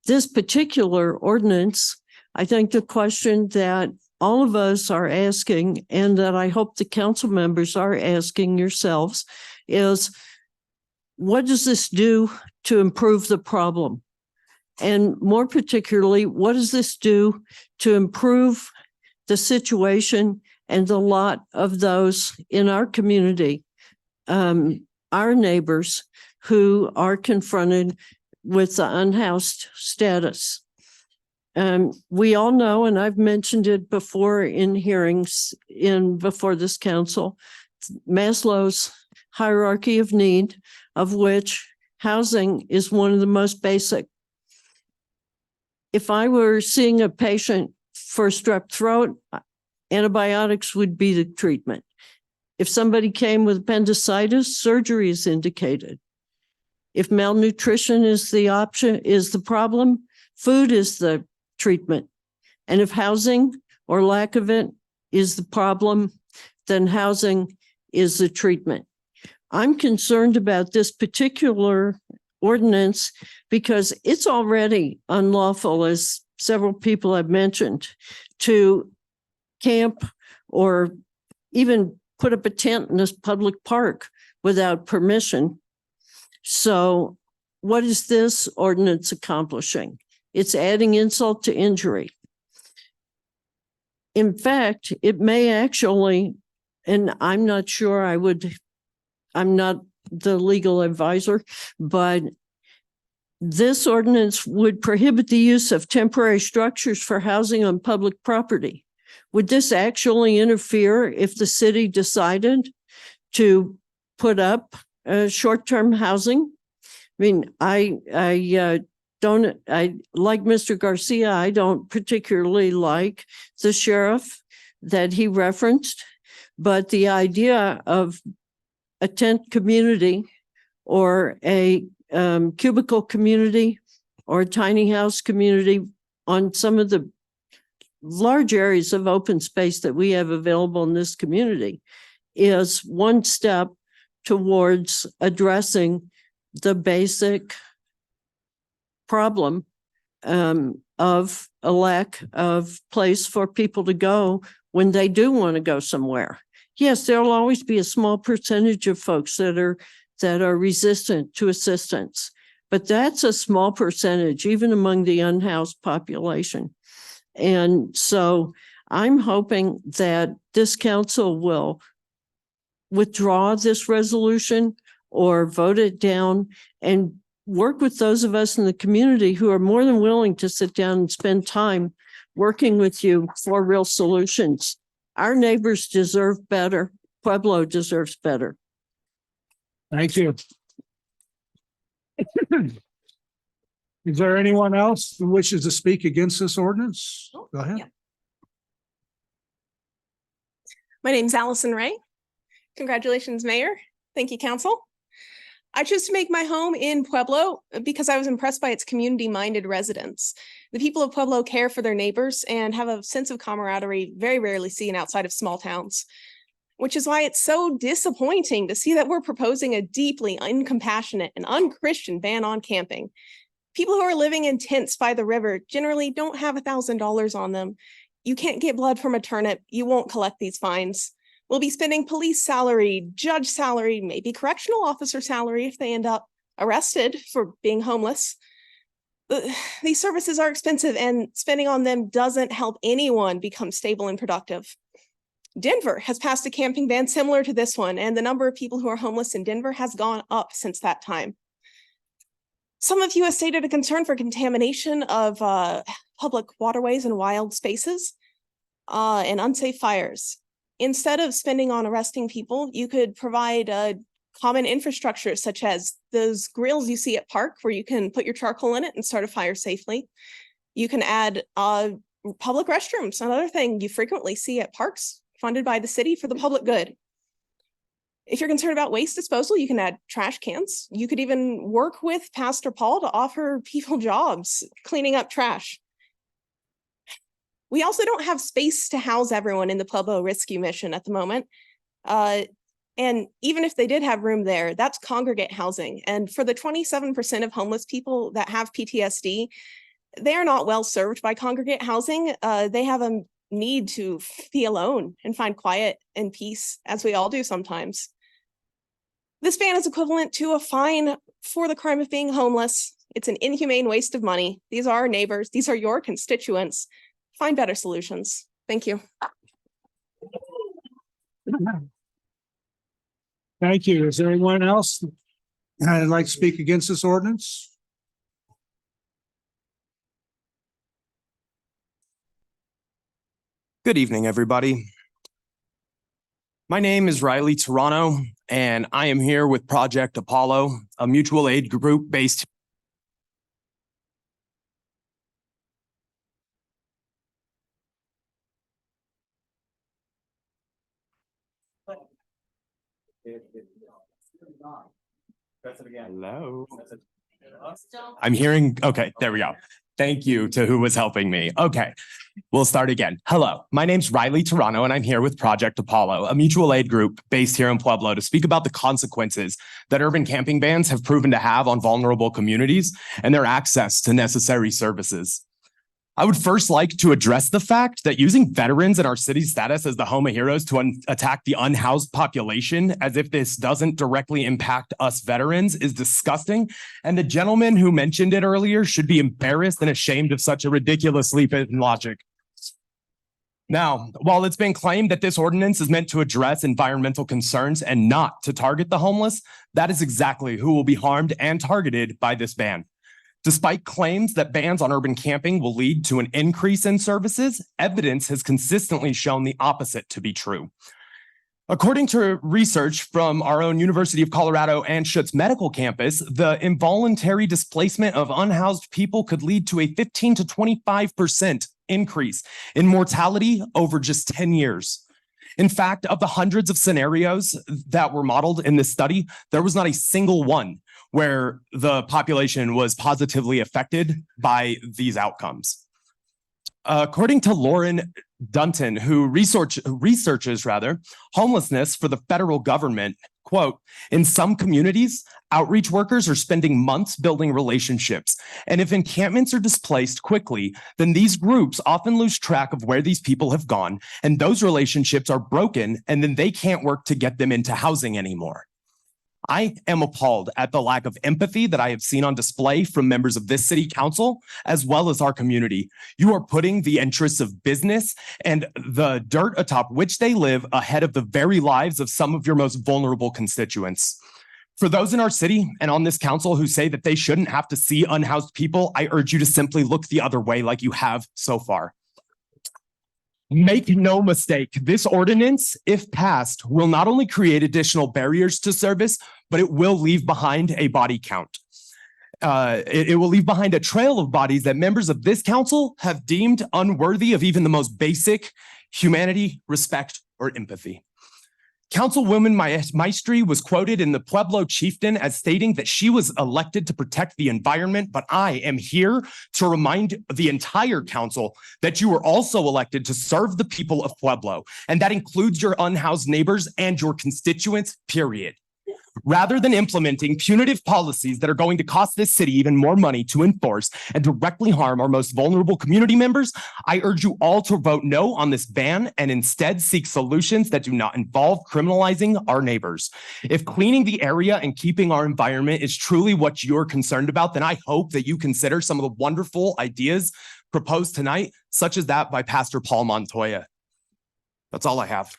particular ordinance, I think the question that all of us are asking, and that I hope the council members are asking yourselves, is what does this do to improve the problem? And more particularly, what does this do to improve the situation and the lot of those in our community, our neighbors who are confronted with the unhoused status? We all know, and I've mentioned it before in hearings before this council, Maslow's hierarchy of need, of which housing is one of the most basic. If I were seeing a patient for strep throat, antibiotics would be the treatment. If somebody came with appendicitis, surgery is indicated. If malnutrition is the problem, food is the treatment. And if housing or lack of it is the problem, then housing is the treatment. I'm concerned about this particular ordinance because it's already unlawful, as several people have mentioned, to camp or even put up a tent in a public park without permission. So what is this ordinance accomplishing? It's adding insult to injury. In fact, it may actually, and I'm not sure I'm not the legal advisor, but this ordinance would prohibit the use of temporary structures for housing on public property. Would this actually interfere if the city decided to put up short-term housing? I mean, I like Mr. Garcia, I don't particularly like the sheriff that he referenced, but the idea of a tent community or a cubicle community or a tiny house community on some of the large areas of open space that we have available in this community is one step towards addressing the basic problem of a lack of place for people to go when they do want to go somewhere. Yes, there'll always be a small percentage of folks that are resistant to assistance, but that's a small percentage, even among the unhoused population. And so I'm hoping that this council will withdraw this resolution or vote it down and work with those of us in the community who are more than willing to sit down and spend time working with you for real solutions. Our neighbors deserve better. Pueblo deserves better. Thank you. Is there anyone else who wishes to speak against this ordinance? Go ahead. Yeah. My name's Allison Ray. Congratulations, Mayor. Thank you, Council. I chose to make my home in Pueblo because I was impressed by its community-minded residents. The people of Pueblo care for their neighbors and have a sense of camaraderie very rarely seen outside of small towns, which is why it's so disappointing to see that we're proposing a deeply uncompassionate and unchristian ban on camping. People who are living in tents by the river generally don't have $1,000 on them. You can't get blood from a turnip. You won't collect these fines. We'll be spending police salary, judge salary, maybe correctional officer salary if they end up arrested for being homeless. These services are expensive and spending on them doesn't help anyone become stable and productive. Denver has passed a camping ban similar to this one, and the number of people who are homeless in Denver has gone up since that time. Some of you have stated a concern for contamination of public waterways and wild spaces and unsafe fires. Instead of spending on arresting people, you could provide common infrastructure such as those grills you see at park where you can put your charcoal in it and start a fire safely. You can add public restrooms, another thing you frequently see at parks funded by the city for the public good. If you're concerned about waste disposal, you can add trash cans. You could even work with Pastor Paul to offer people jobs cleaning up trash. We also don't have space to house everyone in the Pueblo Rescue Mission at the moment. And even if they did have room there, that's congregate housing. And for the 27% of homeless people that have PTSD, they are not well served by congregate housing. They have a need to be alone and find quiet and peace, as we all do sometimes. This ban is equivalent to a fine for the crime of being homeless. It's an inhumane waste of money. These are our neighbors. These are your constituents. Find better solutions. Thank you. Thank you. Is there anyone else that'd like to speak against this ordinance? Good evening, everybody. My name is Riley Toronto, and I am here with Project Apollo, a mutual aid group based. Hello. I'm hearing, okay, there we go. Thank you to who was helping me. Okay, we'll start again. Hello, my name's Riley Toronto, and I'm here with Project Apollo, a mutual aid group based here in Pueblo to speak about the consequences that urban camping bans have proven to have on vulnerable communities and their access to necessary services. I would first like to address the fact that using veterans in our city's status as the home of heroes to attack the unhoused population as if this doesn't directly impact us veterans is disgusting. And the gentleman who mentioned it earlier should be embarrassed and ashamed of such a ridiculous leap in logic. Now, while it's been claimed that this ordinance is meant to address environmental concerns and not to target the homeless, that is exactly who will be harmed and targeted by this ban. Despite claims that bans on urban camping will lead to an increase in services, evidence has consistently shown the opposite to be true. According to research from our own University of Colorado and Schuetz Medical Campus, the involuntary displacement of unhoused people could lead to a 15 to 25% increase in mortality over just 10 years. In fact, of the hundreds of scenarios that were modeled in this study, there was not a single one where the population was positively affected by these outcomes. According to Lauren Dunton, who researches homelessness for the federal government, quote, in some communities, outreach workers are spending months building relationships. And if encampments are displaced quickly, then these groups often lose track of where these people have gone, and those relationships are broken, and then they can't work to get them into housing anymore. I am appalled at the lack of empathy that I have seen on display from members of this city council, as well as our community. You are putting the interests of business and the dirt atop which they live ahead of the very lives of some of your most vulnerable constituents. For those in our city and on this council who say that they shouldn't have to see unhoused people, I urge you to simply look the other way like you have so far. Make no mistake, this ordinance, if passed, will not only create additional barriers to service, but it will leave behind a body count. It will leave behind a trail of bodies that members of this council have deemed unworthy of even the most basic humanity, respect, or empathy. Councilwoman Maestri was quoted in the Pueblo Chieftain as stating that she was elected to protect the environment, but I am here to remind the entire council that you were also elected to serve the people of Pueblo, and that includes your unhoused neighbors and your constituents, period. Rather than implementing punitive policies that are going to cost this city even more money to enforce and directly harm our most vulnerable community members, I urge you all to vote no on this ban and instead seek solutions that do not involve criminalizing our neighbors. If cleaning the area and keeping our environment is truly what you're concerned about, then I hope that you consider some of the wonderful ideas proposed tonight, such as that by Pastor Paul Montoya. That's all I have.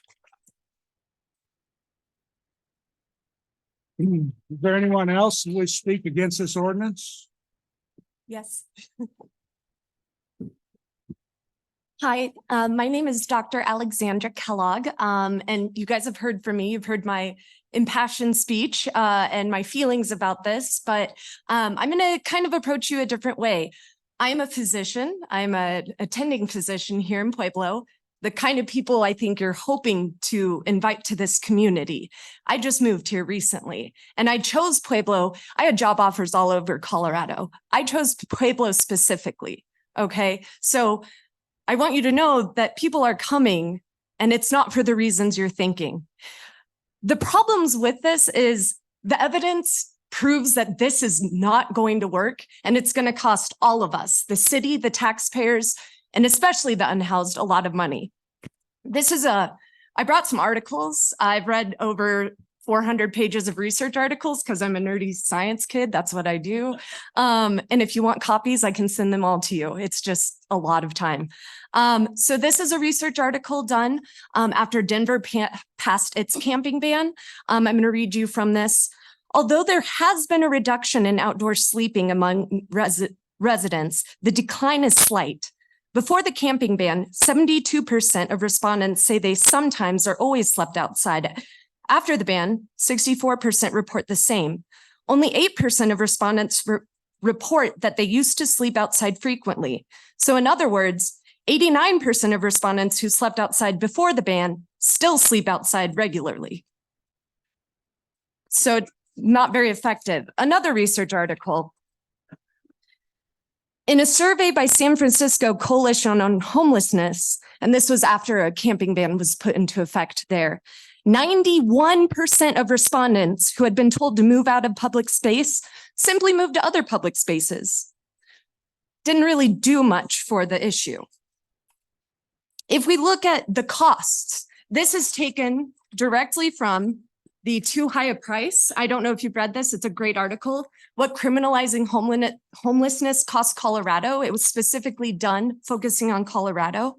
Is there anyone else who would speak against this ordinance? Yes. Hi, my name is Dr. Alexandra Kellogg, and you guys have heard from me. You've heard my impassioned speech and my feelings about this, but I'm going to kind of approach you a different way. I am a physician. I'm an attending physician here in Pueblo, the kind of people I think you're hoping to invite to this community. I just moved here recently and I chose Pueblo. I had job offers all over Colorado. I chose Pueblo specifically. Okay. So I want you to know that people are coming and it's not for the reasons you're thinking. The problems with this is the evidence proves that this is not going to work and it's going to cost all of us, the city, the taxpayers, and especially the unhoused, a lot of money. I brought some articles. I've read over 400 pages of research articles because I'm a nerdy science kid. That's what I do. And if you want copies, I can send them all to you. It's just a lot of time. So this is a research article done after Denver passed its camping ban. I'm going to read you from this. Although there has been a reduction in outdoor sleeping among residents, the decline is slight. Before the camping ban, 72% of respondents say they sometimes or always slept outside. After the ban, 64% report the same. Only 8% of respondents report that they used to sleep outside frequently. So in other words, 89% of respondents who slept outside before the ban still sleep outside regularly. So not very effective. Another research article. In a survey by San Francisco Coalition on Homelessness, and this was after a camping ban was put into effect there, 91% of respondents who had been told to move out of public space simply moved to other public spaces. Didn't really do much for the issue. If we look at the costs, this is taken directly from the Too High a Price. I don't know if you've read this. It's a great article. What criminalizing homelessness costs Colorado. It was specifically done focusing on Colorado.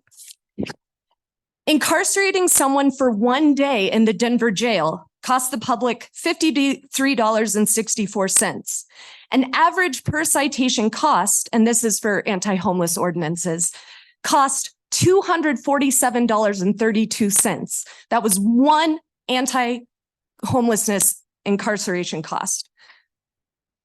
Incarcerating someone for one day in the Denver jail cost the public $53.64. An average per citation cost, and this is for anti-homeless ordinances, cost $247.32. That was one anti-homelessness incarceration cost.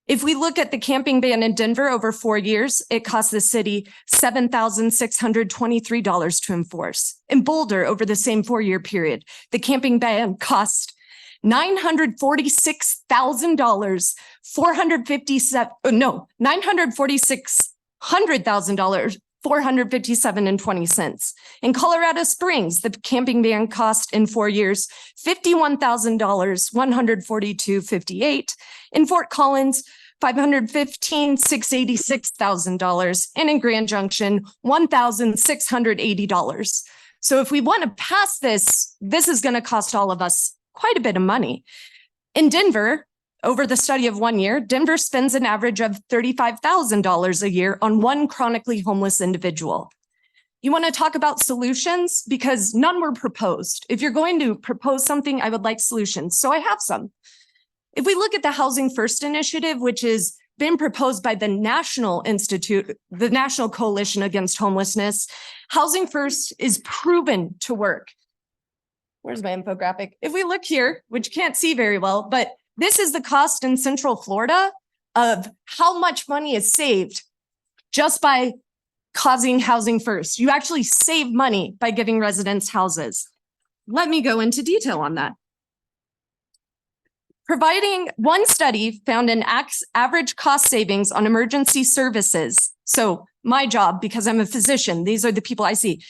If we look at the camping ban in Denver over 4 years, it cost the city $7,623 to enforce. In Boulder, over the same 4-year period, the camping ban cost $946,000, $946,000, $457.20. In Colorado Springs, the camping ban cost in 4 years, $51,000, $142.58. In Fort Collins, $515,686,000, and in Grand Junction, $1,680. So if we want to pass this, this is going to cost all of us quite a bit of money. In Denver, over the study of 1 year, Denver spends an average of $35,000 a year on one chronically homeless individual. You want to talk about solutions? Because none were proposed. If you're going to propose something, I would like solutions. So I have some. If we look at the Housing First initiative, which has been proposed by the National Institute, the National Coalition Against Homelessness, Housing First is proven to work. Where's my infographic? If we look here, which you can't see very well, but this is the cost in Central Florida of how much money is saved just by causing Housing First. You actually save money by giving residents houses. Let me go into detail on that. One study found an average cost savings on emergency services. So my job, because I'm a physician, these are the people I see.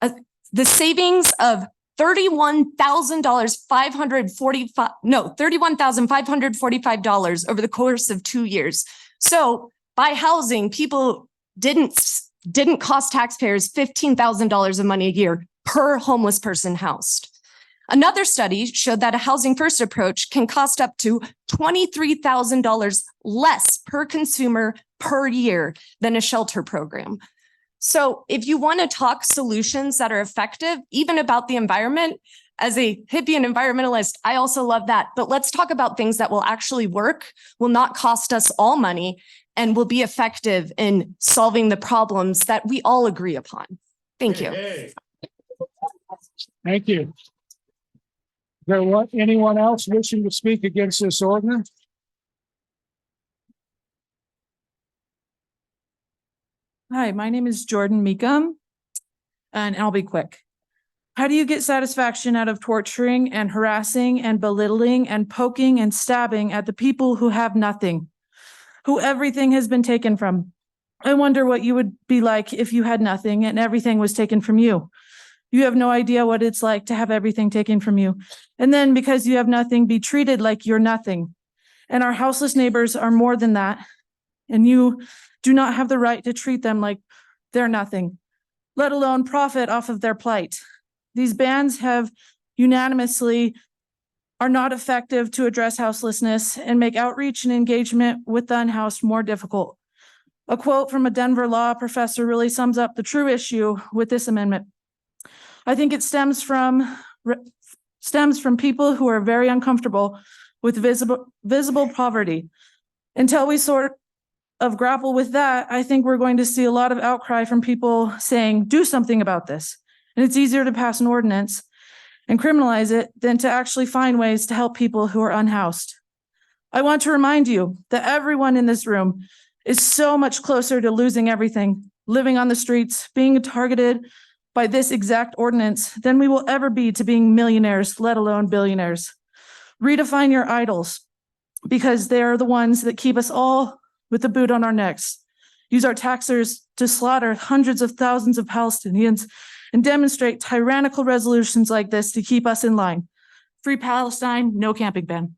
The savings of $31,545 over the course of 2 years. So by housing, people didn't cost taxpayers $15,000 of money a year per homeless person housed. Another study showed that a housing first approach can cost up to $23,000 less per consumer per year than a shelter program. So if you want to talk solutions that are effective, even about the environment, as a hippie and environmentalist, I also love that. But let's talk about things that will actually work, will not cost us all money, and will be effective in solving the problems that we all agree upon. Thank you. Thank you. Is there anyone else wishing to speak against this ordinance? Hi, my name is Jordan Meekum, and I'll be quick. How do you get satisfaction out of torturing and harassing and belittling and poking and stabbing at the people who have nothing, who everything has been taken from? I wonder what you would be like if you had nothing and everything was taken from you. You have no idea what it's like to have everything taken from you. And then because you have nothing, be treated like you're nothing. And our houseless neighbors are more than that. And you do not have the right to treat them like they're nothing, let alone profit off of their plight. These bans have unanimously are not effective to address houselessness and make outreach and engagement with the unhoused more difficult. A quote from a Denver law professor really sums up the true issue with this amendment. I think it stems from people who are very uncomfortable with visible poverty. Until we sort of grapple with that, I think we're going to see a lot of outcry from people saying, do something about this. And it's easier to pass an ordinance and criminalize it than to actually find ways to help people who are unhoused. I want to remind you that everyone in this room is so much closer to losing everything, living on the streets, being targeted by this exact ordinance than we will ever be to being millionaires, let alone billionaires. Redefine your idols, because they are the ones that keep us all with the boot on our necks. Use our taxers to slaughter hundreds of thousands of Palestinians and demonstrate tyrannical resolutions like this to keep us in line. Free Palestine, no camping ban.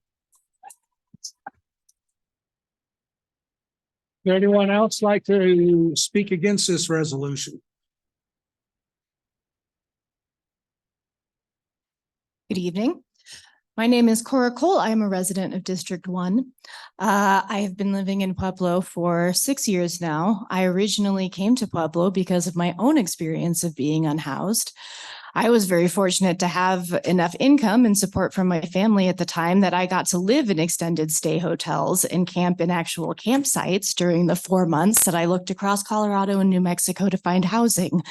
Would anyone else like to speak against this resolution? Good evening. My name is Cora Cole. I am a resident of District 1. I have been living in Pueblo for 6 years now. I originally came to Pueblo because of my own experience of being unhoused. I was very fortunate to have enough income and support from my family at the time that I got to live in extended stay hotels and camp in actual campsites during the 4 months that I looked across Colorado and New Mexico to find housing,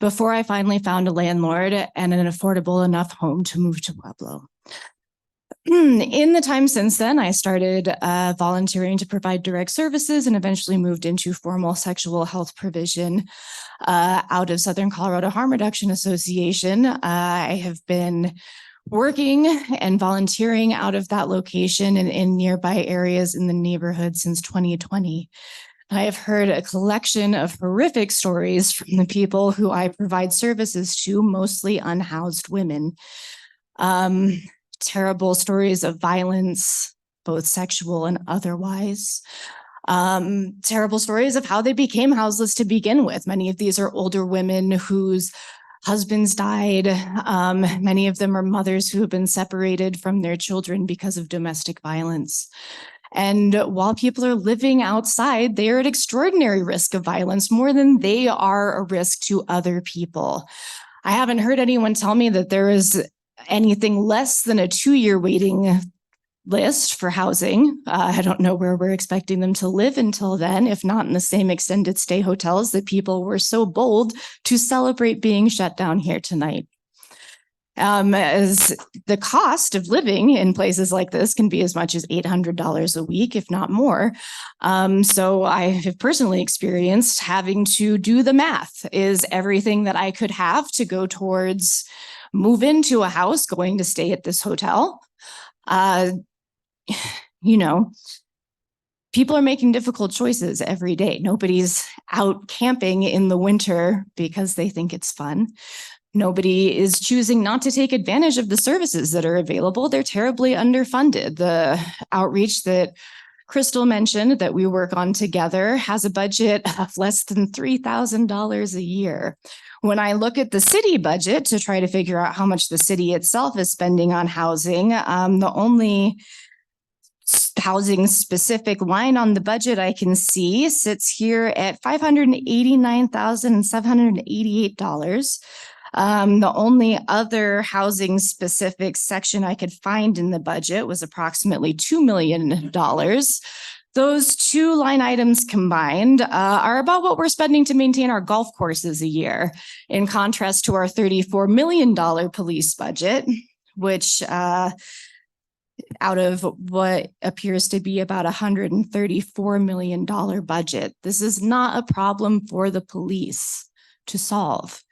before I finally found a landlord and an affordable enough home to move to Pueblo. In the time since then, I started volunteering to provide direct services and eventually moved into formal sexual health provision out of Southern Colorado Harm Reduction Association. I have been working and volunteering out of that location and in nearby areas in the neighborhood since 2020. I have heard a collection of horrific stories from the people who I provide services to, mostly unhoused women. Terrible stories of violence, both sexual and otherwise. Terrible stories of how they became houseless to begin with. Many of these are older women whose husbands died. Many of them are mothers who have been separated from their children because of domestic violence. And while people are living outside, they are at extraordinary risk of violence, more than they are a risk to other people. I haven't heard anyone tell me that there is anything less than a 2-year waiting list for housing. I don't know where we're expecting them to live until then, if not in the same extended stay hotels that people were so bold to celebrate being shut down here tonight. As the cost of living in places like this can be as much as $800 a week, if not more. So I have personally experienced having to do the math. Is everything that I could have to go towards move into a house, going to stay at this hotel, you know, people are making difficult choices every day. Nobody's out camping in the winter because they think it's fun. Nobody is choosing not to take advantage of the services that are available. They're terribly underfunded. The outreach that Crystal mentioned that we work on together has a budget of less than $3,000 a year. When I look at the city budget to try to figure out how much the city itself is spending on housing, the only housing specific line on the budget I can see sits here at $589,788. The only other housing specific section I could find in the budget was approximately $2 million. Those two line items combined are about what we're spending to maintain our golf courses a year, in contrast to our $34 million police budget, which out of what appears to be about $134 million budget. This is not a problem for the police to solve.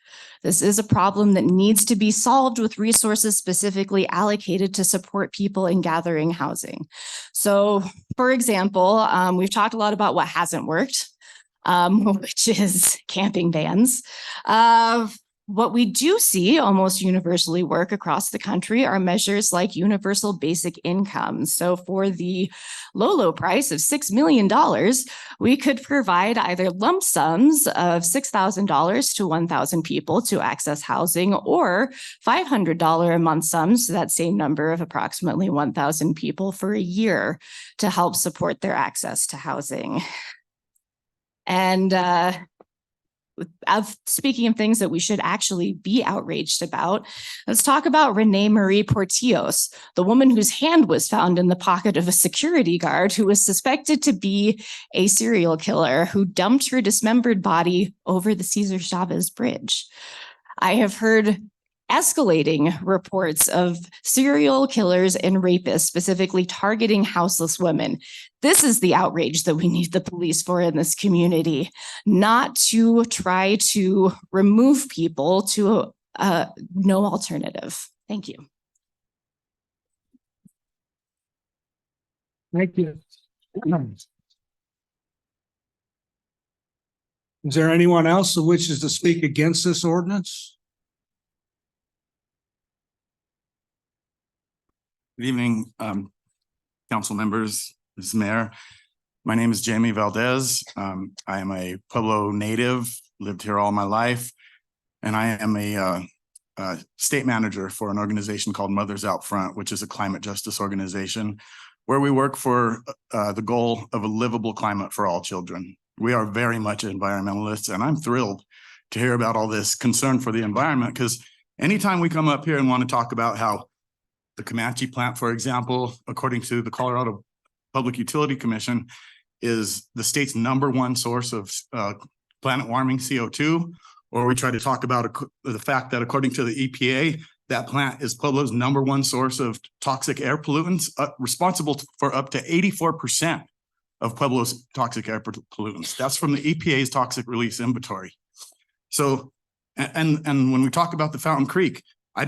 This is a problem that needs to be solved with resources specifically allocated to support people in gathering housing. So, for example, we've talked a lot about what hasn't worked, which is camping bans. What we do see almost universally work across the country are measures like universal basic income. So for the low price of $6 million, we could provide either lump sums of $6,000 to 1,000 people to access housing, or $500 a month sums to that same number of approximately 1,000 people for a year to help support their access to housing. And speaking of things that we should actually be outraged about, let's talk about Renee Marie Portillos, the woman whose hand was found in the pocket of a security guard who was suspected to be a serial killer who dumped her dismembered body over the Cesar Chavez Bridge. I have heard escalating reports of serial killers and rapists specifically targeting houseless women. This is the outrage that we need the police for in this community, not to try to remove people to no alternative. Thank you. Thank you. Is there anyone else who wishes to speak against this ordinance? Good evening, council members, Ms. Mayor. My name is Jamie Valdez. I am a Pueblo native, lived here all my life, and I am a state manager for an organization called Mothers Out Front, which is a climate justice organization where we work for the goal of a livable climate for all children. We are very much environmentalists, and I'm thrilled to hear about all this concern for the environment, because anytime we come up here and want to talk about how the Comanche plant, for example, according to the Colorado Public Utility Commission, is the state's #1 source of planet warming CO2, or we try to talk about the fact that according to the EPA, that plant is Pueblo's #1 source of toxic air pollutants, responsible for up to 84% of Pueblo's toxic air pollutants. That's from the EPA's toxic release inventory. So, and when we talk about the Fountain Creek, I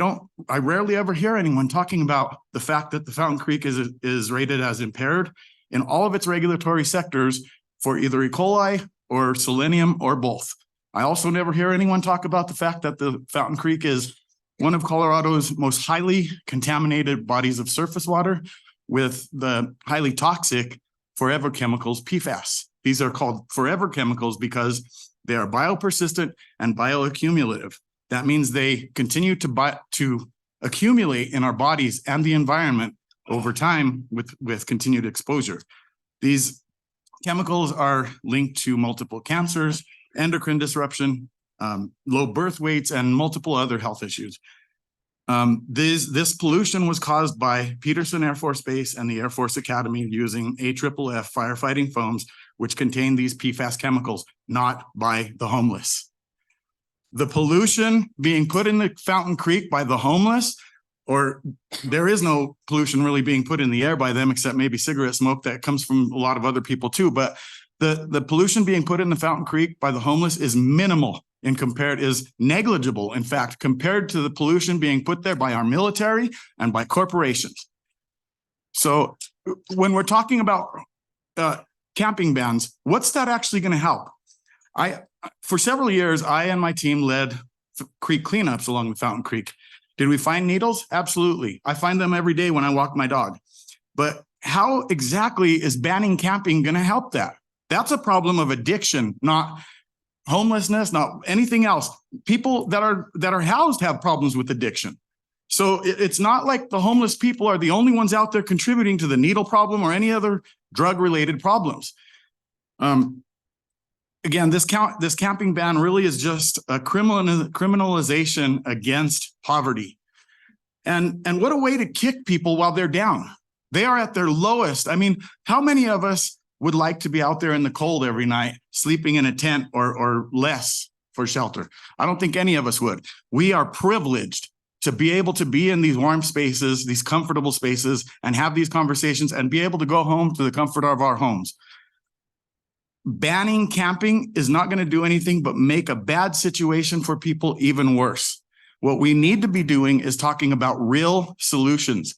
rarely ever hear anyone talking about the fact that the Fountain Creek is rated as impaired in all of its regulatory sectors for either E. coli or selenium or both. I also never hear anyone talk about the fact that the Fountain Creek is one of Colorado's most highly contaminated bodies of surface water with the highly toxic forever chemicals, PFAS. These are called forever chemicals because they are biopersistent and bioaccumulative. That means they continue to accumulate in our bodies and the environment over time with continued exposure. These chemicals are linked to multiple cancers, endocrine disruption, low birth weights, and multiple other health issues. This pollution was caused by Peterson Air Force Base and the Air Force Academy using AFFF firefighting foams, which contain these PFAS chemicals, not by the homeless. The pollution being put in the Fountain Creek by the homeless, or there is no pollution really being put in the air by them, except maybe cigarette smoke that comes from a lot of other people too. But the pollution being put in the Fountain Creek by the homeless is minimal is negligible, in fact, compared to the pollution being put there by our military and by corporations. So when we're talking about camping bans, what's that actually going to help? For several years, I and my team led creek cleanups along the Fountain Creek. Did we find needles? Absolutely. I find them every day when I walk my dog. But how exactly is banning camping going to help that? That's a problem of addiction, not homelessness, not anything else. People that are housed have problems with addiction. So it's not like the homeless people are the only ones out there contributing to the needle problem or any other drug-related problems. Again, this camping ban really is just a criminalization against poverty. And what a way to kick people while they're down. They are at their lowest. I mean, how many of us would like to be out there in the cold every night, sleeping in a tent or less for shelter? I don't think any of us would. We are privileged to be able to be in these warm spaces, these comfortable spaces, and have these conversations and be able to go home to the comfort of our homes. Banning camping is not going to do anything but make a bad situation for people even worse. What we need to be doing is talking about real solutions,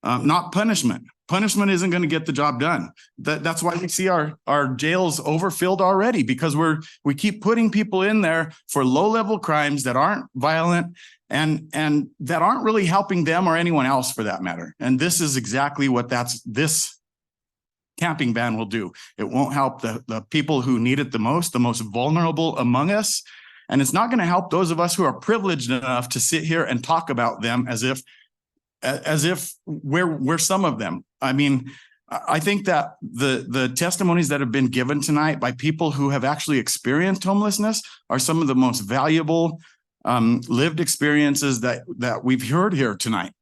not punishment. Punishment isn't going to get the job done. That's why we see our jails overfilled already, because we keep putting people in there for low-level crimes that aren't violent and that aren't really helping them or anyone else for that matter. And this is exactly what this camping ban will do. It won't help the people who need it the most vulnerable among us. And it's not going to help those of us who are privileged enough to sit here and talk about them as if we're some of them. I mean, I think that the testimonies that have been given tonight by people who have actually experienced homelessness are some of the most valuable lived experiences that we've heard here tonight,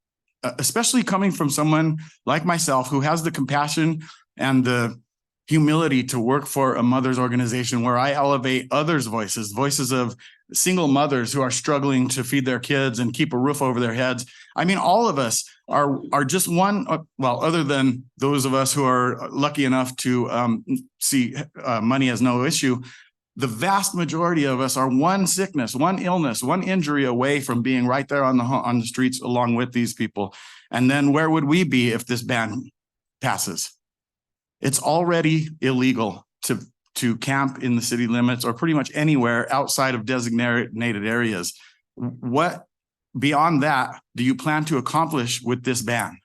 especially coming from someone like myself who has the compassion and the humility to work for a mother's organization where I elevate others' voices of single mothers who are struggling to feed their kids and keep a roof over their heads. I mean, all of us are just one, well, other than those of us who are lucky enough to see money as no issue, the vast majority of us are one sickness, one illness, one injury away from being right there on the streets along with these people. And then where would we be if this ban passes? It's already illegal to camp in the city limits or pretty much anywhere outside of designated areas. What beyond that do you plan to accomplish with this ban?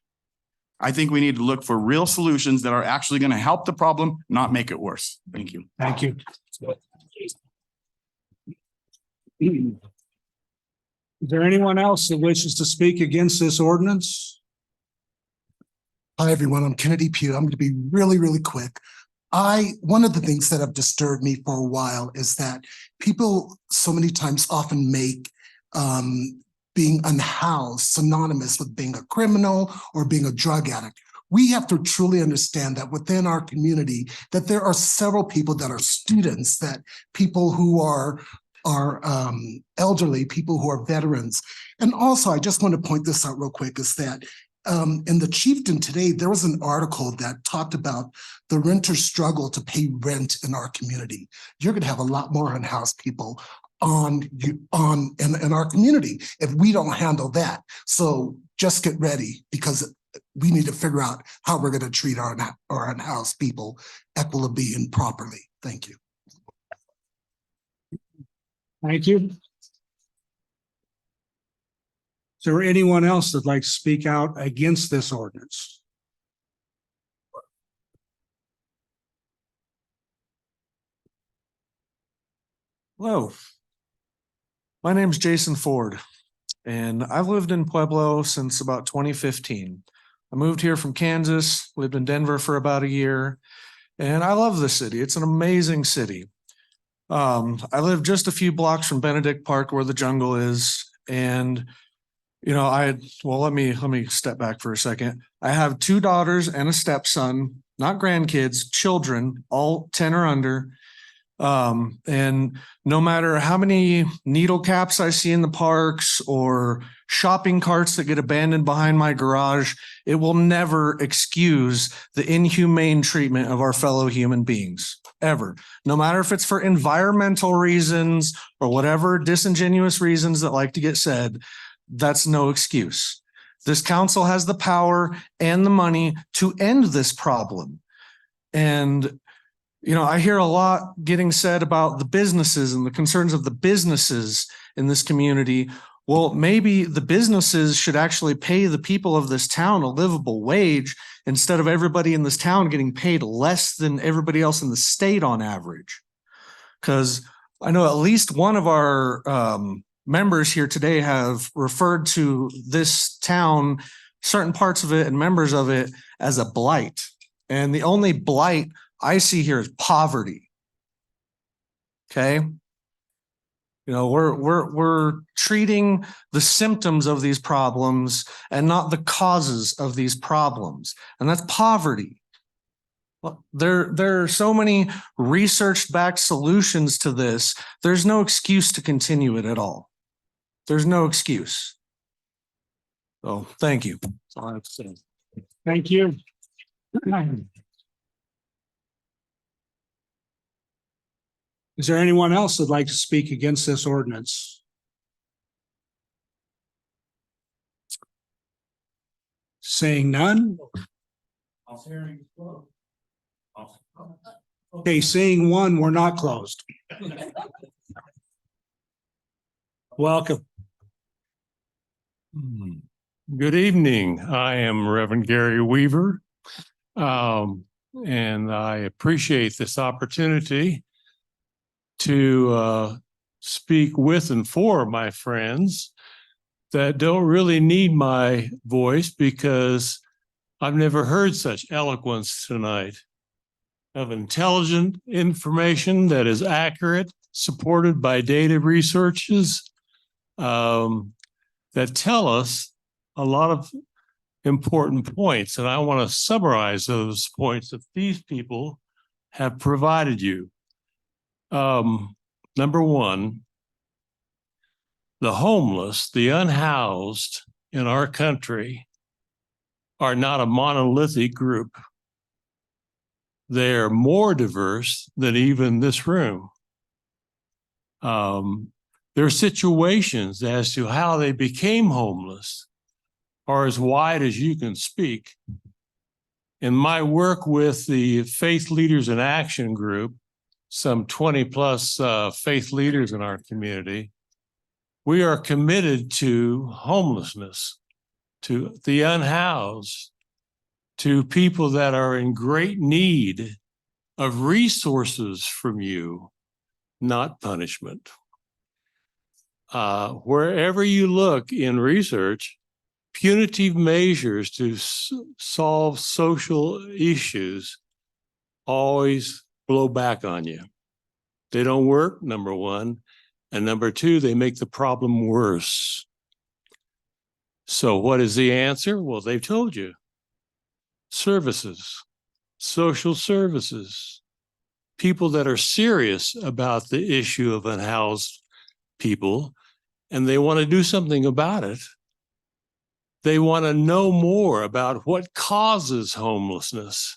I think we need to look for real solutions that are actually going to help the problem, not make it worse. Thank you. Thank you. Is there anyone else that wishes to speak against this ordinance? Hi, everyone. I'm Kennedy Pugh. I'm going to be really, really quick. One of the things that have disturbed me for a while is that people so many times often make being unhoused synonymous with being a criminal or being a drug addict. We have to truly understand that within our community, that there are several people that are students, that people who are elderly, people who are veterans. And also, I just want to point this out real quick, is that in the Chieftain today, there was an article that talked about the renters' struggle to pay rent in our community. You're going to have a lot more unhoused people in our community if we don't handle that. So just get ready, because we need to figure out how we're going to treat our unhoused people equitably and properly. Thank you. Thank you. Is there anyone else that'd like to speak out against this ordinance? Hello, my name is Jason Ford, and I've lived in Pueblo since about 2015. I moved here from Kansas, lived in Denver for about a year, and I love the city. It's an amazing city. I live just a few blocks from Benedict Park, where the jungle is, and let me step back for a second. I have 2 daughters and a stepson, not grandkids, children, all 10 or under. And no matter how many needle caps I see in the parks or shopping carts that get abandoned behind my garage, it will never excuse the inhumane treatment of our fellow human beings, ever. No matter if it's for environmental reasons or whatever disingenuous reasons that like to get said, that's no excuse. This council has the power and the money to end this problem. And, you know, I hear a lot getting said about the businesses and the concerns of the businesses in this community. Well, maybe the businesses should actually pay the people of this town a livable wage instead of everybody in this town getting paid less than everybody else in the state on average. Because I know at least one of our members here today have referred to this town, certain parts of it and members of it, as a blight. And the only blight I see here is poverty. Okay. You know, we're treating the symptoms of these problems and not the causes of these problems. And that's poverty. Well, there are so many research-backed solutions to this. There's no excuse to continue it at all. There's no excuse. So thank you. That's all I have to say. Thank you. Is there anyone else that'd like to speak against this ordinance? Saying none? Okay, seeing one, we're not closed. Welcome. Good evening. I am Reverend Gary Weaver. And I appreciate this opportunity to speak with and for my friends that don't really need my voice, because I've never heard such eloquence tonight of intelligent information that is accurate, supported by data researches that tell us a lot of important points. And I want to summarize those points that these people have provided you. Number one, the homeless, the unhoused in our country are not a monolithic group. They're more diverse than even this room. Their situations as to how they became homeless are as wide as you can speak. In my work with the Faith Leaders in Action group, some 20 plus faith leaders in our community, we are committed to homelessness, to the unhoused, to people that are in great need of resources from you, not punishment. Wherever you look in research, punitive measures to solve social issues always blow back on you. They don't work, number one. And number two, they make the problem worse. So what is the answer? Well, they've told you. Services, social services, people that are serious about the issue of unhoused people, and they want to do something about it. They want to know more about what causes homelessness.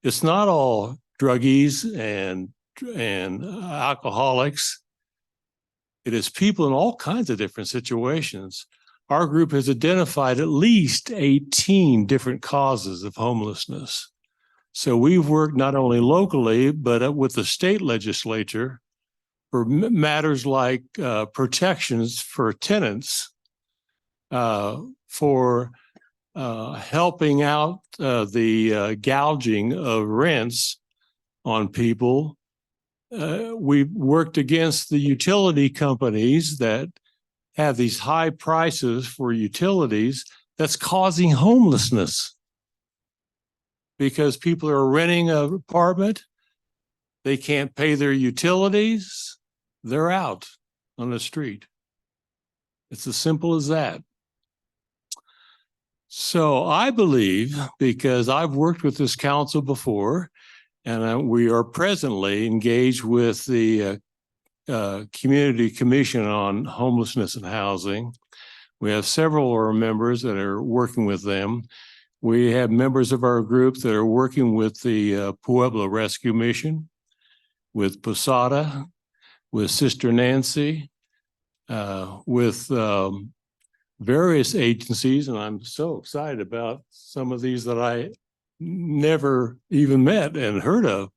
It's not all druggies and alcoholics. It is people in all kinds of different situations. Our group has identified at least 18 different causes of homelessness. So we've worked not only locally, but with the state legislature for matters like protections for tenants, for helping out the gouging of rents on people. We worked against the utility companies that have these high prices for utilities that's causing homelessness because people are renting an apartment, they can't pay their utilities, they're out on the street. It's as simple as that. So I believe, because I've worked with this council before, and we are presently engaged with the Community Commission on Homelessness and Housing. We have several of our members that are working with them. We have members of our group that are working with the Pueblo Rescue Mission, with Posada, with Sister Nancy, with various agencies, and I'm so excited about some of these that I never even met and heard of.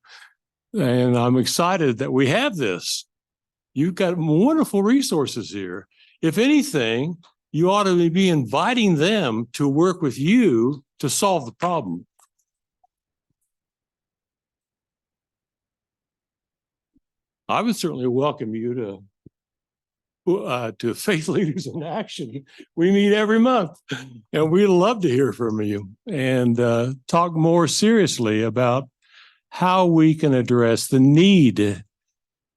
And I'm excited that we have this. You've got wonderful resources here. If anything, you ought to be inviting them to work with you to solve the problem. I would certainly welcome you to Faith Leaders in Action. We meet every month, and we'd love to hear from you and talk more seriously about how we can address the need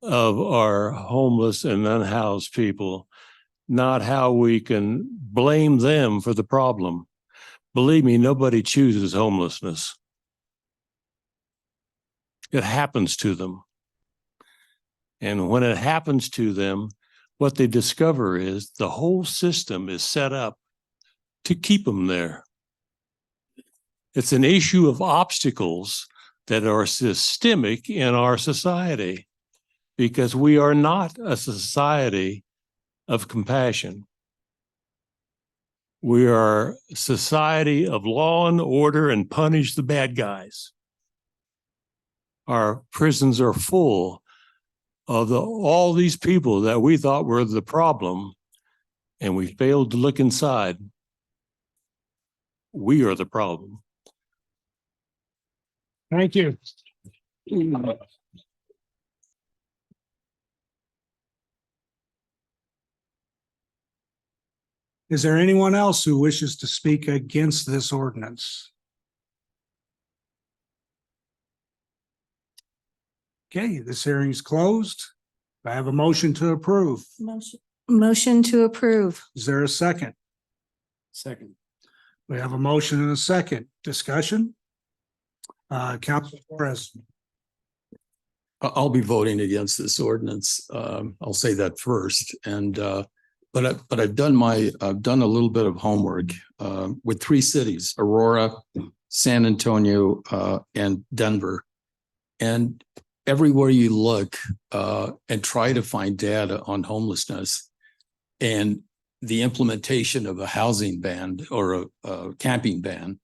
of our homeless and unhoused people, not how we can blame them for the problem. Believe me, nobody chooses homelessness. It happens to them. And when it happens to them, what they discover is the whole system is set up to keep them there. It's an issue of obstacles that are systemic in our society because we are not a society of compassion. We are a society of law and order and punish the bad guys. Our prisons are full of all these people that we thought were the problem, and we failed to look inside. We are the problem. Thank you. Is there anyone else who wishes to speak against this ordinance? Okay, this hearing is closed. I have a motion to approve. Motion to approve. Is there a second? Second. We have a motion and a second. Discussion? Council President. I'll be voting against this ordinance. I'll say that first. And but I've done a little bit of homework with 3 cities: Aurora, San Antonio, and Denver. And everywhere you look and try to find data on homelessness and the implementation of a housing ban or a camping ban,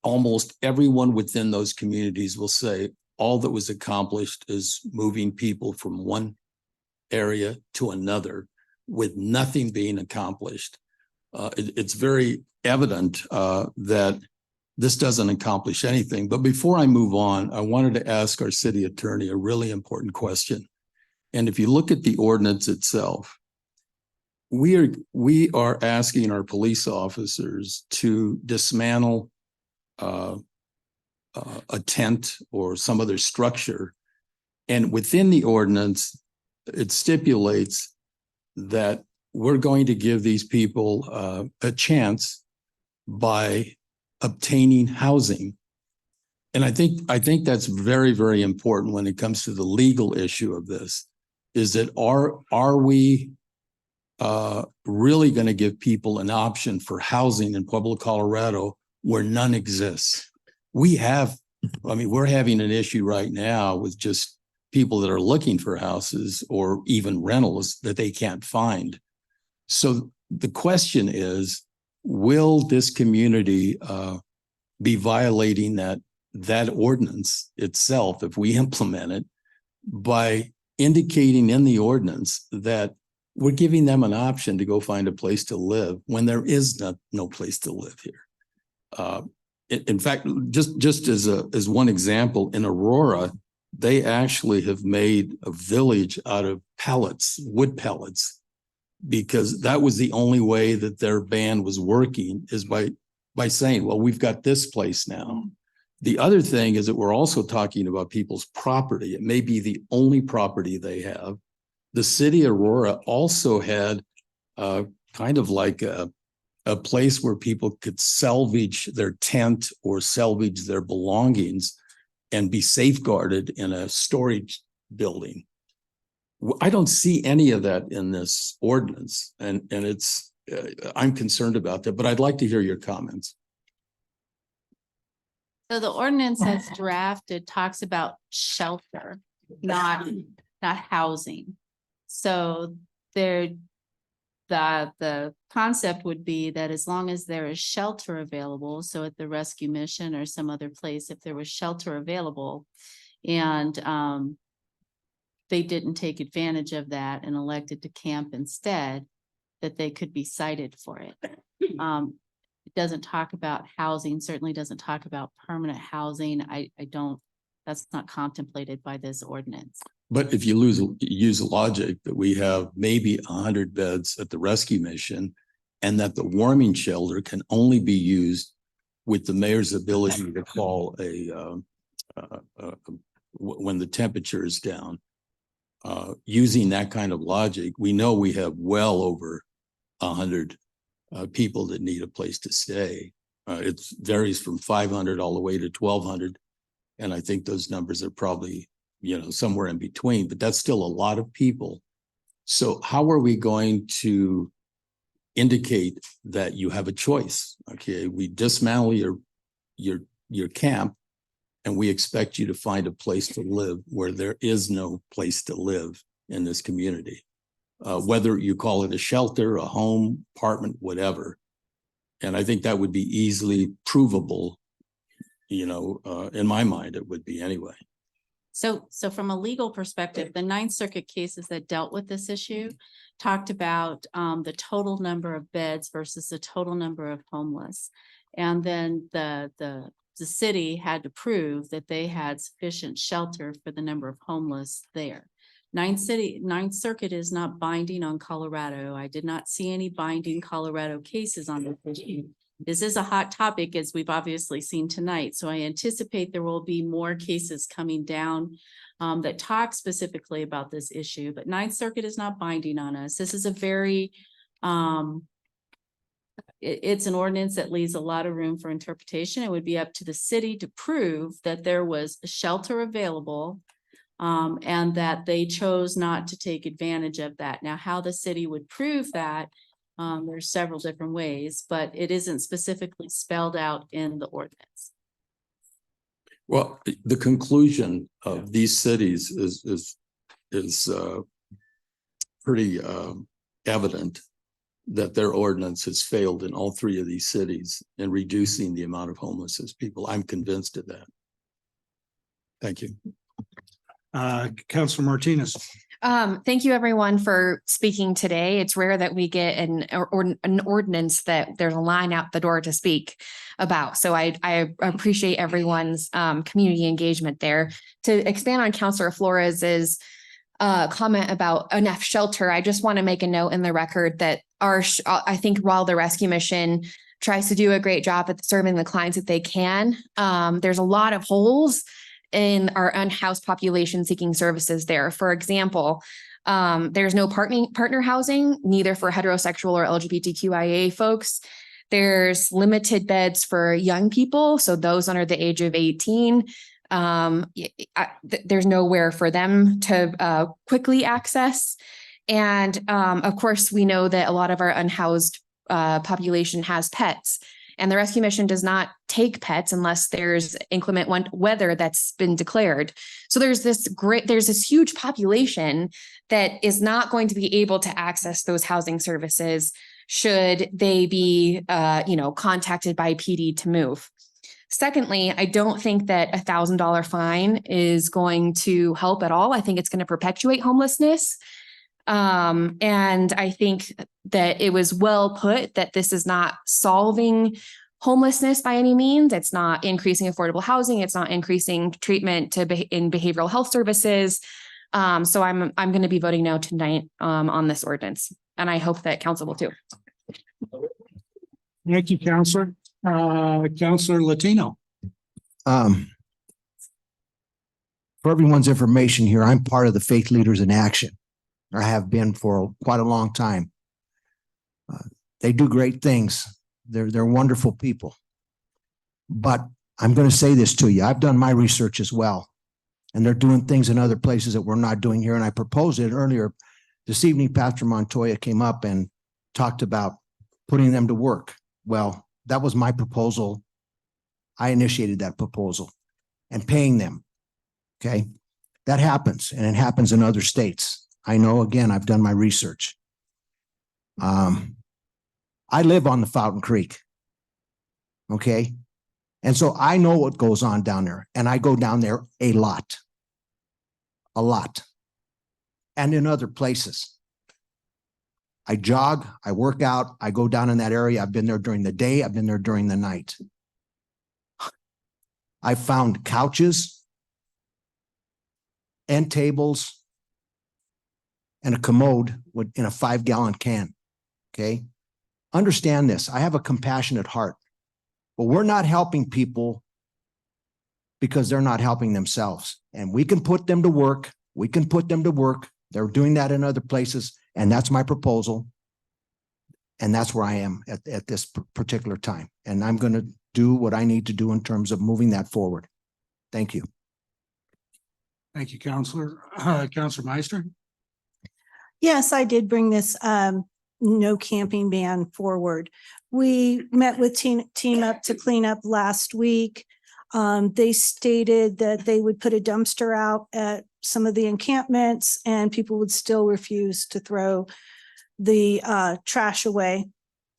almost everyone within those communities will say all that was accomplished is moving people from one area to another with nothing being accomplished. It's very evident that this doesn't accomplish anything. But before I move on, I wanted to ask our city attorney a really important question. And if you look at the ordinance itself, we are asking our police officers to dismantle a tent or some other structure. And within the ordinance, it stipulates that we're going to give these people a chance by obtaining housing. And I think that's very, very important when it comes to the legal issue of this, is that are we really going to give people an option for housing in Pueblo, Colorado, where none exists? We're having an issue right now with just people that are looking for houses or even rentals that they can't find. So the question is, will this community be violating that ordinance itself if we implement it by indicating in the ordinance that we're giving them an option to go find a place to live when there is no place to live here? In fact, just as one example, in Aurora, they actually have made a village out of pallets, wood pallets, because that was the only way that their ban was working, is by saying, well, we've got this place now. The other thing is that we're also talking about people's property. It may be the only property they have. The city of Aurora also had kind of like a place where people could salvage their tent or salvage their belongings and be safeguarded in a storage building. I don't see any of that in this ordinance, and it's I'm concerned about that, but I'd like to hear your comments. So the ordinance as drafted talks about shelter, not housing. So the concept would be that as long as there is shelter available, so at the rescue mission or some other place, if there was shelter available and they didn't take advantage of that and elected to camp instead, that they could be cited for it. It doesn't talk about housing, certainly doesn't talk about permanent housing. I don't, that's not contemplated by this ordinance. But if you use logic that we have maybe 100 beds at the rescue mission and that the warming shelter can only be used with the mayor's ability to call when the temperature is down, using that kind of logic, we know we have well over 100 people that need a place to stay. It varies from 500 all the way to 1,200. And I think those numbers are probably, somewhere in between, but that's still a lot of people. So how are we going to indicate that you have a choice? Okay, we dismantle your camp and we expect you to find a place to live where there is no place to live in this community. Whether you call it a shelter, a home, apartment, whatever. And I think that would be easily provable, in my mind, it would be anyway. So from a legal perspective, the Ninth Circuit cases that dealt with this issue talked about the total number of beds versus the total number of homeless. And then the city had to prove that they had sufficient shelter for the number of homeless there. Ninth Circuit is not binding on Colorado. I did not see any binding Colorado cases on this issue. This is a hot topic, as we've obviously seen tonight. So I anticipate there will be more cases coming down that talk specifically about this issue, but Ninth Circuit is not binding on us. This is a very, it's an ordinance that leaves a lot of room for interpretation. It would be up to the city to prove that there was a shelter available and that they chose not to take advantage of that. Now, how the city would prove that, there's several different ways, but it isn't specifically spelled out in the ordinance. Well, the conclusion of these cities is pretty evident that their ordinance has failed in all three of these cities in reducing the amount of homeless people. I'm convinced of that. Thank you. Councilor Martinez. Thank you everyone for speaking today. It's rare that we get an ordinance that there's a line out the door to speak about. So I appreciate everyone's community engagement there. To expand on Councilor Flores's comment about enough shelter, I just want to make a note in the record that I think while the rescue mission tries to do a great job at serving the clients that they can, there's a lot of holes in our unhoused population seeking services there. For example, there's no partner housing, neither for heterosexual or LGBTQIA folks. There's limited beds for young people, so those under the age of 18. There's nowhere for them to quickly access. And of course, we know that a lot of our unhoused population has pets. And the rescue mission does not take pets unless there's inclement weather that's been declared. So there's this huge population that is not going to be able to access those housing services should they be, contacted by PD to move. Secondly, I don't think that $1,000 fine is going to help at all. I think it's going to perpetuate homelessness. And I think that it was well put that this is not solving homelessness by any means. It's not increasing affordable housing. It's not increasing treatment in behavioral health services. So I'm going to be voting no tonight on this ordinance, and I hope that council will too. Thank you, Councilor. Councilor Latino. For everyone's information here, I'm part of the Faith Leaders in Action. I have been for quite a long time. They do great things. They're wonderful people. But I'm going to say this to you. I've done my research as well. And they're doing things in other places that we're not doing here. And I proposed it earlier this evening. Pastor Montoya came up and talked about putting them to work. Well, that was my proposal. I initiated that proposal and paying them. Okay. That happens, and it happens in other states. I know, again, I've done my research. I live on the Fountain Creek. Okay. And so I know what goes on down there, and I go down there a lot. And in other places. I jog, I work out, I go down in that area. I've been there during the day. I've been there during the night. I found couches and tables and a commode in a 5-gallon can. Okay. Understand this. I have a compassionate heart, but we're not helping people because they're not helping themselves. And we can put them to work. They're doing that in other places. And that's my proposal. And that's where I am at this particular time. And I'm going to do what I need to do in terms of moving that forward. Thank you. Thank you, Counselor. Counselor Meister? Yes, I did bring this no camping ban forward. We met with Team Up to Clean Up last week. They stated that they would put a dumpster out at some of the encampments and people would still refuse to throw the trash away.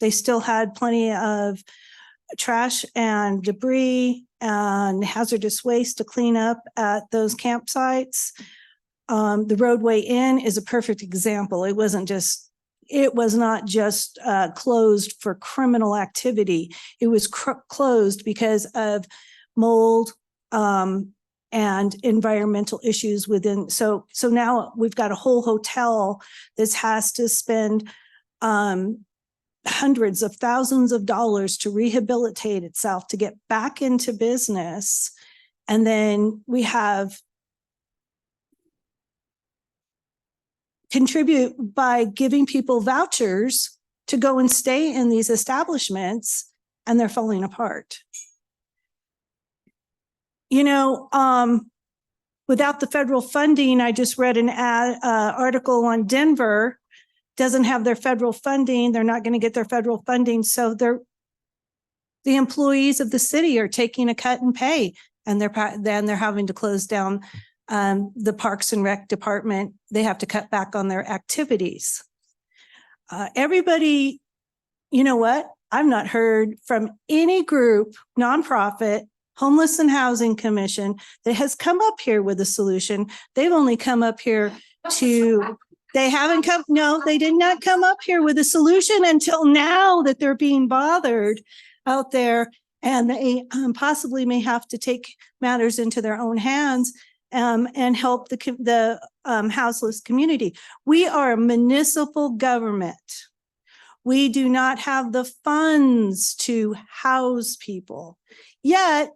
They still had plenty of trash and debris and hazardous waste to clean up at those campsites. The roadway in is a perfect example. It was not just closed for criminal activity. It was closed because of mold and environmental issues within. So now we've got a whole hotel that has to spend hundreds of thousands of dollars to rehabilitate itself to get back into business. And then we have contribute by giving people vouchers to go and stay in these establishments, and they're falling apart. You know, without the federal funding, I just read an article on Denver, doesn't have their federal funding. They're not going to get their federal funding. So the employees of the city are taking a cut in pay, and they're having to close down the Parks and Rec department. They have to cut back on their activities. Everybody, you know what? I've not heard from any group, nonprofit, Homeless and Housing Commission that has come up here with a solution. They've only come up here they did not come up here with a solution until now that they're being bothered out there, and they possibly may have to take matters into their own hands and help the houseless community. We are a municipal government. We do not have the funds to house people. Yet,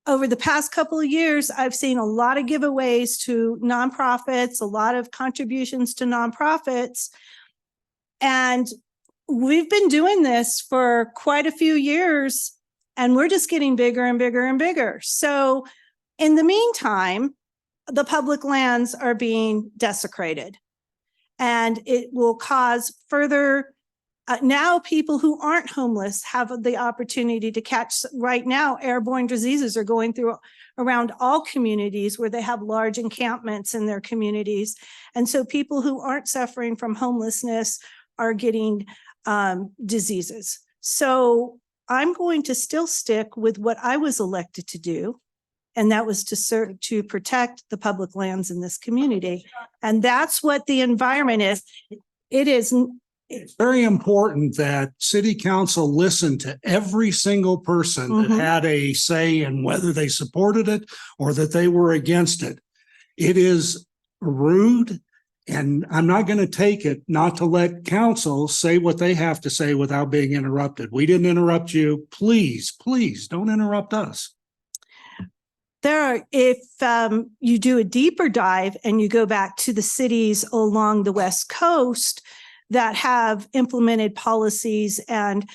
over the past couple of years, I've seen a lot of giveaways to nonprofits, a lot of contributions to nonprofits. And we've been doing this for quite a few years, and we're just getting bigger and bigger and bigger. So in the meantime, the public lands are being desecrated, and it will cause further. Now people who aren't homeless have the opportunity to catch. Right now, airborne diseases are going through around all communities where they have large encampments in their communities. And so people who aren't suffering from homelessness are getting diseases. So I'm going to still stick with what I was elected to do. And that was to protect the public lands in this community. And that's what the environment is. It's very important that city council listen to every single person that had a say in whether they supported it or that they were against it. It is rude, and I'm not going to take it not to let council say what they have to say without being interrupted. We didn't interrupt you. Please don't interrupt us. If you do a deeper dive and you go back to the cities along the West Coast that have implemented policies and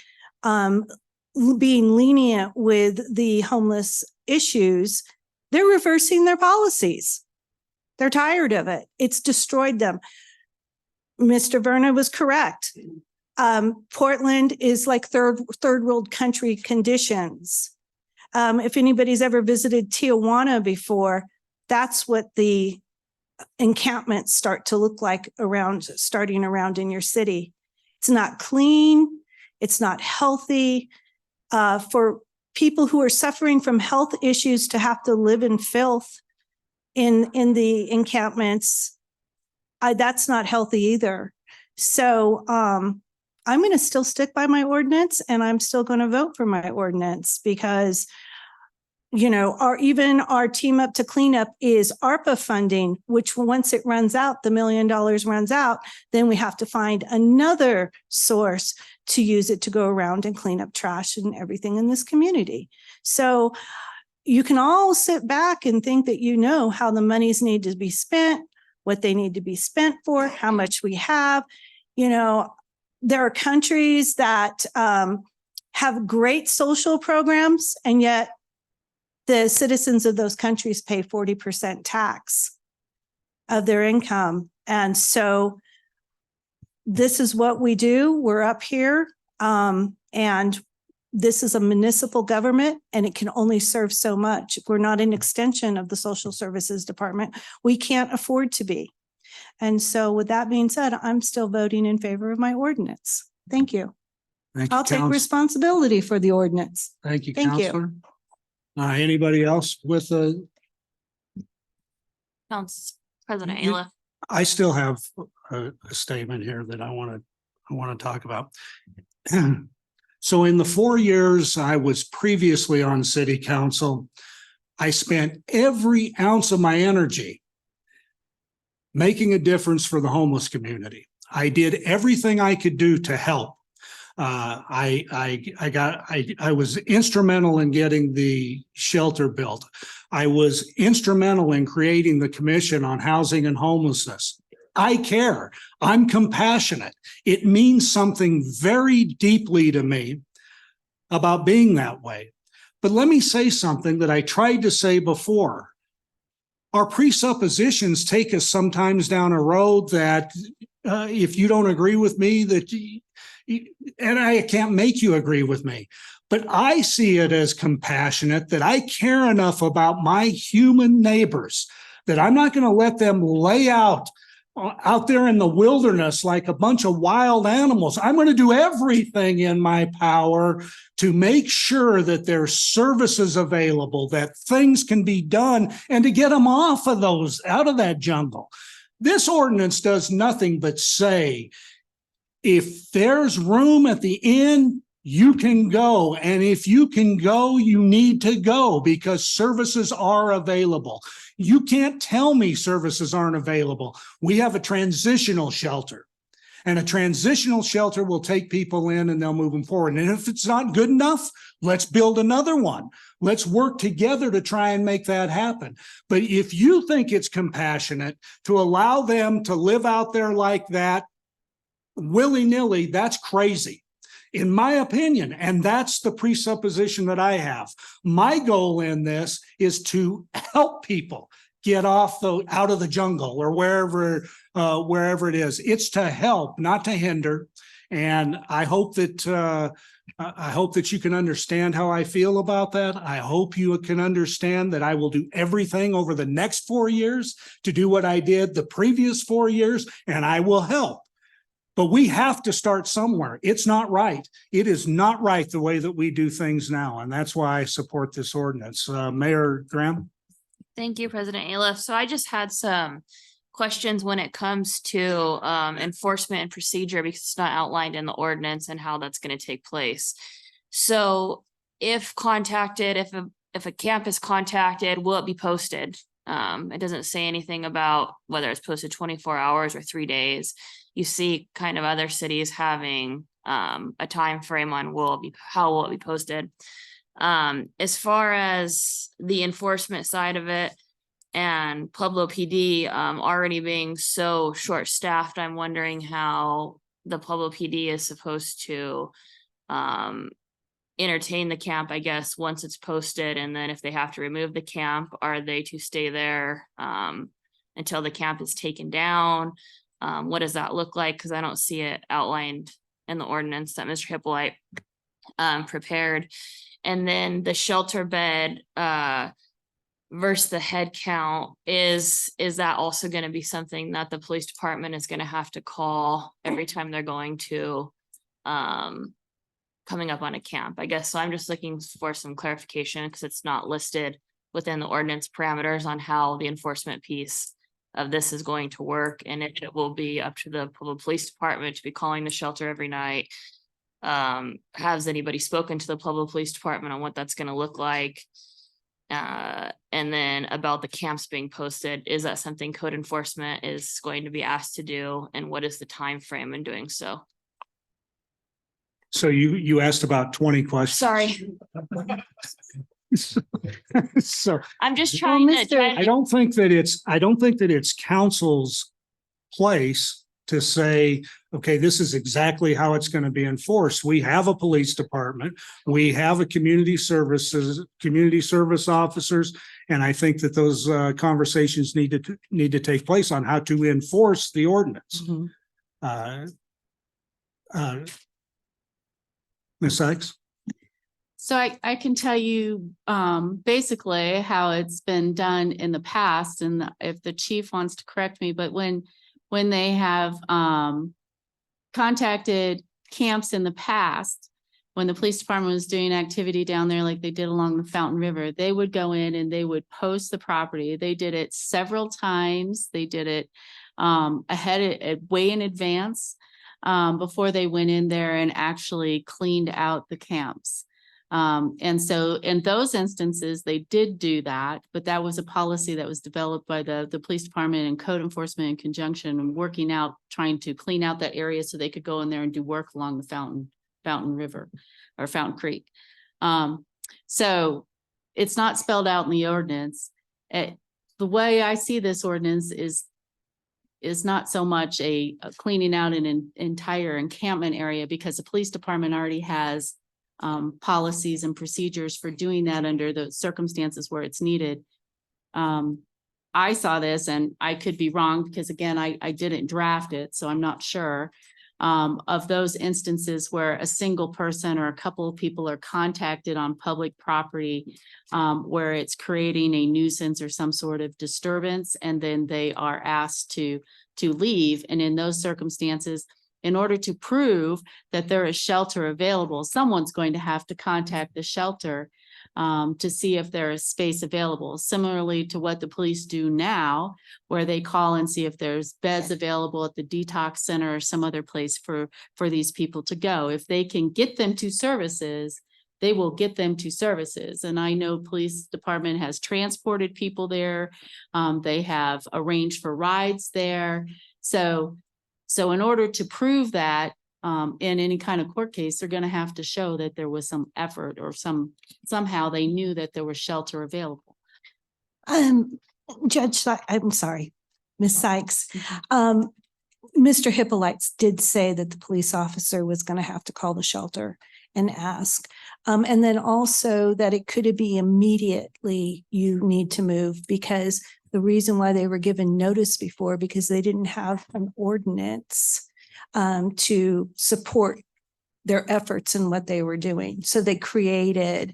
being lenient with the homeless issues, they're reversing their policies. They're tired of it. It's destroyed them. Mr. Verna was correct. Portland is like third world country conditions. If anybody's ever visited Tijuana before, that's what the encampments start to look like starting around in your city. It's not clean. It's not healthy. For people who are suffering from health issues to have to live in filth in the encampments, that's not healthy either. So I'm going to still stick by my ordinance, and I'm still going to vote for my ordinance because, you know, even our Team Up to Cleanup is ARPA funding, which once it runs out, the $1 million runs out, then we have to find another source to use it to go around and clean up trash and everything in this community. So you can all sit back and think that you know how the monies need to be spent, what they need to be spent for, how much we have. You know, there are countries that have great social programs, and yet the citizens of those countries pay 40% tax of their income. And so this is what we do. We're up here, and this is a municipal government, and it can only serve so much. If we're not an extension of the social services department, we can't afford to be. And so with that being said, I'm still voting in favor of my ordinance. Thank you. Thank you, I'll take Council. responsibility for the ordinance. Thank you, Thank you. Counselor. Anybody else with a? Council President You- Ayla. I still have a statement here that I want to talk about. So in the 4 years I was previously on city council, I spent every ounce of my energy making a difference for the homeless community. I did everything I could do to help. I was instrumental in getting the shelter built. I was instrumental in creating the Commission on Housing and Homelessness. I care. I'm compassionate. It means something very deeply to me about being that way. But let me say something that I tried to say before. Our presuppositions take us sometimes down a road that if you don't agree with me, and I can't make you agree with me, but I see it as compassionate, that I care enough about my human neighbors that I'm not going to let them lay out there in the wilderness like a bunch of wild animals. I'm going to do everything in my power to make sure that there's services available, that things can be done, and to get them out of that jungle. This ordinance does nothing but say, if there's room at the inn, you can go. And if you can go, you need to go because services are available. You can't tell me services aren't available. We have a transitional shelter, and a transitional shelter will take people in and they'll move them forward. And if it's not good enough, let's build another one. Let's work together to try and make that happen. But if you think it's compassionate to allow them to live out there like that, willy-nilly, that's crazy, in my opinion. And that's the presupposition that I have. My goal in this is to help people get out of the jungle or wherever it is. It's to help, not to hinder. And I hope that you can understand how I feel about that. I hope you can understand that I will do everything over the next 4 years to do what I did the previous 4 years, and I will help. But we have to start somewhere. It's not right. It is not right the way that we do things now. And that's why I support this ordinance. Mayor Graham? Thank you, President Ayla. So I just had some questions when it comes to enforcement and procedure, because it's not outlined in the ordinance and how that's going to take place. So if a camp is contacted, will it be posted? It doesn't say anything about whether it's posted 24 hours or 3 days. You see kind of other cities having a time frame on how will it be posted. As far as the enforcement side of it and Pueblo PD already being so short-staffed, I'm wondering how the Pueblo PD is supposed to entertain the camp, I guess, once it's posted. And then if they have to remove the camp, are they to stay there until the camp is taken down? What does that look like? Because I don't see it outlined in the ordinance that Mr. Hippolyte prepared. And then the shelter bed versus the head count, is that also going to be something that the police department is going to have to call every time they're going to coming up on a camp, I guess? So I'm just looking for some clarification because it's not listed within the ordinance parameters on how the enforcement piece of this is going to work, and it will be up to the Pueblo Police Department to be calling the shelter every night. Has anybody spoken to the Pueblo Police Department on what that's going to look like? And then about the camps being posted, is that something code enforcement is going to be asked to do, and what is the time frame in doing so? So you asked about 20 questions. Sorry, So I'm just trying to. I don't think that it's council's place to say, okay, this is exactly how it's going to be enforced. We have a police department. We have a community service officers. And I think that those conversations need to take place on how to enforce the ordinance. Ms. Sykes? So I can tell you basically how it's been done in the past, and if the chief wants to correct me, but when they have contacted camps in the past, when the police department was doing activity down there like they did along the Fountain River, they would go in and they would post the property. They did it several times. They did it way in advance before they went in there and actually cleaned out the camps. And so in those instances, they did do that, but that was a policy that was developed by the police department and code enforcement in conjunction, and trying to clean out that area so they could go in there and do work along the Fountain River or Fountain Creek. So it's not spelled out in the ordinance. The way I see this ordinance is not so much a cleaning out an entire encampment area, because the police department already has policies and procedures for doing that under the circumstances where it's needed. I saw this, and I could be wrong because, again, I didn't draft it, so I'm not sure, of those instances where a single person or a couple of people are contacted on public property where it's creating a nuisance or some sort of disturbance, and then they are asked to leave. And in those circumstances, in order to prove that there is shelter available, someone's going to have to contact the shelter to see if there is space available, similarly to what the police do now, where they call and see if there's beds available at the detox center or some other place for these people to go. If they can get them to services, they will get them to services. And I know police department has transported people there. They have arranged for rides there. So in order to prove that in any kind of court case, they're going to have to show that there was some effort or somehow they knew that there was shelter available. Judge, I'm sorry, Ms. Sykes. Mr. Hippolytes did say that the police officer was going to have to call the shelter and ask. And then also that it could be immediately you need to move, because the reason why they were given notice before, because they didn't have an ordinance to support their efforts in what they were doing. So they created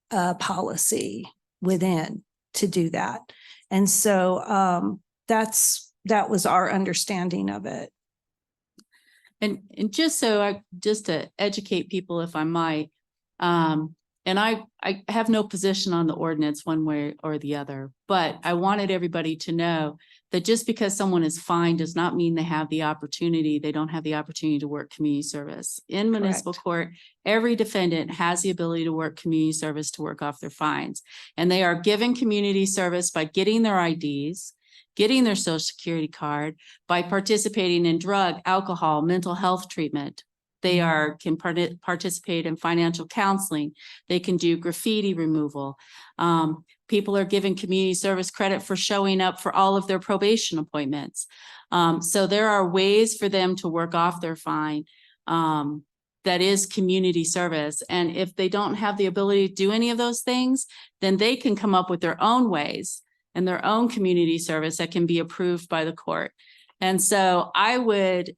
a policy within to do that. And so that was our understanding of it. And just to educate people, if I might, and I have no position on the ordinance one way or the other, but I wanted everybody to know that just because someone is fined does not mean they don't have the opportunity to work community service. In municipal court, every defendant has the ability to work community service to work off their fines. And they are given community service by getting their IDs, getting their social security card, by participating in drug, alcohol, mental health treatment. They can participate in financial counseling. They can do graffiti removal. People are given community service credit for showing up for all of their probation appointments. So there are ways for them to work off their fine that is community service. And if they don't have the ability to do any of those things, then they can come up with their own ways and their own community service that can be approved by the court. And so I would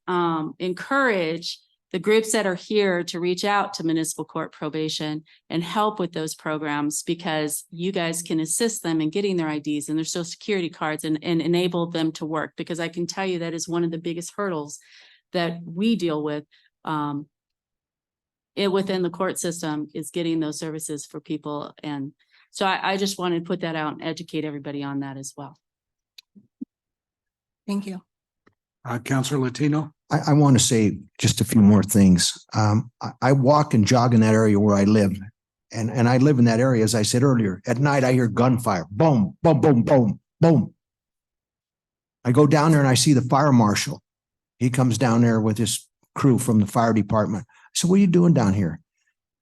encourage the groups that are here to reach out to municipal court probation and help with those programs, because you guys can assist them in getting their IDs and their social security cards and enable them to work. Because I can tell you that is one of the biggest hurdles that we deal with within the court system, is getting those services for people. And so I just wanted to put that out and educate everybody on that as well. Thank you. Counselor Latino. I want to say just a few more things. I walk and jog in that area where I live. And I live in that area, as I said earlier. At night, I hear gunfire. Boom, boom, boom, boom, boom. I go down there and I see the fire marshal. He comes down there with his crew from the fire department. I said, "What are you doing down here?"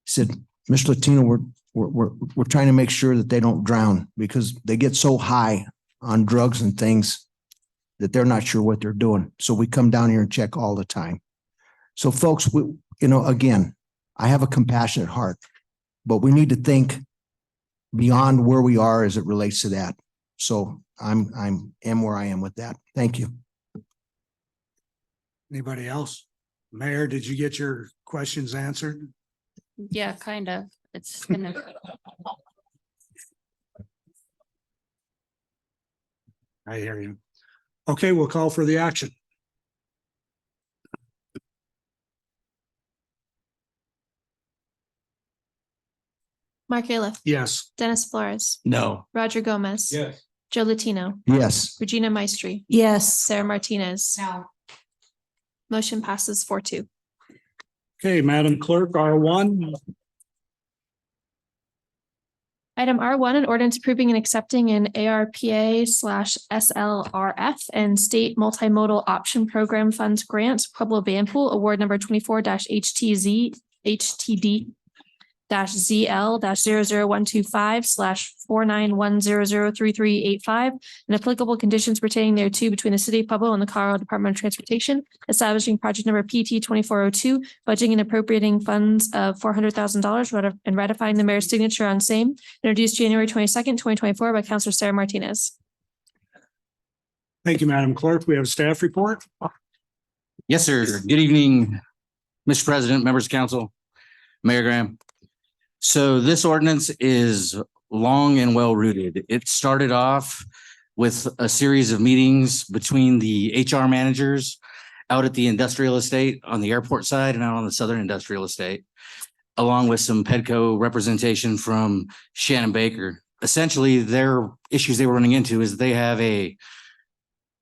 He said, "Mr. Latino, we're trying to make sure that they don't drown, because they get so high on drugs and things that they're not sure what they're doing. So we come down here and check all the time." So folks, again, I have a compassionate heart, but we need to think beyond where we are as it relates to that. So I'm where I am with that. Thank you. Anybody else? Mayor, did you get your questions answered? Yeah, kind of. It's kind of. I hear you. Okay, we'll call for the action. Mark Ayla, Yes. Dennis Flores, No. Roger Gomez. Yes. Joe Latino, Yes. Regina Maestri, Yes. Sarah Martinez. No. Motion passes 4-2. Okay, Madam Clerk, R1. Item R1, an ordinance approving and accepting an ARPA/SLRF and State Multimodal Option Program Funds Grant, Pueblo Vanpool, award number 24-HTZ/HTD-00125/4910003385 and applicable conditions pertaining thereto between the City of Pueblo and the Colorado Department of Transportation, establishing project number PT 2402, budgeting and appropriating funds of $400,000 and ratifying the mayor's signature on same, introduced January 22nd, 2024 by Councilor Sarah Martinez. Thank you, Madam Clerk. We have a staff report. Yes, sir. Good evening, Mr. President, members of council, Mayor Graham. So this ordinance is long and well rooted. It started off with a series of meetings between the HR managers out at the industrial estate on the airport side and out on the southern industrial estate, along with some PEDCO representation from Shannon Baker. Essentially, their issues they were running into is they have a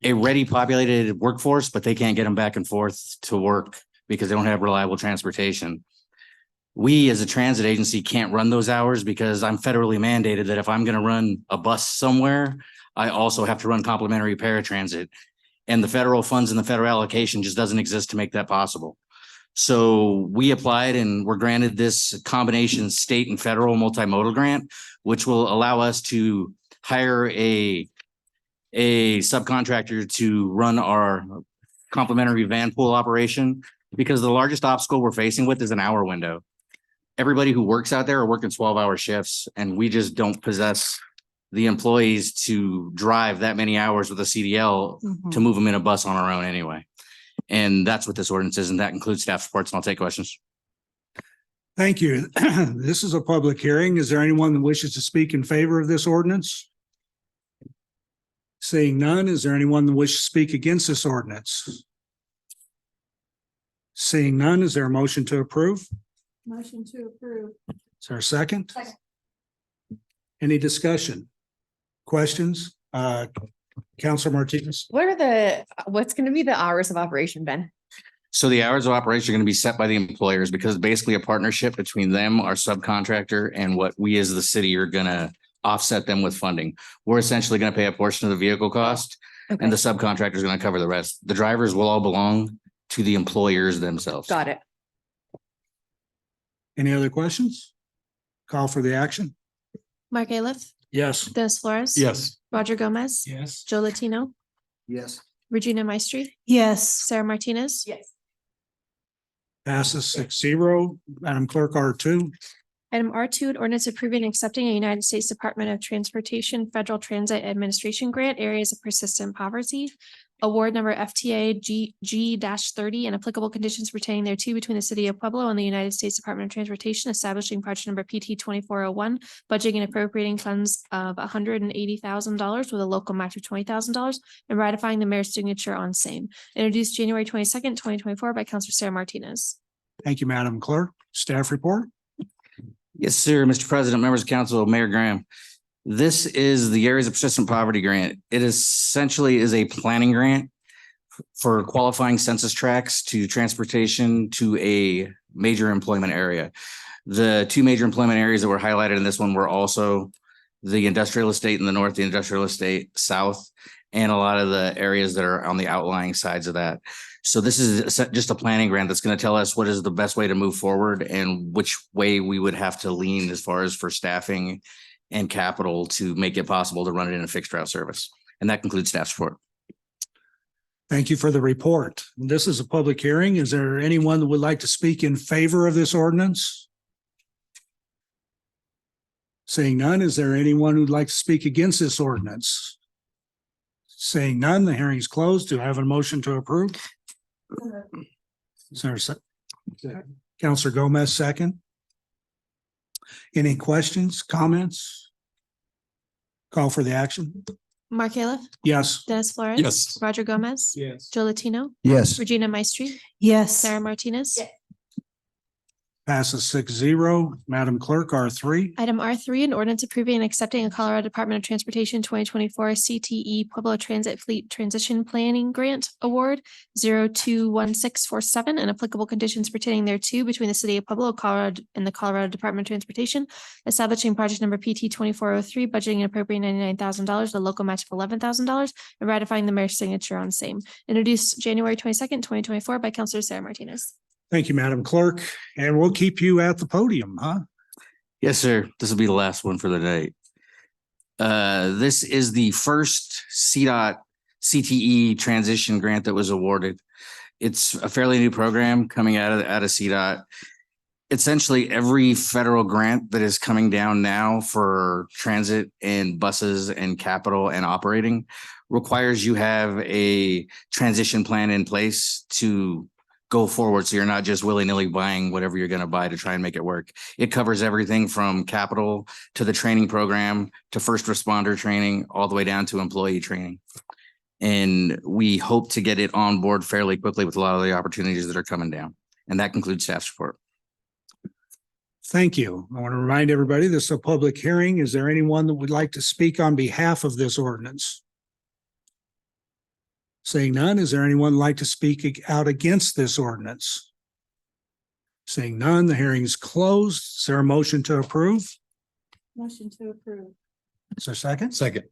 ready populated workforce, but they can't get them back and forth to work because they don't have reliable transportation. We as a transit agency can't run those hours because I'm federally mandated that if I'm going to run a bus somewhere, I also have to run complimentary paratransit. And the federal funds and the federal allocation just doesn't exist to make that possible. So we applied and were granted this combination state and federal multimodal grant, which will allow us to hire a subcontractor to run our complimentary van pool operation, because the largest obstacle we're facing with is an hour window. Everybody who works out there are working 12-hour shifts, and we just don't possess the employees to drive that many hours with a CDL to move them in a bus on our own anyway. And that's what this ordinance is, and that includes staff reports, and I'll take questions. Thank you. This is a public hearing. Is there anyone that wishes to speak in favor of this ordinance? Seeing none, is there anyone that wishes to speak against this ordinance? Seeing none, is there a motion to approve? Motion to approve. Is there a second? Any discussion? Questions? Councilor Martinez? What's going to be the hours of operation, Ben? So the hours of operation are going to be set by the employers, because basically a partnership between them, our subcontractor, and what we as the city are going to offset them with funding. We're essentially going to pay a portion of the vehicle cost, and the subcontractor is going to cover the rest. The drivers will all belong to the employers themselves. Got it. Any other questions? Call for the action. Mark Ayla, Yes. Dennis Flores. Yes. Roger Gomez. Yes. Joe Latino, Yes. Regina Maestri, Yes. Sarah Martinez. Yes. Passes 6-0. Madam Clerk, R2. Item R2, an ordinance approving and accepting a United States Department of Transportation Federal Transit Administration Grant, Areas of Persistent Poverty, award number FTA G-30 and applicable conditions pertaining thereto between the city of Pueblo and the United States Department of Transportation, establishing project number PT 2401, budgeting and appropriating funds of $180,000 with a local match of $20,000 and ratifying the mayor's signature on same. Introduced January 22nd, 2024 by Councilor Sarah Martinez. Thank you, Madam Clerk. Staff report? Yes, sir. Mr. President, members of council, Mayor Graham. This is the Areas of Persistent Poverty Grant. It essentially is a planning grant for qualifying census tracts to transportation to a major employment area. The two major employment areas that were highlighted in this one were also the industrial estate in the north, the industrial estate south, and a lot of the areas that are on the outlying sides of that. So this is just a planning grant that's going to tell us what is the best way to move forward and which way we would have to lean as far as for staffing and capital to make it possible to run it in a fixed route service. And that concludes staff support. Thank you for the report. This is a public hearing. Is there anyone that would like to speak in favor of this ordinance? Seeing none, is there anyone who'd like to speak against this ordinance? Seeing none, the hearing is closed. Do I have a motion to approve? Councilor Gomez, second. Any questions, comments? Call for the action. Mark Califf. Yes. Dennis Flores. Yes. Roger Gomez. Yes. Joe Latino. Yes. Regina Maestri. Yes. Sarah Martinez. Passes 6-0. Madam Clerk, R3. Item R3, an ordinance approving and accepting a Colorado Department of Transportation 2024 CTE Pueblo Transit Fleet Transition Planning Grant Award 021647 and applicable conditions pertaining thereto between the city of Pueblo, Colorado and the Colorado Department of Transportation, establishing project number PT 2403, budgeting and appropriating $99,000, the local match of $11,000, and ratifying the mayor's signature on same. Introduced January 22nd, 2024 by Councilor Sarah Martinez. Thank you, Madam Clerk. And we'll keep you at the podium, huh? Yes, sir. This will be the last one for the night. This is the first CDOT CTE transition grant that was awarded. It's a fairly new program coming out of CDOT. Essentially, every federal grant that is coming down now for transit and buses and capital and operating requires you have a transition plan in place to go forward. So you're not just willy-nilly buying whatever you're going to buy to try and make it work. It covers everything from capital to the training program to first responder training, all the way down to employee training. And we hope to get it on board fairly quickly with a lot of the opportunities that are coming down. And that concludes staff support. Thank you. I want to remind everybody this is a public hearing. Is there anyone that would like to speak on behalf of this ordinance? Seeing none, is there anyone like to speak out against this ordinance? Seeing none, the hearing is closed. Is there a motion to approve? Motion to approve. Is there a second? Second.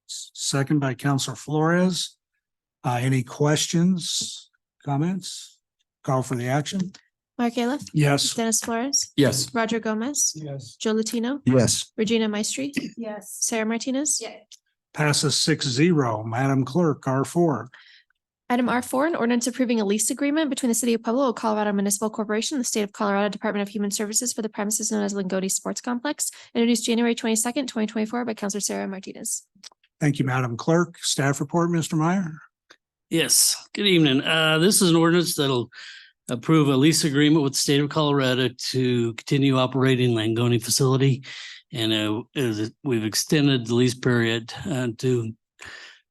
Second by Councilor Flores. Any questions, comments? Call for the action. Mark Califf. Yes. Dennis Flores. Yes. Roger Gomez. Yes. Joe Latino. Yes. Regina Maestri. Yes. Sarah Martinez. Passes 6-0. Madam Clerk, R4. Item R4, an ordinance approving a lease agreement between the city of Pueblo, Colorado Municipal Corporation, and the state of Colorado Department of Human Services for the premises known as Lingoti Sports Complex, introduced January 22nd, 2024 by Councilor Sarah Martinez. Thank you, Madam Clerk. Staff report, Mr. Meyer. Yes, good evening. This is an ordinance that'll approve a lease agreement with the state of Colorado to continue operating Langoni facility. And we've extended the lease period to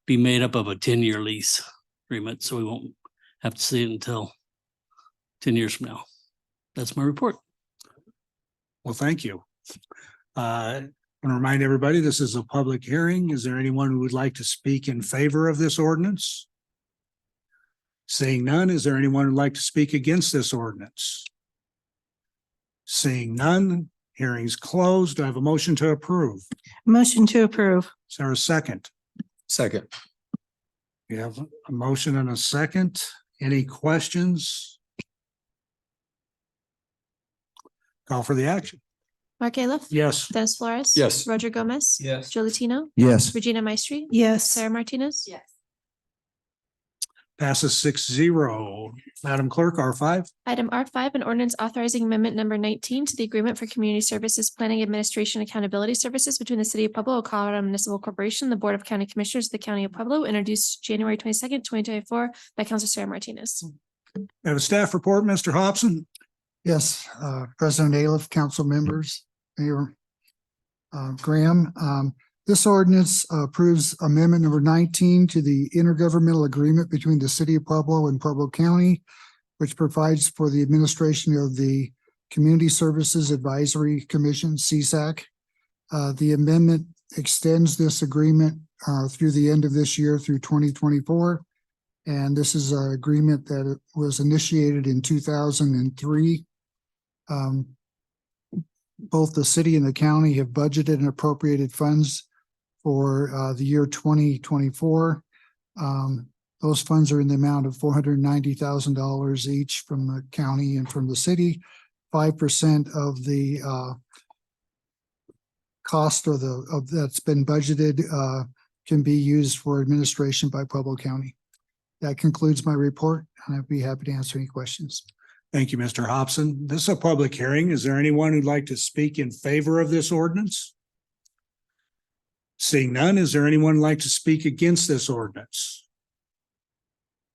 be made up of a 10-year lease agreement. So we won't have to see it until 10 years from now. That's my report. Well, thank you. I want to remind everybody, this is a public hearing. Is there anyone who would like to speak in favor of this ordinance? Seeing none, is there anyone who'd like to speak against this ordinance? Seeing none, hearing's closed. Do I have a motion to approve? Motion to approve. Is there a second? Second. We have a motion and a second. Any questions? Call for the action. Mark Califf. Yes. Dennis Flores. Yes. Roger Gomez. Yes. Joe Latino. Yes. Regina Maestri. Yes. Sarah Martinez. Passes 6-0. Madam Clerk, R5. Item R5, an ordinance authorizing amendment number 19 to the Agreement for Community Services Planning Administration Accountability Services between the City of Pueblo, Colorado Municipal Corporation, the Board of County Commissioners of the County of Pueblo, introduced January 22nd, 2024 by Councilor Sarah Martinez. We have a staff report, Mr. Hobson. Yes, President Aliff, council members, Mayor Graham. This ordinance approves amendment number 19 to the intergovernmental agreement between the City of Pueblo and Pueblo County, which provides for the administration of the Community Services Advisory Commission, CSAC. The amendment extends this agreement through the end of this year through 2024. And this is an agreement that was initiated in 2003. Both the city and the county have budgeted and appropriated funds for the year 2024. Those funds are in the amount of $490,000 each from the county and from the city. 5% of the cost or that's been budgeted can be used for administration by Pueblo County. That concludes my report, and I'd be happy to answer any questions. Thank you, Mr. Hobson. This is a public hearing. Is there anyone who'd like to speak in favor of this ordinance? Seeing none, is there anyone who'd like to speak against this ordinance?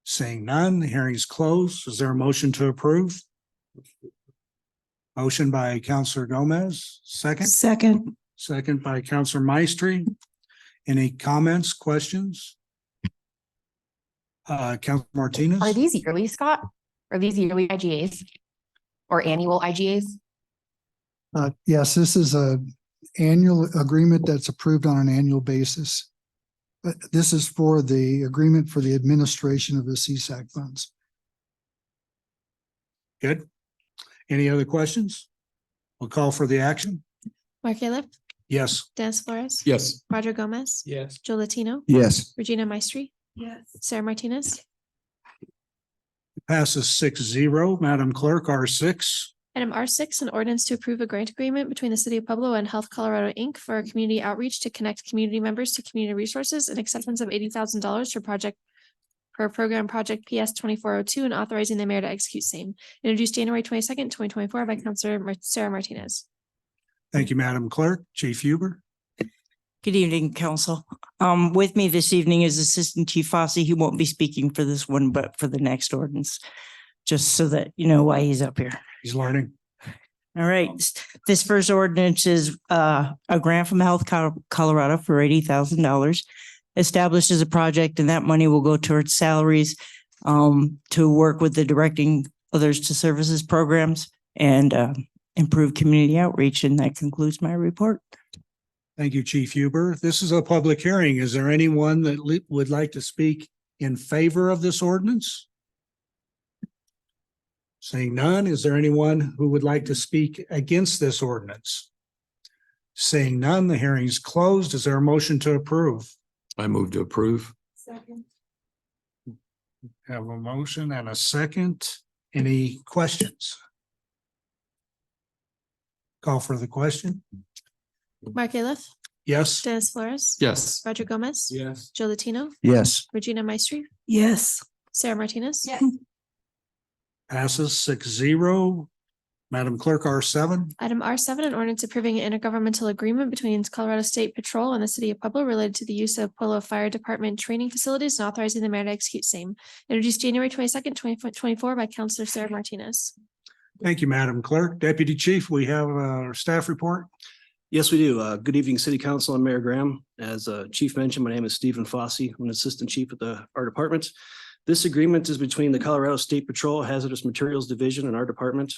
Seeing none, the hearing is closed. Is there a motion to approve? Motion by Councilor Gomez, second. Second. Second by Councilor Maestri. Any comments, questions? Councilor Martinez? Are these yearly, Scott? Are these yearly IGAs or annual IGAs? Yes, this is a annual agreement that's approved on an annual basis. But this is for the agreement for the administration of the CSAC funds. Good. Any other questions? We'll call for the action. Mark Aliff, Yes. Dennis Flores. Yes. Roger Gomez. Yes. Joe Latino. Yes. Regina Maestri. Yes. Sarah Martinez. Passes 6-0. Madam Clerk, R6. Item R6, an ordinance to approve a grant agreement between the City of Pueblo and Health Colorado, Inc. for community outreach to connect community members to community resources and acceptance of $80,000 for program project PS 2402 and authorizing the mayor to execute same. Introduced January 22nd, 2024 by Councilor Sarah Martinez. Thank you, Madam Clerk. Chief Huber. Good evening, council. With me this evening is Assistant Chief Fossey. He won't be speaking for this one, but for the next ordinance, just so that you know why he's up here. He's learning. All right. This first ordinance is a grant from Health Colorado for $80,000. Establishes a project, and that money will go towards salaries to work with the Directing Others to Services programs and improve community outreach. And that concludes my report. Thank you, Chief Huber. This is a public hearing. Is there anyone that would like to speak in favor of this ordinance? Seeing none, is there anyone who would like to speak against this ordinance? Seeing none, the hearing is closed. Is there a motion to approve? I move to approve. Second. Have a motion and a second. Any questions? Call for the question. Mark Aliff, Yes. Dennis Flores. Yes. Roger Gomez. Yes. Joe Latino. Yes. Regina Maestri. Yes. Sarah Martinez. Yes. Passes 6-0. Madam Clerk, R7. Item R7, an ordinance approving an intergovernmental agreement between Colorado State Patrol and the City of Pueblo related to the use of Pueblo Fire Department training facilities and authorizing the mayor to execute same. Introduced January 22nd, 2024 by Councilor Sarah Martinez. Thank you, Madam Clerk. Deputy Chief, we have our staff report. Yes, we do. Good evening, City Council and Mayor Graham. As Chief mentioned, my name is Stephen Fossey. I'm an Assistant Chief at our department. This agreement is between the Colorado State Patrol Hazardous Materials Division and our department.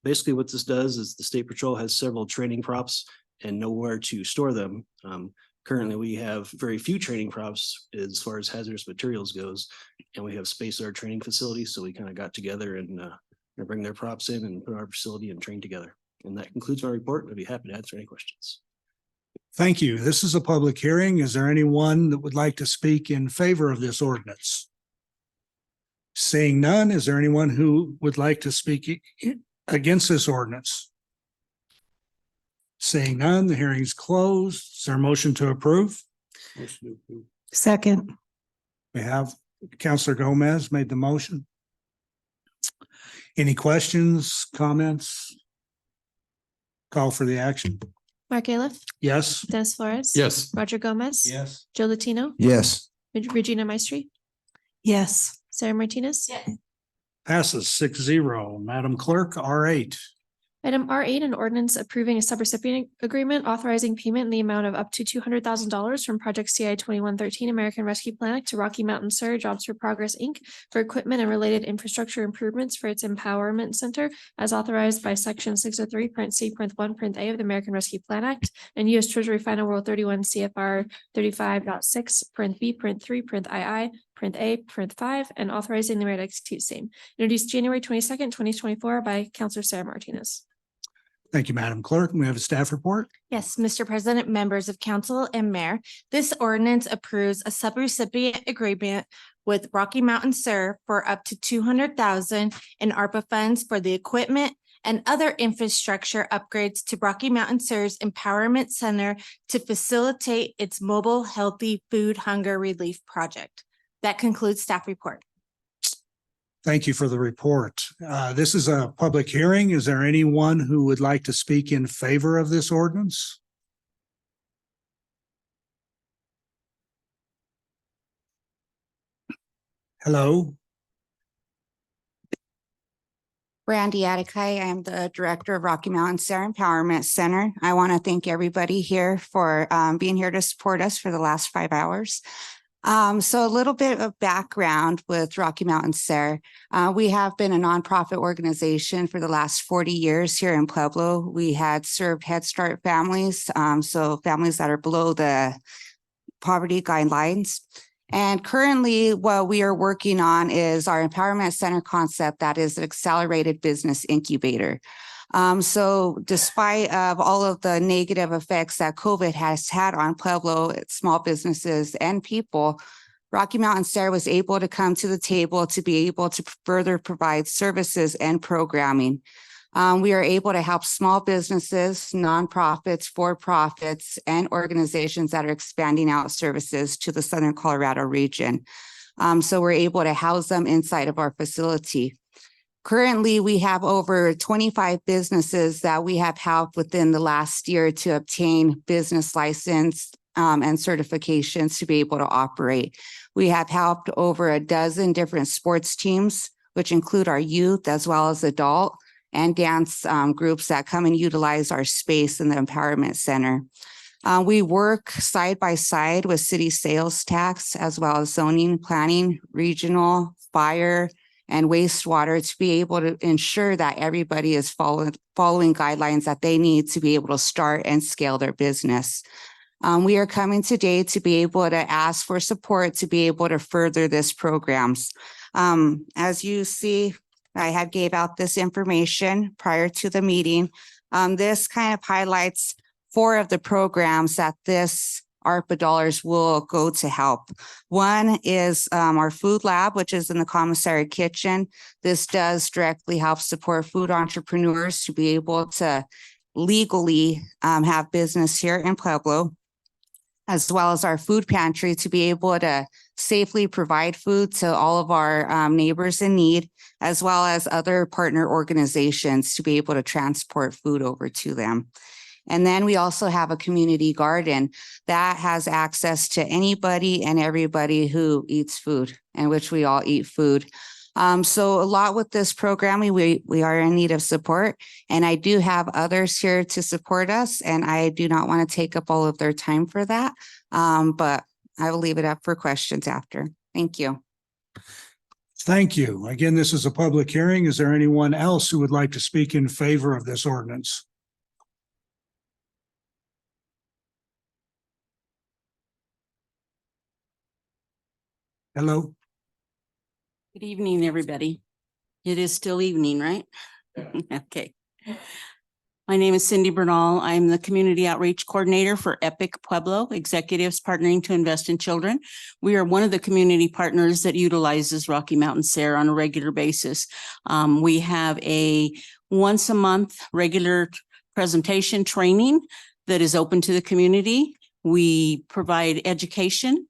Basically, what this does is the State Patrol has several training props and nowhere to store them. Currently, we have very few training props as far as hazardous materials goes, and we have spaced our training facilities. So we kind of got together and bring their props in and put our facility and train together. And that concludes my report. I'd be happy to answer any questions. Thank you. This is a public hearing. Is there anyone that would like to speak in favor of this ordinance? Seeing none, is there anyone who would like to speak against this ordinance? Seeing none, the hearing is closed. Is there a motion to approve? Second. We have Counselor Gomez made the motion. Any questions, comments? Call for the action. Mark Aleph, Yes? Dennis Flores. Yes. Roger Gomez. Yes. Joe Latino, Yes. Regina Maestri, Yes. Sarah Martinez. Passes 6-0. Madam Clerk, R8. Item R8, an ordinance approving a subrecipient agreement authorizing payment in the amount of up to $200,000 from Project CI 2113 American Rescue Plan Act to Rocky Mountain SIR Jobs for Progress, Inc. for equipment and related infrastructure improvements for its Empowerment Center as authorized by Section 603.C.1.A of the American Rescue Plan Act and U.S. Treasury Final Rule 31 CFR 35.6.B.3.II. A.5, and authorizing the mayor to execute same. Introduced January 22nd, 2024 by Councilor Sarah Martinez. Thank you, Madam Clerk. We have a staff report. Yes, Mr. President, members of council and mayor, this ordinance approves a subrecipient agreement with Rocky Mountain SIR for up to $200,000 in ARPA funds for the equipment and other infrastructure upgrades to Rocky Mountain SIR's Empowerment Center to facilitate its mobile healthy food hunger relief project. That concludes staff report. Thank you for the report. This is a public hearing. Is there anyone who would like to speak in favor of this ordinance? Hello? Brandy Attikai. I am the director of Rocky Mountain SIR Empowerment Center. I want to thank everybody here for being here to support us for the last 5 hours. So a little bit of background with Rocky Mountain SIR. We have been a nonprofit organization for the last 40 years here in Pueblo. We had served Head Start families, so families that are below the poverty guidelines. And currently what we are working on is our Empowerment Center concept that is an accelerated business incubator. So despite of all of the negative effects that COVID has had on Pueblo, small businesses and people, Rocky Mountain SIR was able to come to the table to be able to further provide services and programming. We are able to help small businesses, nonprofits, for-profits, and organizations that are expanding out services to the Southern Colorado region. So we're able to house them inside of our facility. Currently, we have over 25 businesses that we have helped within the last year to obtain business license and certifications to be able to operate. We have helped over a dozen different sports teams, which include our youth as well as adult and dance groups that come and utilize our space in the Empowerment Center. We work side by side with city sales tax as well as zoning, planning, regional, fire, and wastewater to be able to ensure that everybody is following guidelines that they need to be able to start and scale their business. We are coming today to be able to ask for support to be able to further this programs. As you see, I had gave out this information prior to the meeting. This kind of highlights 4 of the programs that this ARPA dollars will go to help. One is our food lab, which is in the commissary kitchen. This does directly help support food entrepreneurs to be able to legally have business here in Pueblo, as well as our food pantry to be able to safely provide food to all of our neighbors in need, as well as other partner organizations to be able to transport food over to them. And then we also have a community garden that has access to anybody and everybody who eats food, and which we all eat food. So a lot with this programming, we are in need of support, and I do have others here to support us, and I do not want to take up all of their time for that. But I will leave it up for questions after. Thank you. Thank you. Again, this is a public hearing. Is there anyone else who would like to speak in favor of this ordinance? Hello. Good evening, everybody. It is still evening, right? Okay. My name is Cindy Bernal. I'm the Community Outreach Coordinator for EPIC Pueblo, Executives Partnering to Invest in Children. We are one of the community partners that utilizes Rocky Mountain SIR on a regular basis. We have a once a month regular presentation training that is open to the community. We provide education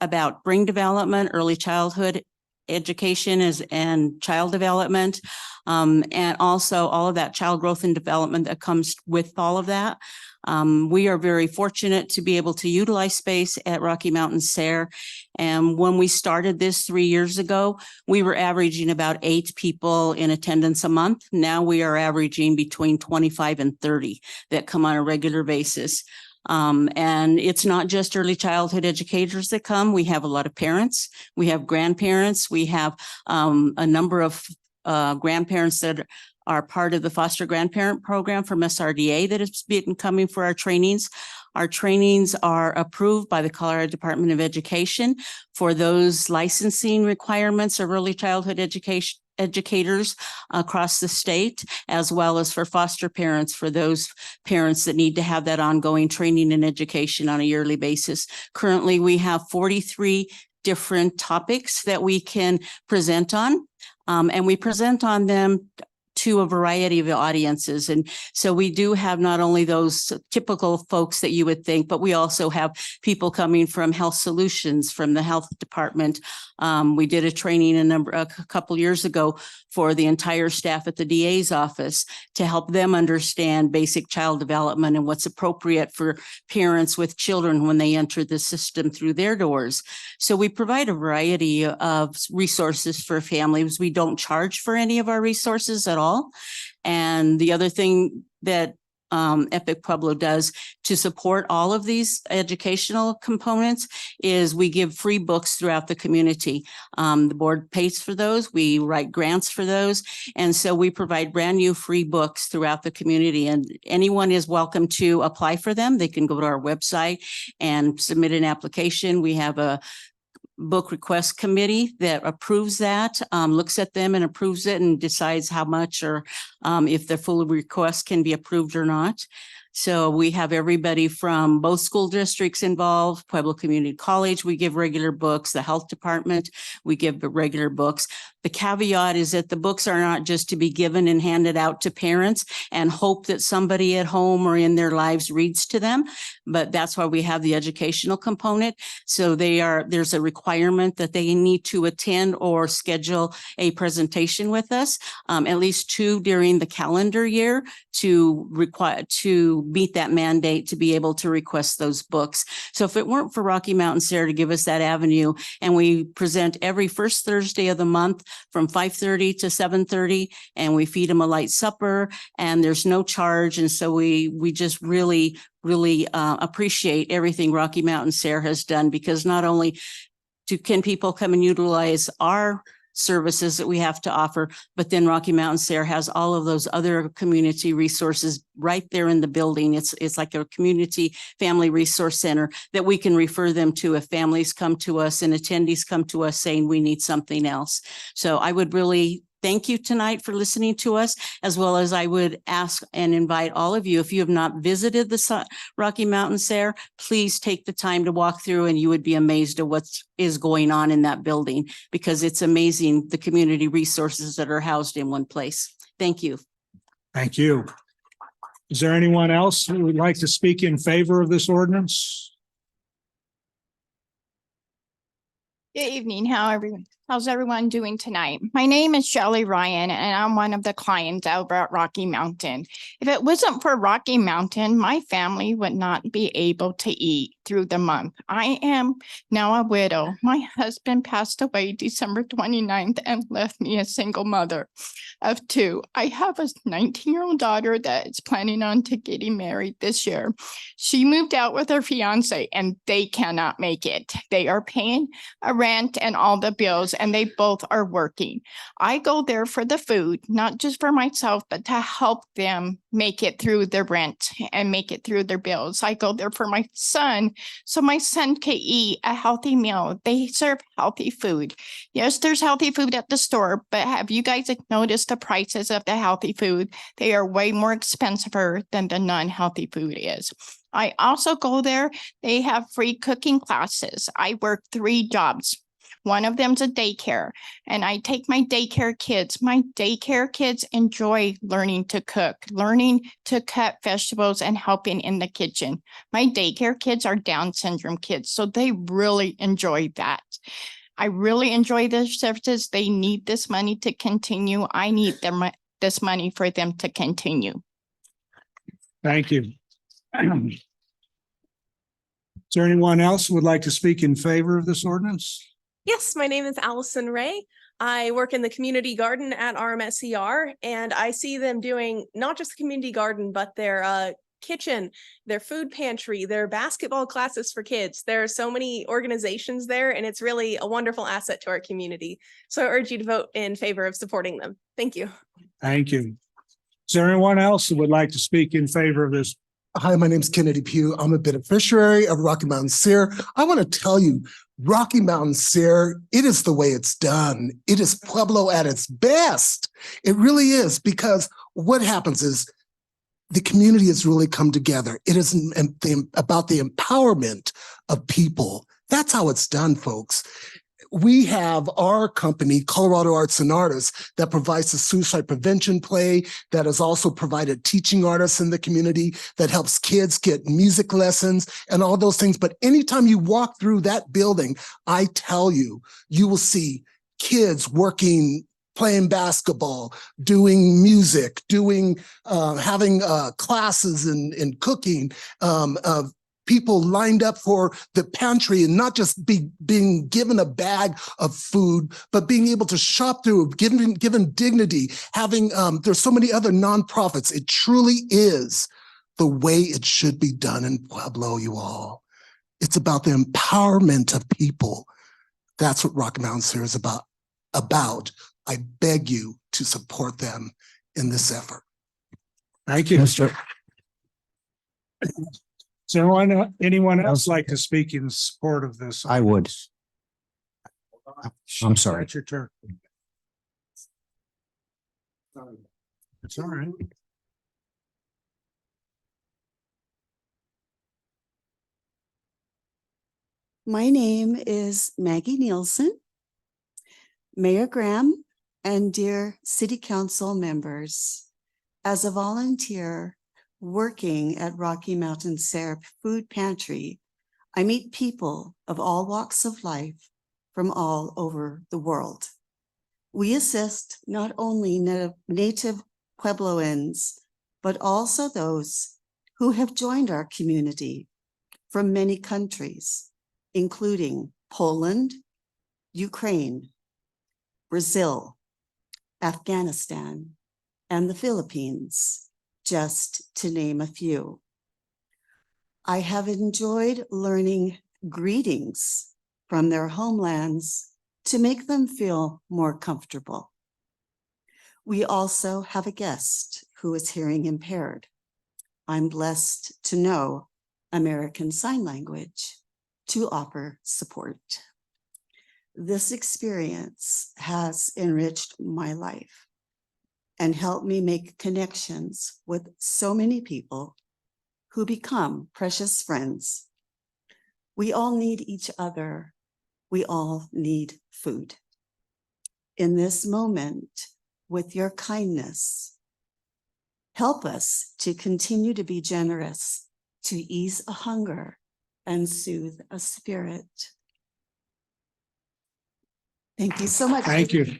about brain development, early childhood education and child development. And also all of that child growth and development that comes with all of that. We are very fortunate to be able to utilize space at Rocky Mountain SARE. And when we started this 3 years ago, we were averaging about 8 people in attendance a month. Now we are averaging between 25 and 30 that come on a regular basis. And it's not just early childhood educators that come. We have a lot of parents, we have grandparents, we have a number of grandparents that are part of the foster grandparent program from SRDA that has been coming for our trainings. Our trainings are approved by the Colorado Department of Education for those licensing requirements of early childhood educators across the state, as well as for foster parents, for those parents that need to have that ongoing training and education on a yearly basis. Currently, we have 43 different topics that we can present on, and we present on them to a variety of audiences. And so we do have not only those typical folks that you would think, but we also have people coming from Health Solutions, from the health department. We did a training a couple years ago for the entire staff at the DA's office to help them understand basic child development and what's appropriate for parents with children when they enter the system through their doors. So we provide a variety of resources for families. We don't charge for any of our resources at all. And the other thing that Epic Pueblo does to support all of these educational components is we give free books throughout the community. The board pays for those. We write grants for those. And so we provide brand new free books throughout the community, and anyone is welcome to apply for them. They can go to our website and submit an application. We have a book request committee that approves that, looks at them and approves it and decides how much or if the full request can be approved or not. So we have everybody from both school districts involved, Pueblo Community College, we give regular books, the health department, we give regular books. The caveat is that the books are not just to be given and handed out to parents and hope that somebody at home or in their lives reads to them, but that's why we have the educational component. So there's a requirement that they need to attend or schedule a presentation with us, at least 2 during the calendar year to meet that mandate to be able to request those books. So if it weren't for Rocky Mountain SARE to give us that avenue, and we present every first Thursday of the month from 5:30 to 7:30, and we feed them a light supper, and there's no charge. And so we just really appreciate everything Rocky Mountain SARE has done, because not only can people come and utilize our services that we have to offer, but then Rocky Mountain SARE has all of those other community resources right there in the building. It's like a community family resource center that we can refer them to if families come to us and attendees come to us saying we need something else. So I would really thank you tonight for listening to us, as well as I would ask and invite all of you, if you have not visited the Rocky Mountain SARE, please take the time to walk through, and you would be amazed at what is going on in that building, because it's amazing the community resources that are housed in one place. Thank you. Thank you. Is there anyone else who would like to speak in favor of this ordinance? Good evening. How's everyone doing tonight? My name is Shelley Ryan, and I'm one of the clients over at Rocky Mountain. If it wasn't for Rocky Mountain, my family would not be able to eat through the month. I am now a widow. My husband passed away December 29th and left me a single mother of 2. I have a 19-year-old daughter that is planning on getting married this year. She moved out with her fiance, and they cannot make it. They are paying a rent and all the bills, and they both are working. I go there for the food, not just for myself, but to help them make it through their rent and make it through their bills. I go there for my son, so my son can eat a healthy meal. They serve healthy food. Yes, there's healthy food at the store, but have you guys noticed the prices of the healthy food? They are way more expensive than the non-healthy food is. I also go there. They have free cooking classes. I work 3 jobs. One of them's a daycare, and I take my daycare kids. My daycare kids enjoy learning to cook, learning to cut vegetables and helping in the kitchen. My daycare kids are Down syndrome kids, so they really enjoy that. I really enjoy their services. They need this money to continue. I need this money for them to continue. Thank you. Is there anyone else who would like to speak in favor of this ordinance? Yes, my name is Allison Ray. I work in the community garden at RMSCR, and I see them doing not just the community garden, but their kitchen, their food pantry, their basketball classes for kids. There are so many organizations there, and it's really a wonderful asset to our community. So I urge you to vote in favor of supporting them. Thank you. Thank you. Is there anyone else who would like to speak in favor of this? Hi, my name's Kennedy Pugh. I'm a beneficiary of Rocky Mountain SEER. I want to tell you, Rocky Mountain SEER, it is the way it's done. It is Pueblo at its best. It really is, because what happens is the community has really come together. It is about the empowerment of people. That's how it's done, folks. We have our company, Colorado Arts and Artists, that provides the suicide prevention play, that has also provided teaching artists in the community, that helps kids get music lessons and all those things. But anytime you walk through that building, I tell you, you will see kids working, playing basketball, doing music, doing having classes in cooking, people lined up for the pantry, and not just being given a bag of food, but being able to shop through, given dignity, having, there's so many other nonprofits. It truly is the way it should be done in Pueblo, you all. It's about the empowerment of people. That's what Rocky Mountain SEER is about. I beg you to support them in this effort. Thank you. Is there anyone else like to speak in support of this? I would. I'm sorry. It's your turn. It's all right. My name is Maggie Nielsen. Mayor Graham and dear City Council members, as a volunteer working at Rocky Mountain SEER Food Pantry, I meet people of all walks of life from all over the world. We assist not only native Puebloans, but also those who have joined our community from many countries, including Poland, Ukraine, Brazil, Afghanistan, and the Philippines, just to name a few. I have enjoyed learning greetings from their homelands to make them feel more comfortable. We also have a guest who is hearing impaired. I'm blessed to know American Sign Language to offer support. This experience has enriched my life and helped me make connections with so many people who become precious friends. We all need each other. We all need food. In this moment, with your kindness, help us to continue to be generous, to ease a hunger and soothe a spirit. Thank you so much. Thank you.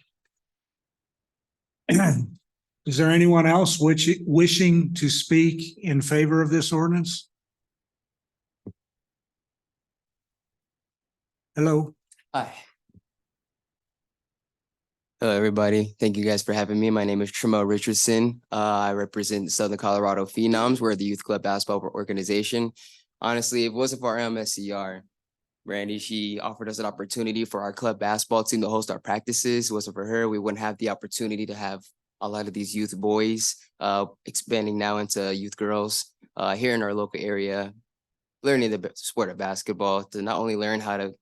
Is there anyone else wishing to speak in favor of this ordinance? Hello. Hi. Hello, everybody. Thank you guys for having me. My name is Tremel Richardson. I represent Southern Colorado Phenoms. We're the youth club basketball organization. Honestly, if it wasn't for RMSCR, Randy, she offered us an opportunity for our club basketball team to host our practices. If it wasn't for her, we wouldn't have the opportunity to have a lot of these youth boys expanding now into youth girls here in our local area, learning the sport of basketball to not only learn how to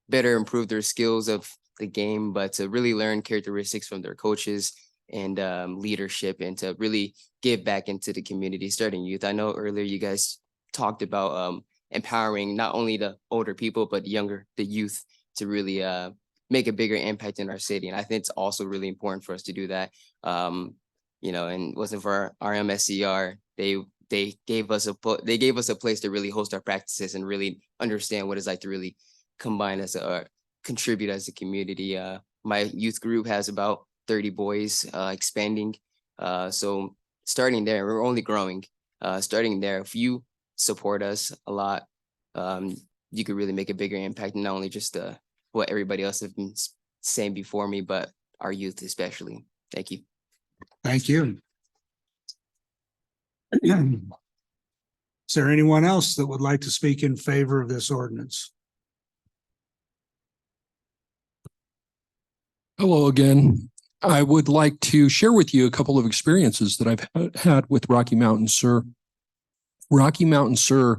better improve their skills of the game, but to really learn characteristics from their coaches and leadership, and to really give back into the community starting youth. I know earlier you guys talked about empowering not only the older people, but the youth to really make a bigger impact in our city. And I think it's also really important for us to do that. You know, and wasn't for our MSCR, they gave us a place to really host our practices and really understand what it's like to really combine as a contribute as a community. My youth group has about 30 boys, expanding. So starting there, we're only growing. Starting there, if you support us a lot, you could really make a bigger impact, not only just what everybody else has been saying before me, but our youth especially. Thank you. Thank you. Is there anyone else that would like to speak in favor of this ordinance? Hello again. I would like to share with you a couple of experiences that I've had with Rocky Mountain SIR. Rocky Mountain SIR,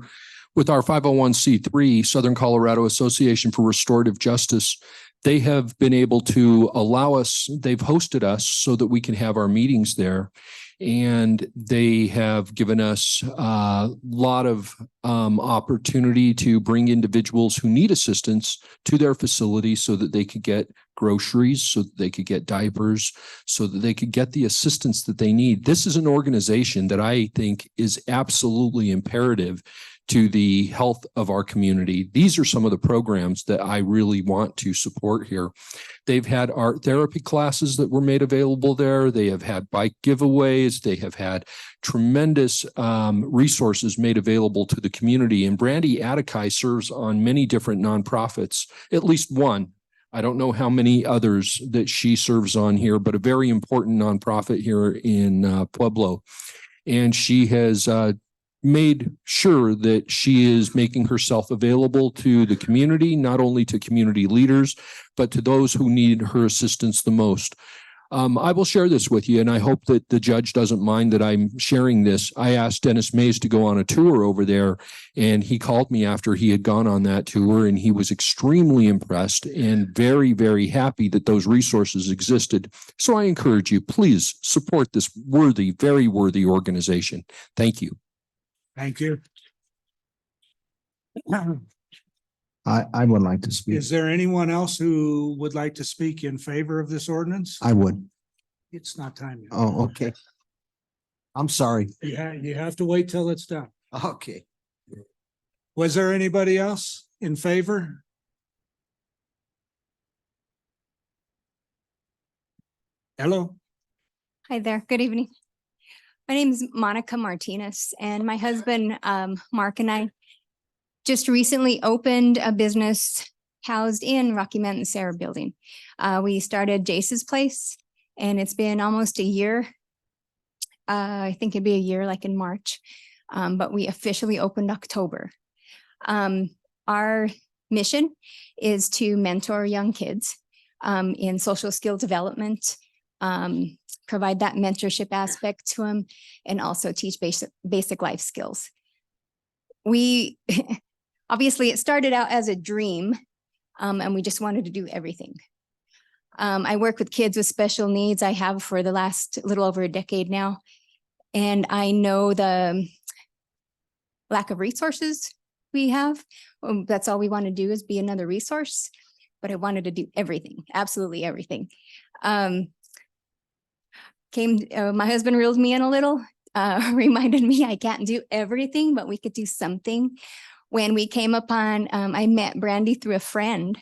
with our 501c3 Southern Colorado Association for Restorative Justice, they have been able to allow us, they've hosted us so that we can have our meetings there. And they have given us a lot of opportunity to bring individuals who need assistance to their facility so that they could get groceries, so that they could get diapers, so that they could get the assistance that they need. This is an organization that I think is absolutely imperative to the health of our community. These are some of the programs that I really want to support here. They've had art therapy classes that were made available there. They have had bike giveaways. They have had tremendous resources made available to the community. And Brandy Atakai serves on many different nonprofits, at least one. I don't know how many others that she serves on here, but a very important nonprofit here in Pueblo. And she has made sure that she is making herself available to the community, not only to community leaders, but to those who need her assistance the most. I will share this with you, and I hope that the judge doesn't mind that I'm sharing this. I asked Dennis Mays to go on a tour over there, and he called me after he had gone on that tour, and he was extremely impressed and very, very happy that those resources existed. So I encourage you, please support this worthy, very worthy organization. Thank you. Thank you. I would like to speak. Is there anyone else who would like to speak in favor of this ordinance? I would. It's not time yet. Oh, okay. I'm sorry. You have to wait till it's done. Okay. Was there anybody else in favor? Hello. Hi there. Good evening. My name is Monica Martinez, and my husband, Mark, and I just recently opened a business housed in Rocky Mountain Sarah building. We started Jace's Place, and it's been almost a year. I think it'd be a year like in March, but we officially opened October. Our mission is to mentor young kids in social skill development, provide that mentorship aspect to them, and also teach basic life skills. We obviously it started out as a dream, and we just wanted to do everything. I work with kids with special needs. I have for the last little over a decade now, and I know the lack of resources we have. That's all we want to do is be another resource, but I wanted to do everything, absolutely everything. My husband reeled me in a little, reminded me I can't do everything, but we could do something. When we came upon, I met Brandy through a friend.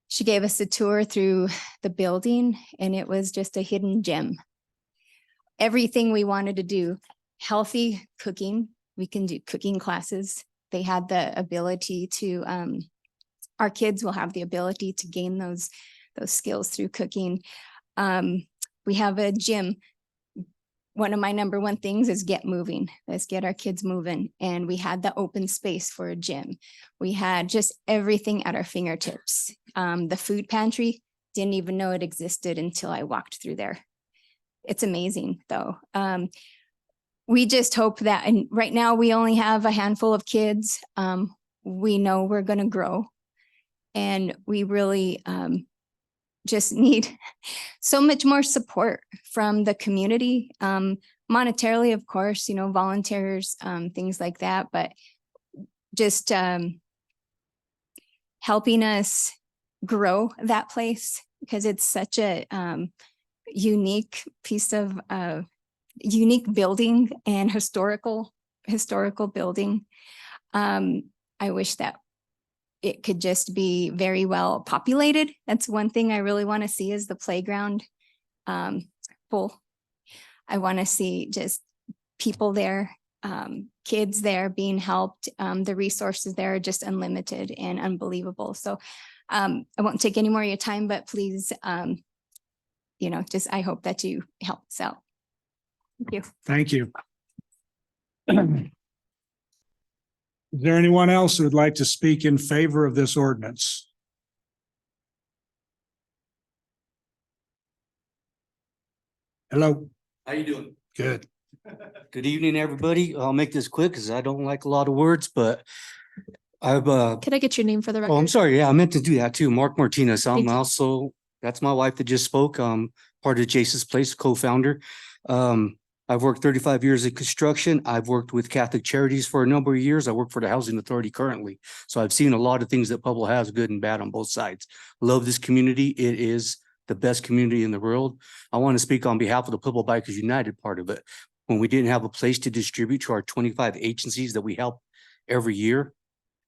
She gave us a tour through the building, and it was just a hidden gem. Everything we wanted to do, healthy cooking, we can do cooking classes. They had the ability to, our kids will have the ability to gain those skills through cooking. We have a gym. One of my number one things is get moving. Let's get our kids moving. And we had the open space for a gym. We had just everything at our fingertips. The food pantry, didn't even know it existed until I walked through there. It's amazing though. We just hope that, and right now we only have a handful of kids. We know we're going to grow, and we really just need so much more support from the community, monetarily, of course, volunteers, things like that, but just helping us grow that place because it's such a unique piece of unique building and historical building. I wish that it could just be very well populated. That's one thing I really want to see is the playground full. I want to see just people there, kids there being helped. The resources there are just unlimited and unbelievable. So I won't take any more of your time, but please, just I hope that you help us out. Thank you. Thank you. Is there anyone else who would like to speak in favor of this ordinance? Hello. How you doing? Good. Good evening, everybody. I'll make this quick because I don't like a lot of words, but I've Could I get your name for the record? oh, I'm sorry. Yeah, I meant to do that too. Mark Martinez. Thank I'm you. also, that's my wife that just spoke. Part of Jason's Place, co-founder. I've worked 35 years in construction. I've worked with Catholic Charities for a number of years. I work for the Housing Authority currently. So I've seen a lot of things that Pueblo has, good and bad on both sides. Love this community. It is the best community in the world. I want to speak on behalf of the Pueblo Bikers United part of it. When we didn't have a place to distribute to our 25 agencies that we help every year,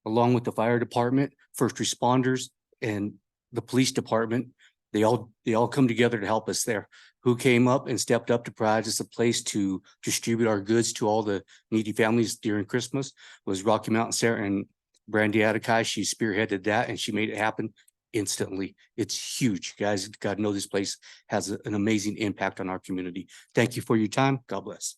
along with the fire department, first responders, and the police department, they all come together to help us there. Who came up and stepped up to provide us a place to distribute our goods to all the needy families during Christmas was Rocky Mountain Sarah and Brandy Atakai. She spearheaded that and she made it happen instantly. It's huge, guys. God know this place has an amazing impact on our community. Thank you for your time. God bless.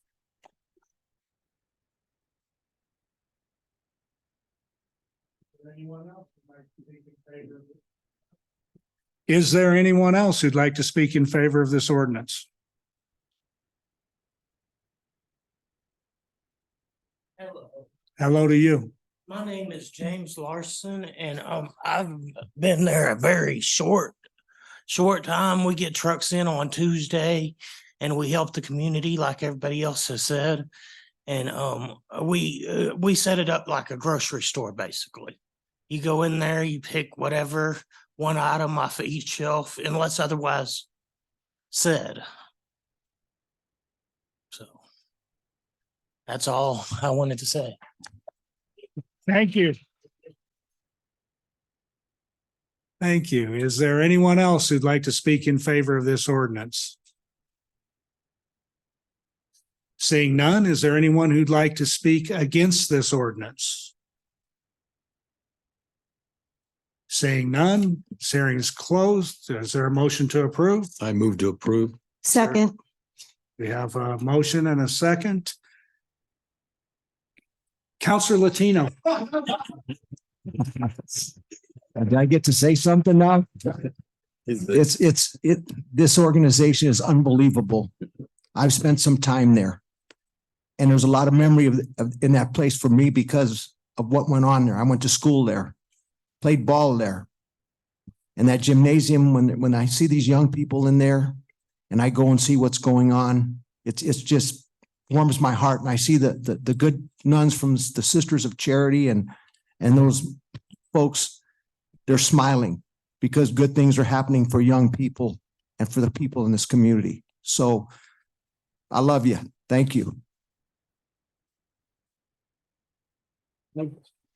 Is there anyone else who'd like to speak in favor of this ordinance? Hello, Hello to you. my name is James Larson and I've been there a very short time. We get trucks in on Tuesday and we help the community like everybody else has said. And we set it up like a grocery store, basically. You go in there, you pick whatever one item off of each shelf unless otherwise said. So that's all I wanted to say. Thank you. Thank you. Is there anyone else who'd like to speak in favor of this ordinance? Seeing none, is there anyone who'd like to speak against this ordinance? Seeing none, this hearing is closed. Is there a motion to approve? I move to approve. Second. We have a motion and a second. Counselor Latino. Did I get to say something now? This organization is unbelievable. I've spent some time there. And there's a lot of memory in that place for me because of what went on there. I went to school there, played ball there. And that gymnasium, when I see these young people in there and I go and see what's going on, it's just warms my heart. And I see the good nuns from the Sisters of Charity and those folks, they're smiling because good things are happening for young people and for the people in this community. So I love you. Thank you.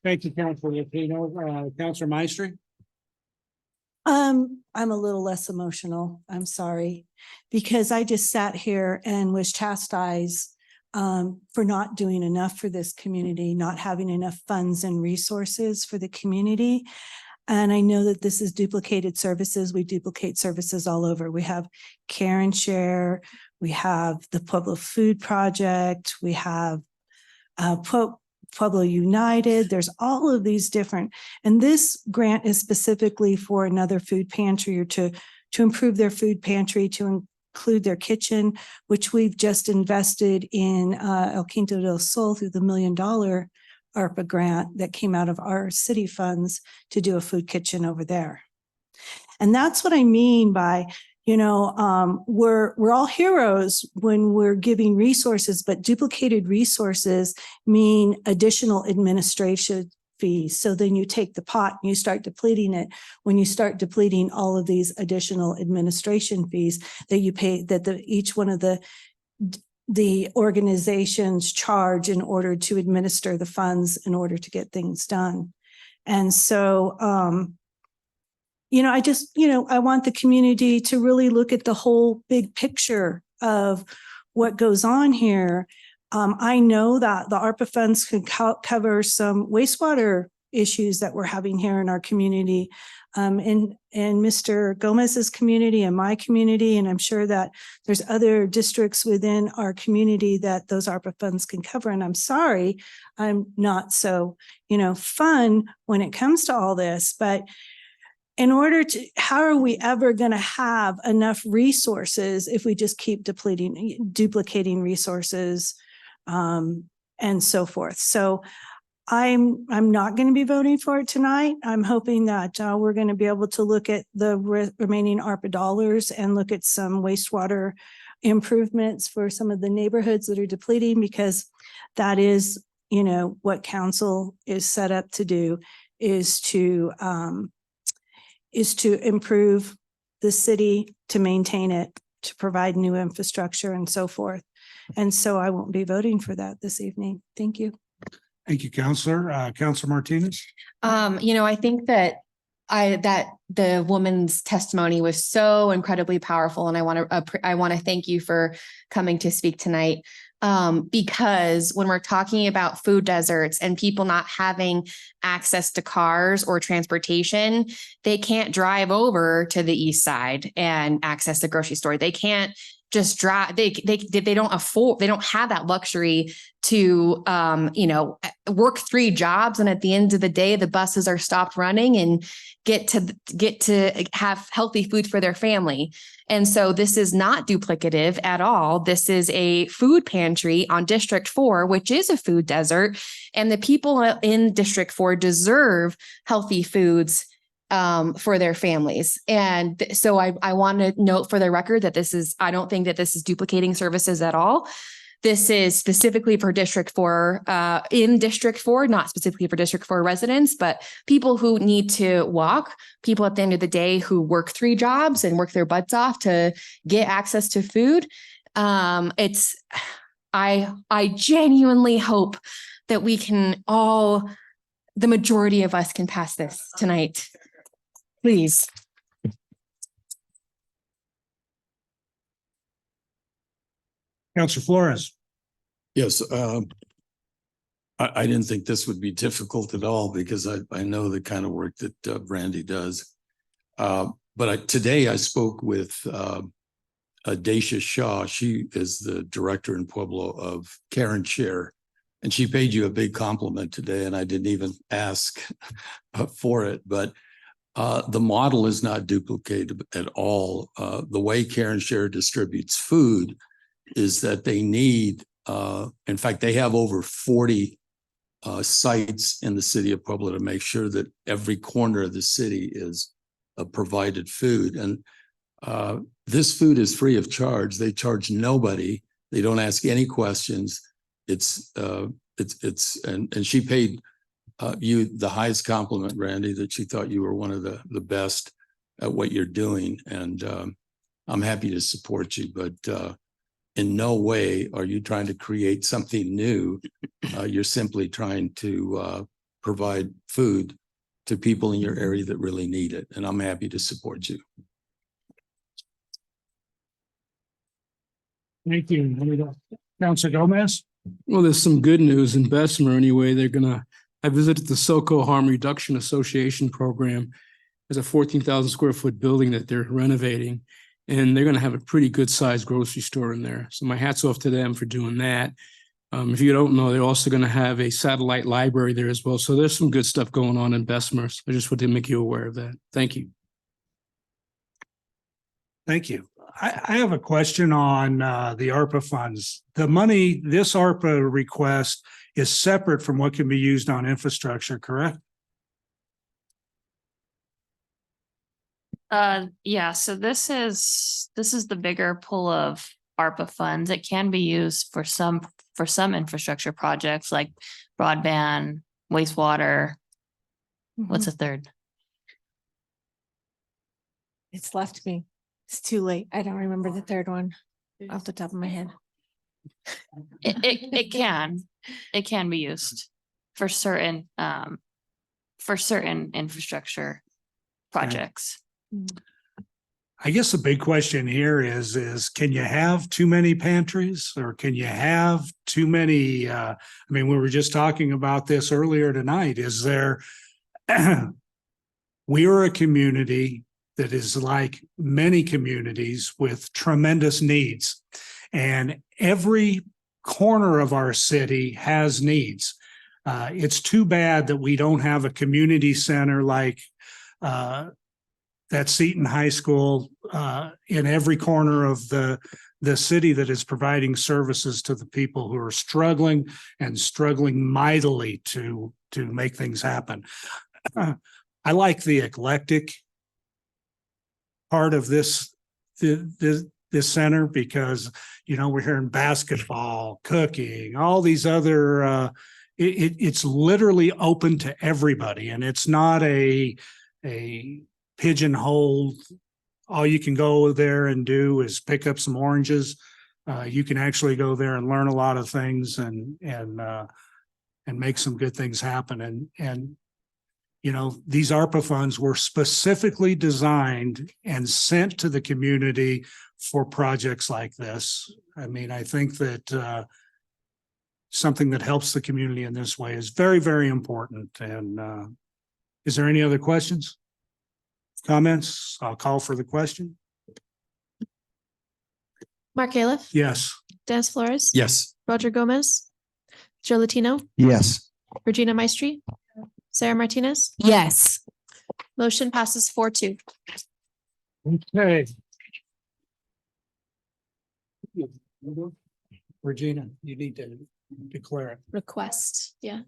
Thank you, Counselor Latino. Counselor Maestri? I'm a little less emotional. I'm sorry, because I just sat here and was chastised for not doing enough for this community, not having enough funds and resources for the community. And I know that this is duplicated services. We duplicate services all over. We have Care and Share. We have the Pueblo Food Project. We have Pueblo United. There's all of these different, and this grant is specifically for another food pantry or to improve their food pantry, to include their kitchen, which we've just invested in El Quinto del Sol through the $1 million ARPA grant that came out of our city funds to do a food kitchen over there. And that's what I mean by, we're all heroes when we're giving resources, but duplicated resources mean additional administration fees. So then you take the pot and you start depleting it. When you start depleting all of these additional administration fees that you pay, that each one of the organizations charge in order to administer the funds in order to get things done. And so, I want the community to really look at the whole big picture of what goes on here. I know that the ARPA funds could cover some wastewater issues that we're having here in our community, in Mr. Gomez's community and my community. And I'm sure that there's other districts within our community that those ARPA funds can cover. And I'm sorry, I'm not so, fun when it comes to all this, but how are we ever going to have enough resources if we just keep duplicating resources, and so forth? So I'm not going to be voting for it tonight. I'm hoping that we're going to be able to look at the remaining ARPA dollars and look at some wastewater improvements for some of the neighborhoods that are depleting, because that is, what council is set up to do, is to improve the city, to maintain it, to provide new infrastructure and so forth. And so I won't be voting for that this evening. Thank you. Thank you, Counselor. Counselor Martinez? I think that the woman's testimony was so incredibly powerful, and I want to thank you for coming to speak tonight. Because when we're talking about food deserts and people not having access to cars or transportation, they can't drive over to the east side and access the grocery store. They can't just drive. They don't have that luxury to, work 3 jobs. And at the end of the day, the buses are stopped running and get to have healthy food for their family. And so this is not duplicative at all. This is a food pantry on District 4, which is a food desert. And the people in District 4 deserve healthy foods for their families. And so I want to note for the record that I don't think that this is duplicating services at all. This is specifically for District 4, in District 4, not specifically for District 4 residents, but people who need to walk, people at the end of the day who work 3 jobs and work their butts off to get access to food. I genuinely hope that we can the majority of us can pass this tonight. Please. Counselor Flores? Yes, I didn't think this would be difficult at all, because I know the kind of work that Brandy does. But today I spoke with Dacia Shaw. She is the director in Pueblo of Care and Share, and she paid you a big compliment today, and I didn't even ask for it. But the model is not duplicated at all. The way Care and Share distributes food is that they need, in fact, they have over 40 sites in the city of Pueblo to make sure that every corner of the city is provided food. And this food is free of charge. They charge nobody. They don't ask any questions. And she paid you the highest compliment, Randy, that she thought you were one of the best at what you're doing. And I'm happy to support you, but in no way are you trying to create something new. You're simply trying to provide food to people in your area that really need it. And I'm happy to support you. Thank you. Counselor Gomez? Well, there's some good news in Bessemer anyway. I visited the SoCo Harm Reduction Association program. There's a 14,000 square foot building that they're renovating, and they're going to have a pretty good sized grocery store in there. So my hat's off to them for doing that. If you don't know, they're also going to have a satellite library there as well. So there's some good stuff going on in Bessemer. So I just wanted to make you aware of that. Thank you. Thank you. I have a question on the ARPA funds. The money, this ARPA request is separate from what can be used on infrastructure, correct? Yeah, so this is the bigger pool of ARPA funds. It can be used for some infrastructure projects like broadband, wastewater, What's a third? It's left me. It's too late. I don't remember the third one off the top of my head. It can be used for certain infrastructure projects. I guess the big question here is can you have too many pantries or can you have too many, I mean, we were just talking about this earlier tonight. Is there, we are a community that is like many communities with tremendous needs. And every corner of our city has needs. It's too bad that we don't have a community center like that Seton High School in every corner of the city that is providing services to the people who are struggling and struggling mightily to make things happen. I like the eclectic part of this center because, you know, we're hearing basketball, cooking, all these other, it's literally open to everybody. And it's not a pigeonholed, all you can go there and do is pick up some oranges. You can actually go there and learn a lot of things and make some good things happen. And you know, these ARPA funds were specifically designed and sent to the community for projects like this. I mean, I think that something that helps the community in this way is very, very important. And is there any other questions? Comments? I'll call for the question. Mark Califf. Yes. Dennis Flores. Yes. Roger Gomez. Joe Latino. Yes. Regina Maestri. Sarah Martinez. Yes. Motion passes 4-2. Okay. Regina, you need to declare it. Request. Yeah.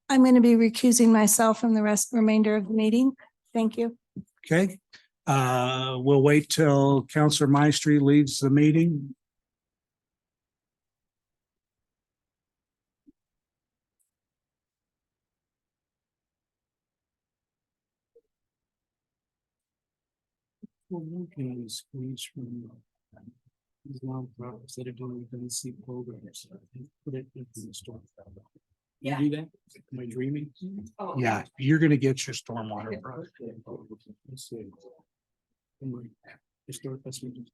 I'm going to be recusing myself from the remainder of the meeting. Thank you. Okay. We'll wait till Councilor Maestri leaves the meeting. Can squeeze from these nonprofits that are doing NC programs and put it into the storm. You do that? Am I dreaming? Yeah, you're gonna get your stormwater. Let's see. Historic assessment.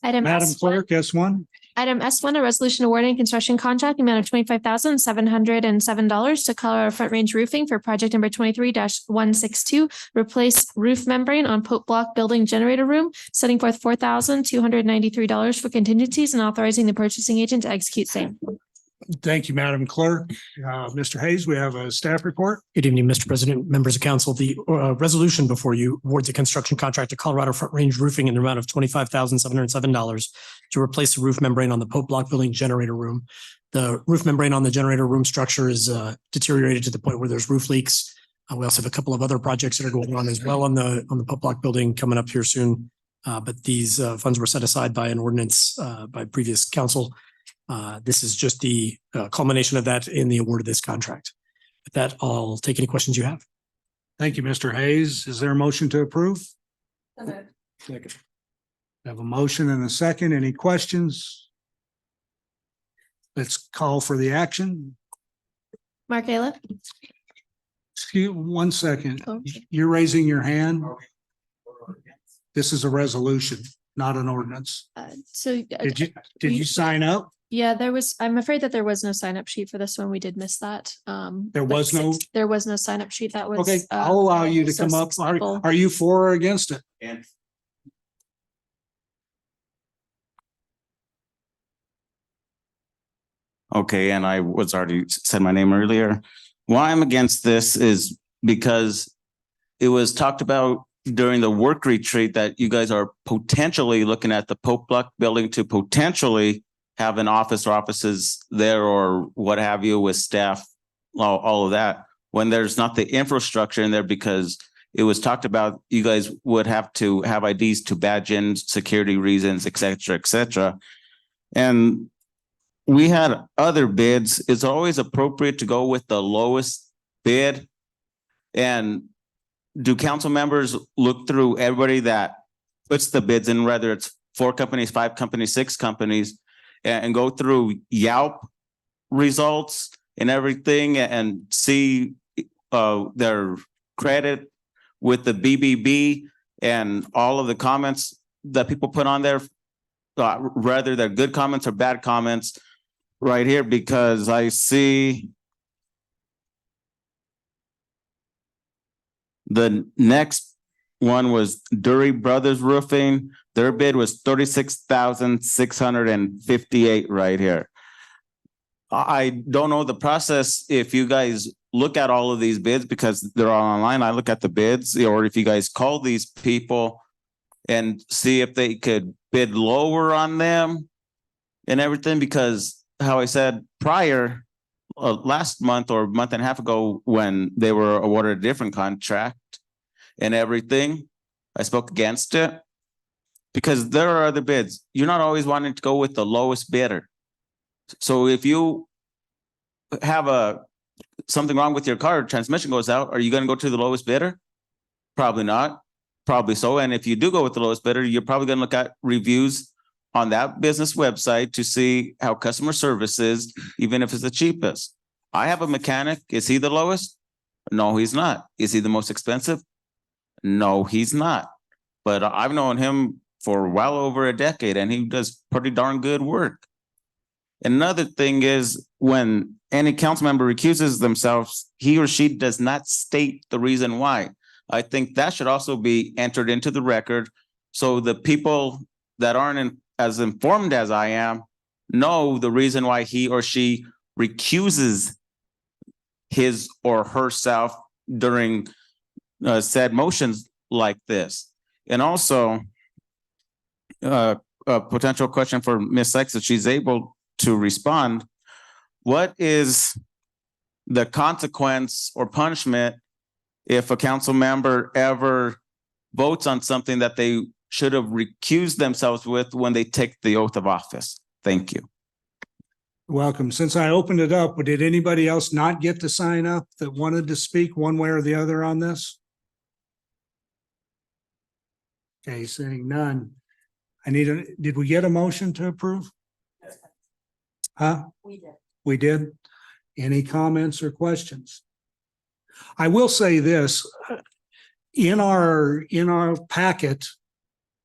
Item Madam S1. Clerk, S1. Item S1, a resolution awarding construction contract amount of $25,707 to Colorado Front Range Roofing for project number 23-162, replace roof membrane on Pope Block Building Generator Room, setting forth $4,293 for contingencies and authorizing the purchasing agent to execute same. Thank you, Madam Clerk. Mr. Hayes, we have a staff report. Good evening, Mr. President, members of council. The resolution before you awards a construction contract to Colorado Front Range Roofing in the amount of $25,707 to replace the roof membrane on the Pope Block Building Generator Room. The roof membrane on the generator room structure is deteriorated to the point where there's roof leaks. We also have a couple of other projects that are going on as well on the Pope Block Building coming up here soon. But these funds were set aside by an ordinance by previous council. This is just the culmination of that in the award of this contract. With that, I'll take any questions you have. Thank you, Mr. Hayes. Is there a motion to approve? Second. I have a motion and a second. Any questions? Let's call for the action. Mark Califf. Excuse 1 second. Okay. You're raising your hand. This is a resolution, not an ordinance. Did you sign up? Yeah, I'm afraid that there was no sign up sheet for this one. We did miss that. There was no sign up sheet. That was. Okay, I'll allow you to so come up. simple. Are you for or against it? Okay, and I was already said my name earlier. Why I'm against this is because it was talked about during the work retreat that you guys are potentially looking at the Pope Block building to potentially have an office or offices there or what have you with staff, all of that, when there's not the infrastructure in there because it was talked about you guys would have to have IDs to badge in, security reasons, et cetera, et cetera. And we had other bids. It's always appropriate to go with the lowest bid. And do council members look through everybody that puts the bids in, whether it's 4 companies, 5 companies, 6 companies, and go through Yelp results and everything and see their credit with the BBB and all of the comments that people put on there, whether they're good comments or bad comments right here, because I see the next one was Dury Brothers Roofing. Their bid was 36,658 right here. I don't know the process if you guys look at all of these bids because they're all online. I look at the bids, or if you guys call these people and see if they could bid lower on them and everything, because how I said prior, last month or month and a half ago, when they were awarded a different contract and everything, I spoke against it because there are other bids. You're not always wanting to go with the lowest bidder. So if you have something wrong with your car, transmission goes out, are you going to go to the lowest bidder? Probably not. Probably so. And if you do go with the lowest bidder, you're probably going to look at reviews on that business website to see how customer service is, even if it's the cheapest. I have a mechanic. Is he the lowest? No, he's not. Is he the most expensive? No, he's not. But I've known him for well over a decade and he does pretty darn good work. Another thing is when any council member recuses themselves, he or she does not state the reason why. I think that should also be entered into the record so the people that aren't as informed as I am know the reason why he or she recuses his or herself during said motions like this. And also, a potential question for Ms. Sykes, if she's able to respond. What is the consequence or punishment if a council member ever votes on something that they should have recused themselves with when they take the oath of office? Thank you. Welcome. Since I opened it up, did anybody else not get to sign up that wanted to speak one way or the other on this? Okay, seeing none. Did we get a motion to approve? Huh? We did. We did. Any comments or questions? I will say this, in our packet,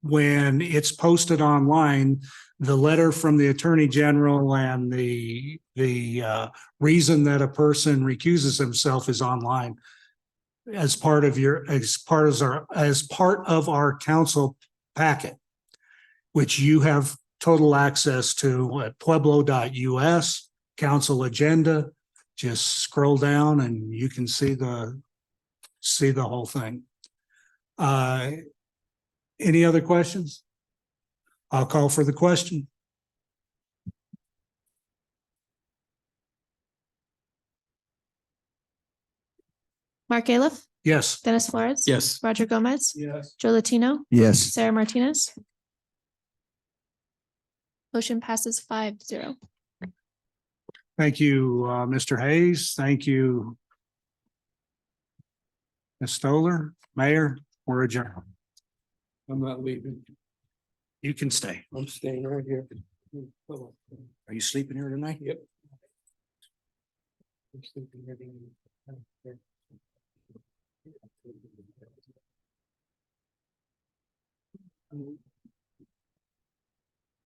when it's posted online, the letter from the Attorney General and the reason that a person recuses himself is online as part of our council packet, which you have total access to at pueblo.us, council agenda. Just scroll down and you can see the whole thing. Any other questions? I'll call for the question. Mark Aliff, Yes. Dennis Flores. Yes. Roger Gomez. Yes. Joe Latino, Yes. Sarah Martinez. Motion passes 5-0. Thank you, Mr. Hayes. Thank you, Ms. Stoller. Mayor, we're adjourned. I'm not leaving. You can stay. I'm staying right here. Are you sleeping here tonight? Yep. I'm sleeping here.